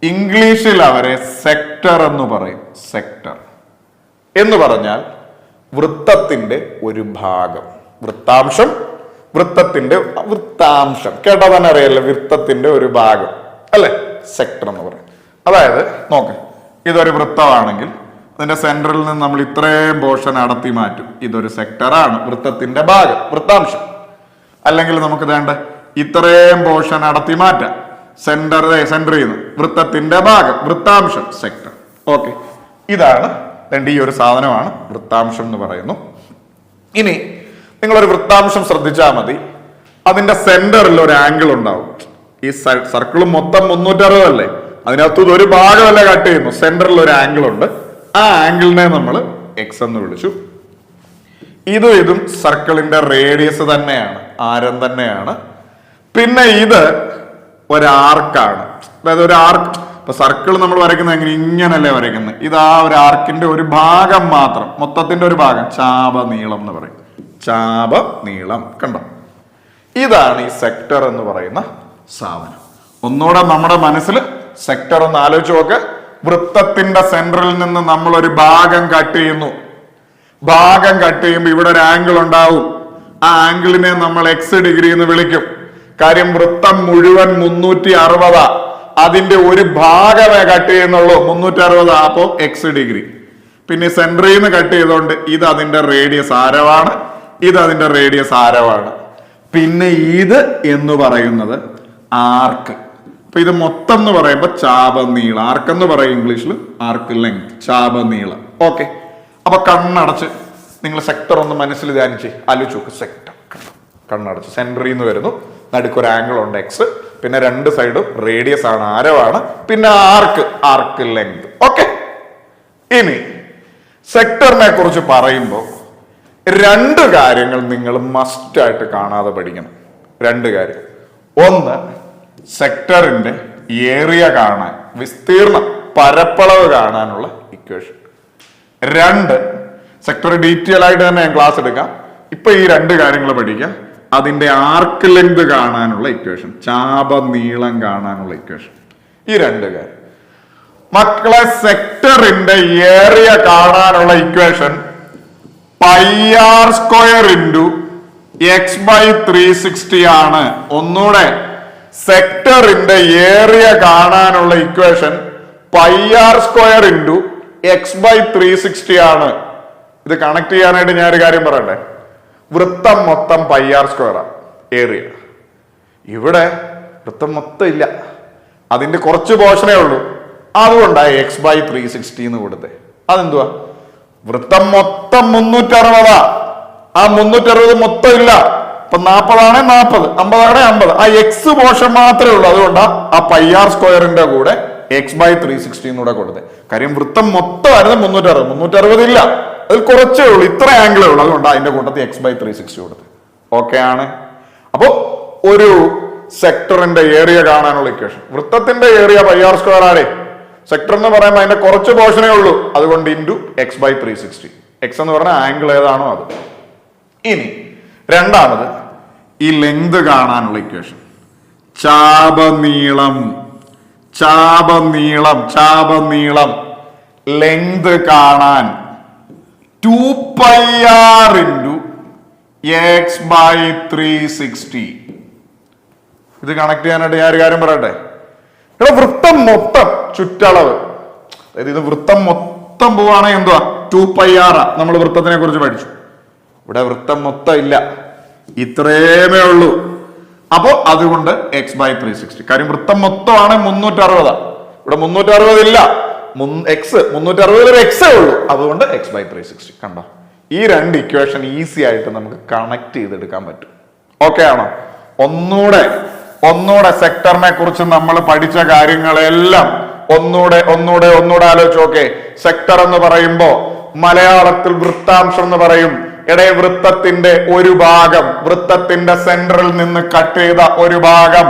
Speaker 1: ഇംഗ്ലീഷിൽ അവരെ സെക്ടർ എന്ന് പറയും. സെക്ടർ എന്ന് പറഞ്ഞാൽ വൃത്തത്തിന്റെ ഒരു ഭാഗം. വൃത്താംശം വൃത്താംശം കേട്ടാ തന്നെ അറിയാലോ, വൃത്തത്തിന്റെ ഒരു ഭാഗം അല്ലെ സെക്ടർ എന്ന് പറയും. അതായത് നോക്ക്, ഇതൊരു വൃത്തമാണെങ്കിൽ അതിന്റെ സെന്ററിൽ നിന്ന് നമ്മൾ ഇത്രയും പോർഷൻ അടത്തി മാറ്റും. ഇതൊരു സെക്ടറാണ്, വൃത്തത്തിന്റെ ഭാഗം, വൃത്താംശം. അല്ലെങ്കിൽ നമുക്ക് വേണ്ട ഇത്രയും പോർഷൻ അടത്തി മാറ്റാം, സെന്ററിൽ നിന്ന് വൃത്തത്തിന്റെ ഭാഗം, വൃത്താംശം, സെക്ടർ. ഓക്കെ, ഇതാണ് ഈ ഒരു സാധനമാണ് വൃത്താംശം എന്ന് പറയുന്നു. ഇനി നിങ്ങളൊരു വൃത്താംശം ശ്രദ്ധിച്ചാൽ മതി, അതിന്റെ സെന്ററിൽ ഒരു ആംഗിൾ ഉണ്ടാവും. ഈ സർക്കിൾ മൊത്തം 360 അല്ലേ, അതിനകത്ത് ഒരു ഭാഗമല്ല കട്ട് ചെയ്യുന്നു, സെന്ററിൽ ഒരു ആംഗിൾ ഉണ്ട്. ആ ആംഗിളിനെ നമ്മൾ എക്സ് എന്ന് വിളിച്ചു. ഇതും സർക്കിളിന്റെ റേഡിയസ് തന്നെയാണ്, ആരം തന്നെയാണ്. പിന്നെ ഇത് ഒരു ആർക്കാണ്. അതായത് ഒരു ആർക്ക്, ഇപ്പൊ സർക്കിൾ നമ്മൾ വരയ്ക്കുന്നത് എങ്ങനെ, ഇങ്ങനല്ലേ വരയ്ക്കുന്നത്. ഇത് ആ ഒരു ആർക്കിന്റെ ഒരു ഭാഗം മാത്രം, മൊത്തത്തിന്റെ ഒരു ഭാഗം, ചാപനീളം എന്ന് പറയും. ചാപനീളം കണ്ടോ, ഇതാണ് ഈ സെക്ടർ എന്ന് പറയുന്ന സാധനം. ഒന്നുകൂടെ നമ്മുടെ മനസ്സിൽ സെക്ടർ ഒന്ന് ആലോചിച്ച് നോക്ക്. വൃത്തത്തിന്റെ സെന്ററിൽ നിന്ന് നമ്മൾ ഒരു ഭാഗം കട്ട് ചെയ്യുന്നു. ഭാഗം കട്ട് ചെയ്യുമ്പോൾ ഇവിടെ ഒരു ആംഗിൾ ഉണ്ടാവും. ആ ആംഗിളിനെ നമ്മൾ എക്സ് ഡിഗ്രി എന്ന് വിളിക്കും. കാര്യം വൃത്തം മുഴുവൻ 360, അതിന്റെ ഒരു ഭാഗമേ കട്ട് ചെയ്യുന്നുള്ളൂ, 360. അപ്പോ എക്സ് ഡിഗ്രി. പിന്നെ സെന്ററിൽ നിന്ന് കട്ട് ചെയ്തോണ്ട് ഇത് അതിന്റെ റേഡിയസ് ആരമാണ്, ഇത് അതിന്റെ റേഡിയസ് ആരമാണ്. പിന്നെ ഇത് എന്ന് പറയുന്നത് ആർക്ക്. അപ്പൊ ഇത് മൊത്തം എന്ന് പറയുമ്പോൾ ചാപനീളം. ആർക്ക് എന്ന് പറയും ഇംഗ്ലീഷിൽ, ആർക്ക് ലെങ്ത്, ചാപനീളം. ഓക്കെ, അപ്പൊ കണ്ണടച്ച് നിങ്ങൾ സെക്ടർ ഒന്ന് മനസ്സിൽ ധ്യാനിച്ച് ആലോചിച്ച് നോക്ക്. സെക്ടർ കണ്ണടച്ച് സെന്ററിൽ നിന്ന് വരുന്നു, നടുക്കൊരു ആംഗിൾ ഉണ്ട് എക്സ്, പിന്നെ രണ്ട് സൈഡും റേഡിയസ് ആണ്, ആരമാണ്, പിന്നെ ആർക്ക് ലെങ്ത്. ഓക്കെ, ഇനി സെക്ടറിനെ കുറിച്ച് പറയുമ്പോൾ 2 കാര്യങ്ങൾ നിങ്ങൾ മസ്റ്റ് ആയിട്ട് കാണാതെ പഠിക്കണം. 2 കാര്യം. ഒന്ന്, സെക്ടറിന്റെ ഏരിയ കാണാൻ, വിസ്തീർണം, പരപ്പളവ് കാണാനുള്ള ഇക്വേഷൻ. 2, സെക്ടർ ഡീറ്റെയിൽ ആയിട്ട് തന്നെ ഞാൻ ക്ലാസ് എടുക്കാം. ഇപ്പൊ ഈ 2 കാര്യങ്ങൾ പഠിക്കാം. അതിന്റെ ആർക്ക് ലെങ്ത് കാണാനുള്ള ഇക്വേഷൻ, ചാപനീളം കാണാനുള്ള ഇക്വേഷൻ. ഈ 2 കാര്യം മക്കളെ. സെക്ടറിന്റെ ഏരിയ കാണാനുള്ള ഇക്വേഷൻ πr² × x/360 ആണ്. ഒന്നുകൂടെ, സെക്ടറിന്റെ ഏരിയ കാണാനുള്ള ഇക്വേഷൻ πr² × x/360 ആണ്. ഇത് കണക്ട് ചെയ്യാനായിട്ട് ഞാൻ ഒരു കാര്യം പറയട്ടെ. വൃത്തം മൊത്തം πr² ഏരിയ. ഇവിടെ വൃത്തം മൊത്തം ഇല്ല, അതിന്റെ കുറച്ച് പോർഷനേ ഉള്ളൂ. അതുകൊണ്ടാണ് x/360 എന്ന് കൊടുത്തേ. അതെന്തുവാ? വൃത്തം മൊത്തം 360. ആ 360 മൊത്തം ഇല്ല. ഇപ്പൊ 40 ആണെ 40, 50 ആണെ 50. ആ എക്സ് പോർഷൻ മാത്രമേ ഉള്ളൂ. അതുകൊണ്ടാ ആ πr² കൂടെ x/360 എന്നൂടെ കൊടുത്തേ. കാര്യം വൃത്തം മൊത്തമായിരുന്നു 360. 360 ഇല്ല, അതിൽ കുറച്ചേ ഉള്ളൂ, ഇത്ര ആംഗിളേ ഉള്ളൂ. അതുകൊണ്ട് അതിന്റെ കൂട്ടത്തിൽ x/360 കൊടുത്തത്. ഓക്കെ ആണ്. അപ്പോ ഒരു സെക്ടറിന്റെ ഏരിയ കാണാനുള്ള ഇക്വേഷൻ, വൃത്തത്തിന്റെ ഏരിയ πr² ആണേ. സെക്ടർ എന്ന് പറയുമ്പോൾ അതിന്റെ കുറച്ച് പോർഷനേ ഉള്ളൂ. അതുകൊണ്ട് ഇൻറ്റു x/360. എക്സ് എന്ന് പറഞ്ഞ ആംഗിൾ ഏതാണോ അത്. ഇനി രണ്ടാമത് ഈ ലെങ്ത് കാണാനുള്ള ഇക്വേഷൻ, ചാപനീളം. ലെങ്ത് കാണാൻ 2πr × x/360. ഇത് കണക്ട് ചെയ്യാനായിട്ട് ഞാൻ ഒരു കാര്യം പറയട്ടെ. ഇവിടെ വൃത്തം മൊത്തം ചുറ്റളവ്, അതായത് ഇത് വൃത്തം മൊത്തം പോവാണെങ്കിൽ എന്തുവാ 2πr. നമ്മൾ വൃത്തത്തിനെ കുറിച്ച് പഠിച്ചു. ഇവിടെ വൃത്തം മൊത്തം ഇല്ല, ഇത്രേമേ ഉള്ളൂ. അപ്പോ അതുകൊണ്ട് x/360. കാര്യം വൃത്തം മൊത്തമാണ് 360. ഇവിടെ 360 ഇല്ല, എക്സ് 360 എക്സേ ഉള്ളൂ. അതുകൊണ്ട് x/360. കണ്ടോ, ഈ രണ്ട് ഇക്വേഷൻ ഈസി ആയിട്ട് നമുക്ക് കണക്ട് ചെയ്തെടുക്കാൻ പറ്റും. ഓക്കെ ആണോ? ഒന്നൂടെ സെക്ടറിനെ കുറിച്ച് നമ്മൾ പഠിച്ച കാര്യങ്ങളെല്ലാം ഒന്നൂടെ ആലോചിച്ച് നോക്കേ. സെക്ടർ എന്ന് പറയുമ്പോ മലയാളത്തിൽ വൃത്താംശം എന്ന് പറയും. വൃത്തത്തിന്റെ ഒരു ഭാഗം, വൃത്തത്തിന്റെ സെന്ററിൽ നിന്ന് കട്ട് ചെയ്ത ഒരു ഭാഗം.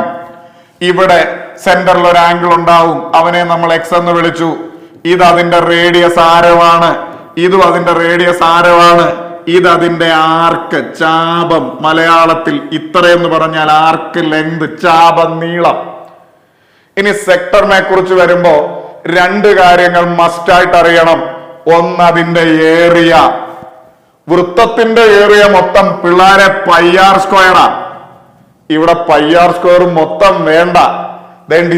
Speaker 1: ഇവിടെ സെന്ററിൽ ഒരു ആംഗിൾ ഉണ്ടാവും, അവനെ നമ്മൾ എക്സ് എന്ന് വിളിച്ചു. ഇത് അതിന്റെ റേഡിയസ് ആരമാണ്, ഇതും അതിന്റെ റേഡിയസ് ആരമാണ്. ഇത് അതിന്റെ ആർക്ക്, ചാപം. മലയാളത്തിൽ ഇത്രയെന്ന് പറഞ്ഞാൽ ആർക്ക് ലെങ്ത്, ചാപം നീളം. ഇനി സെക്ടറിനെ കുറിച്ച് വരുമ്പോ രണ്ട് കാര്യങ്ങൾ മസ്റ്റായിട്ട് അറിയണം. ഒന്ന് അതിന്റെ ഏരിയ. വൃത്തത്തിന്റെ ഏരിയ മൊത്തം പിള്ളേരെ πr². ഇവിടെ πr² മൊത്തം വേണ്ട,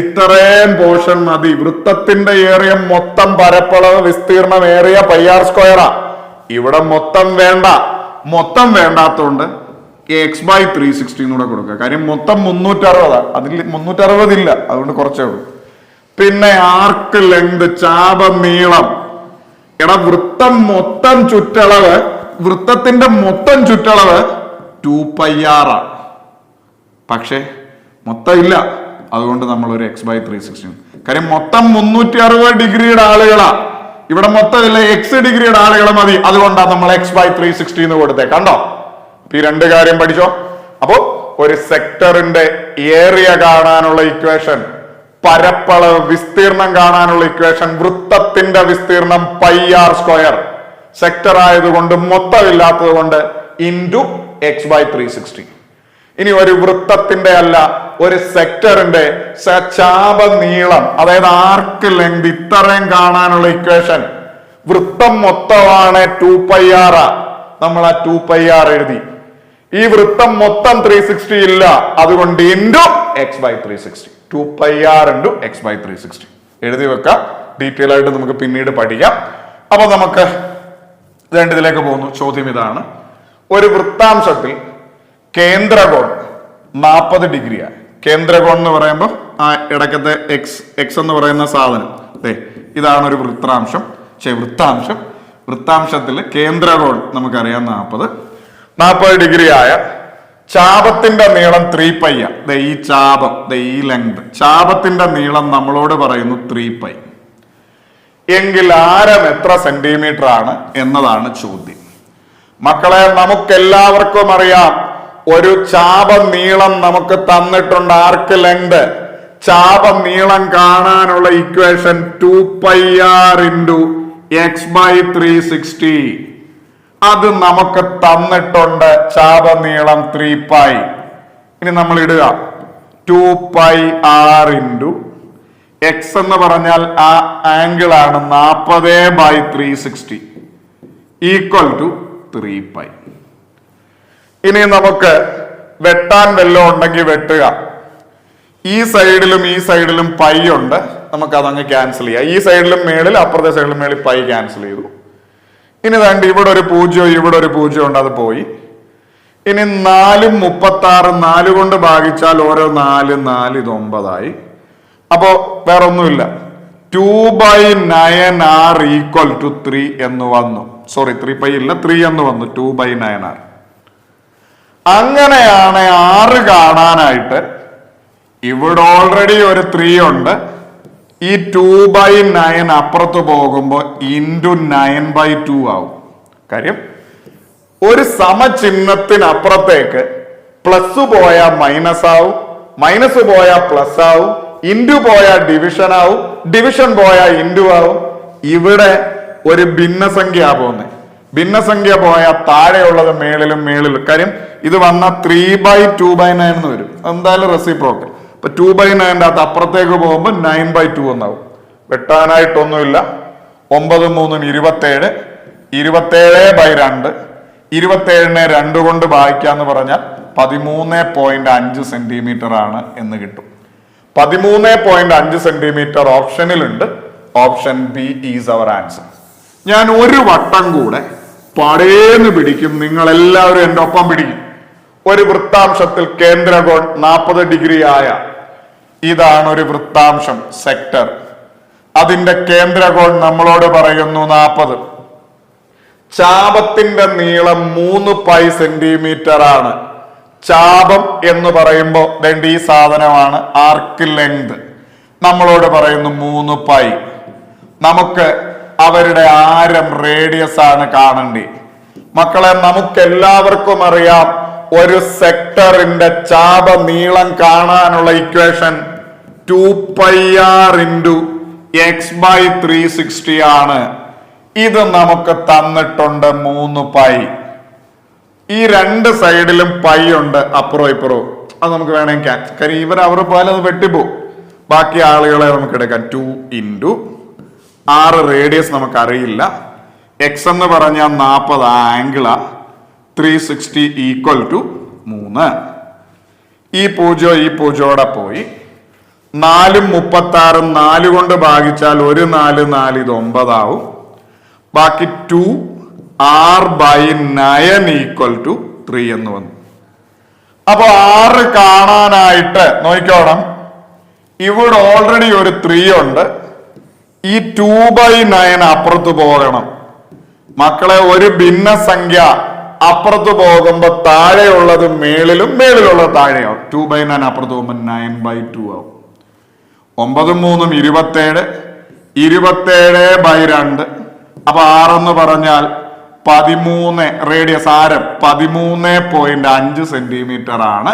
Speaker 1: ഇത്രയും പോർഷൻ മതി. വൃത്തത്തിന്റെ ഏരിയ മൊത്തം പരപ്പളവ് വിസ്തീർണം ഏറിയ πr². ഇവിടെ മൊത്തം വേണ്ട. മൊത്തം വേണ്ടാത്തോണ്ട് x/360 കൂടെ കൊടുക്കുക. കാര്യം മൊത്തം 360, അതിൽ 360 ഇല്ല, അതുകൊണ്ട് കുറച്ചേ ഉള്ളൂ. പിന്നെ ആർക്ക് ലെങ്ത്, ചാപം നീളം. വൃത്തം മൊത്തം ചുറ്റളവ്, വൃത്തത്തിന്റെ മൊത്തം ചുറ്റളവ് 2πr. പക്ഷെ മൊത്തം ഇല്ല, അതുകൊണ്ട് നമ്മൾ ഒരു x/360. കാര്യം മൊത്തം 360 ഡിഗ്രിയുടെ ആളുകളാ. ഇവിടെ മൊത്തം ഇല്ല, എക്സ് ഡിഗ്രിയുടെ ആളുകൾ മതി. അതുകൊണ്ടാണ് നമ്മൾ x/360 എന്ന് കൊടുത്തേ. കണ്ടോ, ഈ രണ്ട് കാര്യം പഠിച്ചോ. അപ്പോ ഒരു സെക്ടറിന്റെ ഏരിയ കാണാനുള്ള ഇക്വേഷൻ, പരപ്പളവ് വിസ്തീർണം കാണാനുള്ള ഇക്വേഷൻ, വൃത്തത്തിന്റെ വിസ്തീർണം πr². സെക്ടർ ആയതുകൊണ്ട് മൊത്തം ഇല്ലാത്തത് കൊണ്ട് ഇൻറ്റു x/360. ഇനി ഒരു വൃത്തത്തിന്റെ അല്ല, ഒരു സെക്ടറിന്റെ ചാപ നീളം, അതായത് ആർക്ക് ലെങ്ത് ഇത്രയും കാണാനുള്ള ഇക്വേഷൻ. വൃത്തം മൊത്തമാണ് 2πr. നമ്മൾ ആ 2πr എഴുതി. ഈ വൃത്തം മൊത്തം 360 ഇല്ല, അതുകൊണ്ട് into x/360. 2πr into x/360 എഴുതി വെക്കാം. ഡീറ്റെയിൽ ആയിട്ട് നമുക്ക് പിന്നീട് പഠിക്കാം. അപ്പൊ നമുക്ക് ഇതിലേക്ക് പോകുന്നു. ചോദ്യം ഇതാണ്: ഒരു വൃത്താംശത്തിൽ കേന്ദ്രകോൺ 40 ഡിഗ്രിയാണ്. കേന്ദ്രകോൺ എന്ന് പറയുമ്പോൾ ആ ഇടയ്ക്കത്തെ എക്സ് എന്ന് പറയുന്ന സാധനം, ഇതാണ് ഒരു വൃത്താംശം. വൃത്താംശത്തിൽ കേന്ദ്രകോൺ നമുക്കറിയാം 40 ഡിഗ്രി ആയ ചാപത്തിന്റെ നീളം 3π. ഈ ചാപം, ഈ ലെങ്ത്, ചാപത്തിന്റെ നീളം നമ്മളോട് പറയുന്നു 3π. എങ്കിൽ ആരം എത്ര സെന്റിമീറ്റർ ആണ് എന്നതാണ് ചോദ്യം. മക്കളെ, നമുക്കെല്ലാവർക്കും അറിയാം, ഒരു ചാപം നീളം നമുക്ക് തന്നിട്ടുണ്ട്, ആർക്ക് ലെങ്ത്. ചാപം നീളം കാണാനുള്ള ഇക്വേഷൻ 2πr ഇൻറ്റു x/360. അത് നമുക്ക് തന്നിട്ടുണ്ട്. ചാപനീളം 3π. ഇനി നമ്മൾ ഇടുക 2πr ഇൻറ്റു എക്സ് എന്ന് പറഞ്ഞാൽ ആ ആംഗിൾ ആണ് 40/360 ഈക്വൽ ടു 3π. ഇനി നമുക്ക് വെട്ടാൻ വല്ലതും ഉണ്ടെങ്കിൽ വെട്ടുക. ഈ സൈഡിലും പൈ ഉണ്ട്, നമുക്ക് അതങ്ങ് ക്യാൻസൽ ചെയ്യാം. ഈ സൈഡിലും മേളിൽ, അപ്പുറത്തെ സൈഡിലും മേളിൽ പൈ ക്യാൻസൽ ചെയ്തു. ഇനി വേണ്ട ഇവിടെ ഒരു 0 ഇവിടെ ഒരു 0 ഉണ്ട്, അത് പോയി. ഇനി 4 36, 4 കൊണ്ട് ഭാഗിച്ചാൽ ഓരോ 4 4 ഇത് 9 ആയി. അപ്പോ വേറെ ഒന്നുമില്ല, 2/9r ഈക്വൽ ടു 3 എന്ന് വന്നു. സോറി, 3π ഇല്ല, 3 എന്ന് വന്നു. 2/9r. അങ്ങനെയാണ് 6 കാണാനായിട്ട് ഇവിടെ ഓൾറെഡി ഒരു 3 ഉണ്ട്. ഈ 2/9 അപ്പുറത്ത് പോകുമ്പോൾ ഇൻറ്റു 9/2 ആവും. കാര്യം ഒരു സമചിഹ്നത്തിനപ്പുറത്തേക്ക് പ്ലസ് പോയാൽ മൈനസ് ആവും, മൈനസ് പോയാൽ പ്ലസ് ആവും, ഇൻറ്റു പോയാൽ ഡിവിഷൻ ആവും, ഡിവിഷൻ പോയാൽ ഇൻറ്റു ആവും. ഇവിടെ ഒരു ഭിന്നസംഖ്യ പോകുന്നത്. ഭിന്നസംഖ്യ പോയാൽ താഴെയുള്ളത് മേളിലും മേളിലും. കാര്യം ഇത് വന്ന 3/2/9 എന്ന് വരും, എന്തായാലും റെസിപ്രോക്കൽ. അപ്പൊ 2/9 അകത്ത് അപ്പുറത്തേക്ക് പോകുമ്പോൾ 9/2 എന്നാവും. വെട്ടാനായിട്ടൊന്നുമില്ല. 9 3 27, 27/2, 27നെ 2 കൊണ്ട് ഭാഗിക്കാന്ന് പറഞ്ഞാൽ 13.5 സെന്റിമീറ്റർ ആണ് എന്ന് കിട്ടും. 13.5 സെന്റിമീറ്റർ ഓപ്ഷനിലുണ്ട്. Option B is our answer. ഞാൻ ഒരു വട്ടം കൂടെ പടേന്ന് പിടിക്കും, നിങ്ങൾ എല്ലാവരും എൻ്റെ ഒപ്പം പിടിക്കും. ഒരു വൃത്താംശത്തിൽ കേന്ദ്രകോൺ 40 ഡിഗ്രി ആയ ഇതാണ് ഒരു വൃത്താംശം സെക്ടർ. അതിന്റെ കേന്ദ്രകോൺ നമ്മളോട് പറയുന്നു 40. ചാപത്തിന്റെ നീളം 3 പൈ സെന്റിമീറ്റർ ആണ്. ചാപം എന്ന് പറയുമ്പോൾ ഈ സാധനമാണ് ആർക്ക് ലെങ്ത്. നമ്മളോട് പറയുന്നു 3 പൈ. നമുക്ക് അവരുടെ ആരം റേഡിയസ് ആണ് കാണണ്ടേ. മക്കളെ, നമുക്ക് എല്ലാവർക്കും അറിയാം ഒരു സെക്ടറിന്റെ ചാപ നീളം കാണാനുള്ള ഇക്വേഷൻ 2πr × x/360 ആണ്. ഇത് നമുക്ക് തന്നിട്ടുണ്ട് 3 പൈ. ഈ രണ്ട് സൈഡിലും പൈ ഉണ്ട്, അപ്പുറവും ഇപ്പുറവും. അത് നമുക്ക് വേണമെങ്കിൽ കാര്യം ഇവർ പോലെ അത് വെട്ടിപ്പോവും. ബാക്കി ആളുകളെ നമുക്ക് എടുക്കാം. 2 × 6 റേഡിയസ് നമുക്ക് അറിയില്ല. എക്സ് എന്ന് പറഞ്ഞാൽ 40 ആംഗിളാ. 360 ഈക്വൽ ടു 3. ഈ 0 പോയി. 4 36 4 കൊണ്ട് ഭാഗിച്ചാൽ 1 4 4 ഇത് 9 ആവും. ബാക്കി 2r/9 ഈക്വൽ ടു 3 എന്ന് വന്നു. അപ്പൊ 6 കാണാനായിട്ട് നോക്കിക്കോണം, ഇവിടെ ഓൾറെഡി ഒരു 3 ഉണ്ട്. ഈ 2/9 അപ്പുറത്ത് പോകണം. മക്കളെ, ഒരു ഭിന്നസംഖ്യ അപ്പുറത്ത് പോകുമ്പോ താഴെയുള്ളത് മേളിലും മേളിലുള്ളത് താഴെയാവും. 2/9 അപ്പുറത്ത് പോകുമ്പോൾ 9/2 ആവും. 9 3 27, 27/2. അപ്പൊ 6 എന്ന് പറഞ്ഞാൽ 13, റേഡിയസ് ആരം 13.5 സെന്റിമീറ്റർ ആണ്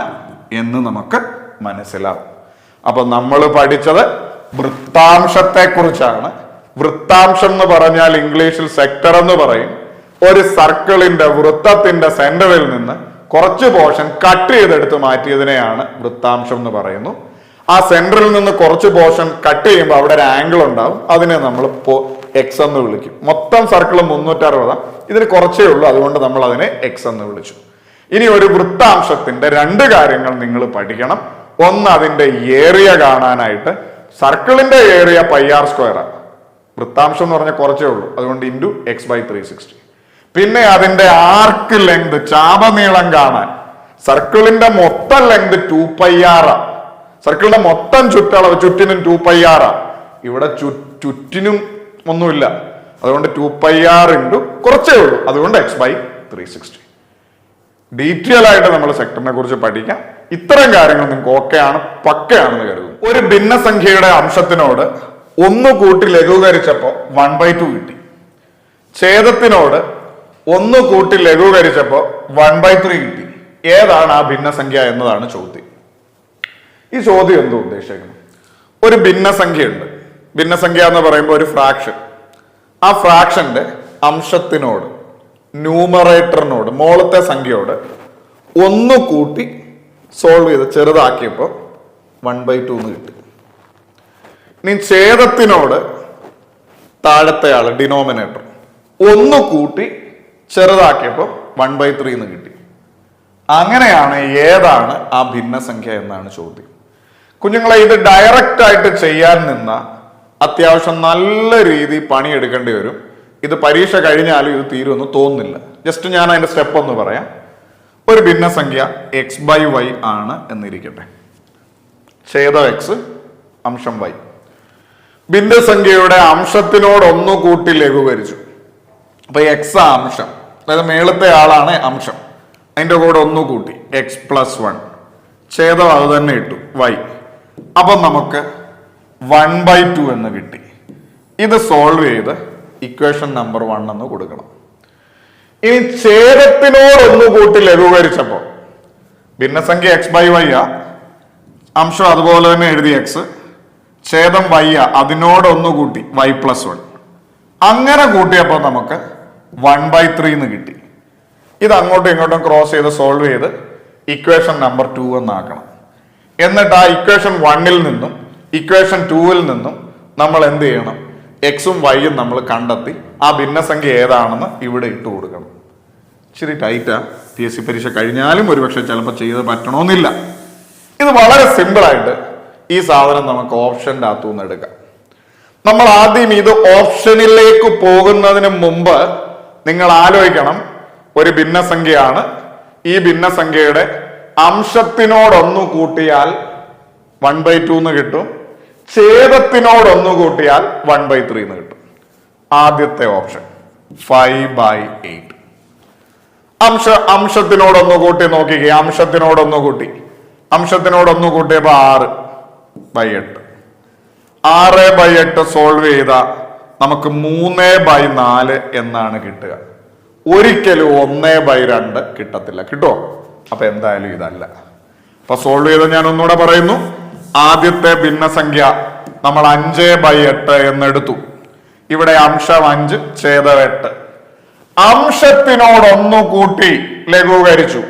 Speaker 1: എന്ന് നമുക്ക് മനസ്സിലാവും. അപ്പൊ നമ്മൾ പഠിച്ചത് വൃത്താംശത്തെ കുറിച്ചാണ്. വൃത്താംശം എന്ന് പറഞ്ഞാൽ ഇംഗ്ലീഷിൽ സെക്ടർ എന്ന് പറയും. ഒരു സർക്കിളിന്റെ വൃത്തത്തിന്റെ സെന്ററിൽ നിന്ന് കുറച്ച് പോർഷൻ കട്ട് ചെയ്തെടുത്ത് മാറ്റിയതിനെയാണ് വൃത്താംശം എന്ന് പറയുന്നു. ആ സെന്ററിൽ നിന്ന് കുറച്ച് പോർഷൻ കട്ട് ചെയ്യുമ്പോൾ അവിടെ ഒരു ആംഗിൾ ഉണ്ടാവും. അതിനെ നമ്മൾ എക്സ് എന്ന് വിളിക്കും. മൊത്തം സർക്കിൾ 360. ഇതിന് കുറച്ചേ ഉള്ളൂ, അതുകൊണ്ട് നമ്മൾ അതിനെ എക്സ് എന്ന് വിളിച്ചു. ഇനി ഒരു വൃത്താംശത്തിന്റെ 2 കാര്യങ്ങൾ നിങ്ങൾ പഠിക്കണം. ഒന്ന്, അതിന്റെ ഏരിയ കാണാനായിട്ട് സർക്കിളിന്റെ ഏരിയ πr² ആണ്. വൃത്താംശം എന്ന് പറഞ്ഞാൽ കുറച്ചേ ഉള്ളൂ, അതുകൊണ്ട് × x/360. പിന്നെ അതിന്റെ ആർക്ക് ലെങ്ത്, ചാപനീളം കാണാൻ സർക്കിളിന്റെ മൊത്തം ലെങ്ത് 2πr. സർക്കിളിന്റെ മൊത്തം ചുറ്റളവ് ചുറ്റിനും 2πr. ഇവിടെ ചുറ്റിനും ഒന്നുമില്ല, അതുകൊണ്ട് 2πr × കുറച്ചേ ഉള്ളൂ, അതുകൊണ്ട് x/360. ഡീറ്റെയിൽ ആയിട്ട് നമ്മൾ സെക്ടറിനെ കുറിച്ച് പഠിക്കാം. ഇത്തരം കാര്യങ്ങൾ നിങ്ങൾക്ക് ഓക്കെയാണ്, പക്കയാണെന്ന് കരുതുന്നു. ഒരു ഭിന്നസംഖ്യയുടെ അംശത്തിനോട് 1 കൂട്ടി ലഘൂകരിച്ചപ്പോ 1/2 കിട്ടി. ഛേദത്തിനോട് 1 കൂട്ടി ലഘൂകരിച്ചപ്പോ 1/3 കിട്ടി. ഏതാണ് ആ ഭിന്നസംഖ്യ എന്നതാണ് ചോദ്യം. ഈ ചോദ്യം എന്തോ ഉദ്ദേശിക്കുന്നു? ഒരു ഭിന്നസംഖ്യയുണ്ട്. ഭിന്നസംഖ്യ എന്ന് പറയുമ്പോൾ ഒരു ഫ്രാക്ഷൻ. ആ ഫ്രാക്ഷന്റെ അംശത്തിനോട്, ന്യൂമറേറ്ററിനോട്, മോളത്തെ സംഖ്യയോട് 1 കൂട്ടി സോൾവ് ചെയ്ത് ചെറുതാക്കിയപ്പോൾ 1/2 എന്ന് കിട്ടി. ഇനി ഛേദത്തിനോട് താഴത്തെ ആള്, ഡിനോമിനേറ്റർ, 1 കൂട്ടി ചെറുതാക്കിയപ്പോൾ 1/3 എന്ന് കിട്ടി. അങ്ങനെയാണ് ഏതാണ് ആ ഭിന്നസംഖ്യ എന്നാണ് ചോദ്യം. കുഞ്ഞുങ്ങളെ, ഇത് ഡയറക്റ്റ് ആയിട്ട് ചെയ്യാൻ നിന്ന അത്യാവശ്യം നല്ല രീതി പണിയെടുക്കേണ്ടി വരും. ഇത് പരീക്ഷ കഴിഞ്ഞാലും ഇത് തീരുമെന്ന് തോന്നുന്നില്ല. ജസ്റ്റ് ഞാൻ അതിന്റെ സ്റ്റെപ്പ് ഒന്ന് പറയാം. ഒരു ഭിന്നസംഖ്യ x/y ആണ് എന്നിരിക്കട്ടെ. ഛേദം x, അംശം y. ഭിന്നസംഖ്യയുടെ അംശത്തിനോട് 1 കൂട്ടി ലഘൂകരിച്ചു. അപ്പൊ x അംശം, അതായത് മേളത്തെ ആളാണ് അംശം, അതിന്റെ കൂടെ 1 കൂട്ടി x+1. ഛേദം അത് തന്നെ ഇട്ടു y. അപ്പൊ നമുക്ക് 1/2 എന്ന് കിട്ടി. ഇത് സോൾവ് ചെയ്ത് ഇക്വേഷൻ നമ്പർ 1 എന്ന് കൊടുക്കണം. ഇനി ഛേദത്തിനോട് 1 കൂട്ടി ലഘൂകരിച്ചപ്പോ ഭിന്നസംഖ്യ x/y ആ, അംശം അതുപോലെ തന്നെ എഴുതി x, ഛേദം y ആ, അതിനോട് 1 കൂട്ടി y+1. അങ്ങനെ കൂട്ടിയപ്പോൾ നമുക്ക് 1/3 എന്ന് കിട്ടി. ഇത് അങ്ങോട്ടും ഇങ്ങോട്ടും ക്രോസ് ചെയ്ത് സോൾവ് ചെയ്ത് ഇക്വേഷൻ നമ്പർ 2 എന്നാക്കണം. എന്നിട്ട് ആ ഇക്വേഷൻ 1-ൽ നിന്നും ഇക്വേഷൻ 2-ൽ നിന്നും നമ്മൾ എന്ത് ചെയ്യണം? എക്സും വൈയും നമ്മൾ കണ്ടെത്തി ആ ഭിന്നസംഖ്യ ഏതാണെന്ന് ഇവിടെ ഇട്ട് കൊടുക്കണം. ഇച്ചിരി ടൈറ്റാ, PSC പരീക്ഷ കഴിഞ്ഞാലും ഒരുപക്ഷെ ചിലപ്പോൾ ചെയ്ത് പറ്റണമെന്നില്ല. ഇത് വളരെ സിമ്പിളായിട്ട് ഈ സാധനം നമുക്ക് ഓപ്ഷൻ്റെ അകത്തുനിന്ന് എടുക്കാം. നമ്മൾ ആദ്യം ഇത് ഓപ്ഷനിലേക്ക് പോകുന്നതിന് മുമ്പ് നിങ്ങൾ ആലോചിക്കണം, ഒരു ഭിന്നസംഖ്യയാണ്. ഈ ഭിന്നസംഖ്യയുടെ അംശത്തിനോടൊന്നു കൂട്ടിയാൽ 1/2 എന്ന് കിട്ടും, ഛേദത്തിനോടൊന്നു കൂട്ടിയാൽ 1/3 എന്ന് കിട്ടും. ആദ്യത്തെ ഓപ്ഷൻ 5/8. അംശത്തിനോടൊന്നു കൂട്ടി നോക്കിക്കേ, അംശത്തിനോടൊന്നു കൂട്ടിയപ്പോ 6/8. 6/8 സോൾവ് ചെയ്ത നമുക്ക് 3/4 എന്നാണ് കിട്ടുക. ഒരിക്കലും 1/2 കിട്ടത്തില്ല. കിട്ടുമോ? അപ്പൊ എന്തായാലും ഇതല്ല. അപ്പൊ സോൾവ് ചെയ്ത് ഞാൻ ഒന്നുകൂടെ പറയുന്നു. ആദ്യത്തെ ഭിന്നസംഖ്യ നമ്മൾ 5/8 എന്നെടുത്തു. ഇവിടെ അംശം 5, ഛേദം 8. അംശത്തിനോടൊന്നു കൂട്ടി ലഘൂകരിച്ചു.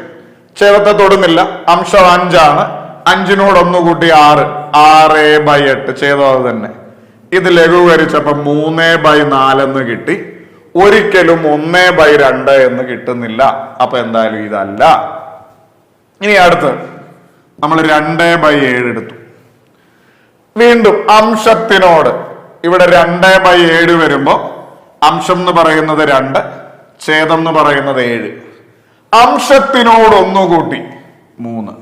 Speaker 1: ഛേദത്തെ തൊടുന്നില്ല, അംശം 5 ആണ്. 5നോടൊന്നു കൂട്ടി 6, 6/8 ഛേദം അത് തന്നെ. ഇത് ലഘൂകരിച്ചപ്പോ 3/4 എന്ന് കിട്ടി. ഒരിക്കലും 1/2 എന്ന് കിട്ടുന്നില്ല. അപ്പൊ എന്തായാലും ഇതല്ല. ഇനി അടുത്ത് നമ്മൾ 2/7 എടുത്തു. വീണ്ടും അംശത്തിനോട് ഇവിടെ 2/7 വരുമ്പോ അംശം എന്ന് പറയുന്നത് 2, ഛേദം എന്ന് പറയുന്നത് 7. അംശത്തിനോടൊന്നു കൂട്ടി 3,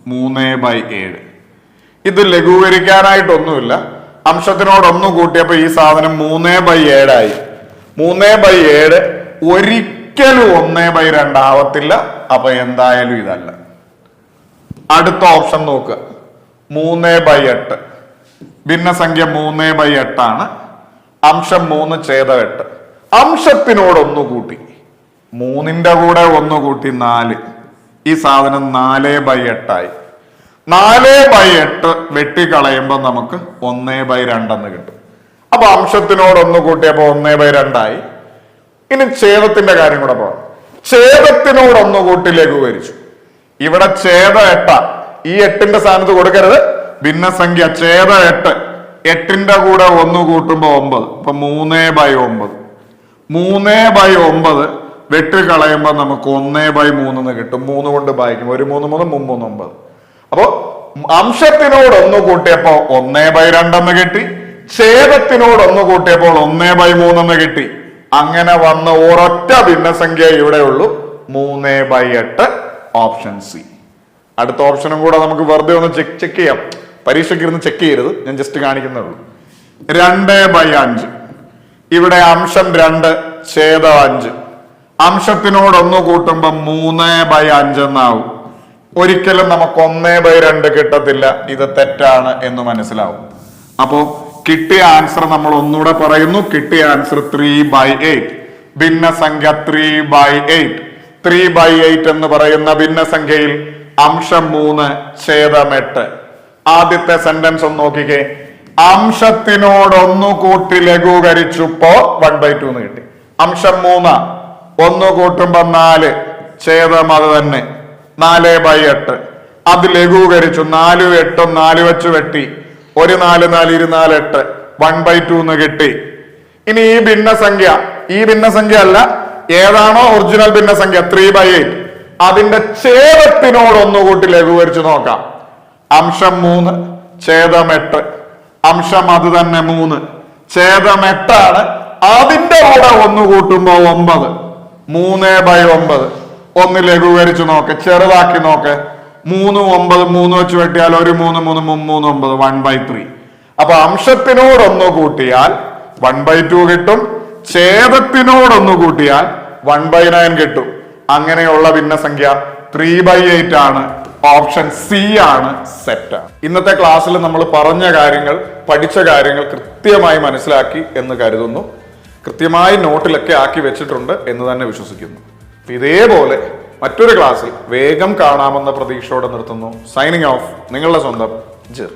Speaker 1: 3/7. ഇത് ലഘൂകരിക്കാനായിട്ടൊന്നുമില്ല. അംശത്തിനോടൊന്നു കൂട്ടിയപ്പോ ഈ സാധനം 3/7 ആയി. 3/7 ഒരിക്കലും 1/2 ആവത്തില്ല. അപ്പൊ എന്തായാലും ഇതല്ല. അടുത്ത ഓപ്ഷൻ നോക്കുക, 3/8. ഭിന്നസംഖ്യ 3/8 ആണ്. അംശം 3, ഛേദം 8. അംശത്തിനോടൊന്നു കൂട്ടി 3ന്റെ കൂടെ 1 കൂട്ടി 4. ഈ സാധനം 4/8 ആയി. 4/8 വെട്ടിക്കളയുമ്പോ നമുക്ക് 1/2 എന്ന് കിട്ടും. അപ്പൊ അംശത്തിനോടൊന്നു കൂട്ടിയപ്പോ 1/2 ആയി. ഇനി ഛേദത്തിന്റെ കാര്യം കൂടെ പോകാം. ഛേദത്തിനോടൊന്നു കൂട്ടി ലഘൂകരിച്ചു. ഇവിടെ ഛേദം 8. ഈ 8ന്റെ സ്ഥാനത്ത് കൊടുക്കരുത്. ഭിന്നസംഖ്യ ഛേദം 8, 8ന്റെ കൂടെ 1 കൂട്ടുമ്പോ 9. അപ്പൊ 3/9. 3/9 വെട്ടിക്കളയുമ്പോ നമുക്ക് 1/3 എന്ന് കിട്ടും. 3 കൊണ്ട് ഭാഗിക്കും. 1 3 3 3 9. അപ്പോ അംശത്തിനോടൊന്നു കൂട്ടിയപ്പോ 1/2 എന്ന് കിട്ടി. ഛേദത്തിനോടൊന്നു കൂട്ടിയപ്പോൾ 1/3 എന്ന് കിട്ടി. അങ്ങനെ വന്ന ഒരൊറ്റ ഭിന്നസംഖ്യ ഇവിടെ ഉള്ളൂ, 3/8. Option C. അടുത്ത ഓപ്ഷനും കൂടെ നമുക്ക് വെറുതെ ഒന്ന് ചെക്ക് ചെയ്യാം. പരീക്ഷയ്ക്ക് ഇരുന്ന് ചെക്ക് ചെയ്യരുത്, ഞാൻ ജസ്റ്റ് കാണിക്കുന്നേ ഉള്ളൂ. 2/5. ഇവിടെ അംശം 2, ഛേദം 5. അംശത്തിനോടൊന്നു കൂട്ടുമ്പോ 3/5 എന്നാവും. ഒരിക്കലും നമുക്ക് 1/2 കിട്ടത്തില്ല. ഇത് തെറ്റാണ് എന്ന് മനസ്സിലാവും. അപ്പോ കിട്ടിയ ആൻസർ നമ്മൾ ഒന്നുകൂടെ പറയുന്നു. കിട്ടിയ ആൻസർ 3/8. ഭിന്നസംഖ്യ 3/8. 3/8 എന്ന് പറയുന്ന ഭിന്നസംഖ്യയിൽ അംശം 3, ഛേദം 8. ആദ്യത്തെ സെന്റൻസ് ഒന്ന് നോക്കിക്കേ. അംശത്തിനോടൊന്നു കൂട്ടി ലഘൂകരിച്ചപ്പോ 1/2 എന്ന് കിട്ടി. അംശം 3, 1 കൂട്ടുമ്പോ 4, ഛേദം അത് തന്നെ 4/8. അത് ലഘൂകരിച്ചു. 4 8 4 വെച്ച് വെട്ടി. 1 4 4 24 8 1/2 എന്ന് കിട്ടി. ഇനി ഈ ഭിന്നസംഖ്യ അല്ല, ഏതാണോ ഒറിജിനൽ ഭിന്നസംഖ്യ 3/8, അതിന്റെ ഛേദത്തിനോടൊന്നു കൂട്ടി ലഘൂകരിച്ചു നോക്കാം. അംശം 3, ഛേദം 8. അംശം അത് തന്നെ 3, ഛേദം 8 ആണ്. അതിന്റെ കൂടെ 1 കൂട്ടുമ്പോ 9. 3/9. ഒന്ന് ലഘൂകരിച്ചു നോക്ക്, ചെറുതാക്കി നോക്ക്. 3 9 3 വെച്ച് വെട്ടിയാൽ 1 3 3 3 9 1/3. അപ്പൊ അംശത്തിനോടൊന്നു കൂട്ടിയാൽ 1/2 കിട്ടും. ഛേദത്തിനോടൊന്നു കൂട്ടിയാൽ 1/9 കിട്ടും. അങ്ങനെയുള്ള ഭിന്നസംഖ്യ 3/8 ആണ്. ഓപ്ഷൻ സി ആണ് സെറ്റ്. ഇന്നത്തെ ക്ലാസ്സിൽ നമ്മൾ പറഞ്ഞ കാര്യങ്ങൾ, പഠിച്ച കാര്യങ്ങൾ കൃത്യമായി മനസ്സിലാക്കി എന്ന് കരുതുന്നു. കൃത്യമായി നോട്ടിലൊക്കെ ആക്കി വെച്ചിട്ടുണ്ട് എന്ന് തന്നെ വിശ്വസിക്കുന്നു. ഇതേപോലെ മറ്റൊരു ക്ലാസ്സിൽ വേഗം കാണാമെന്ന പ്രതീക്ഷയോടെ നിർത്തുന്നു. സൈനിങ് ഓഫ്, നിങ്ങളുടെ സ്വന്തം ജിർ.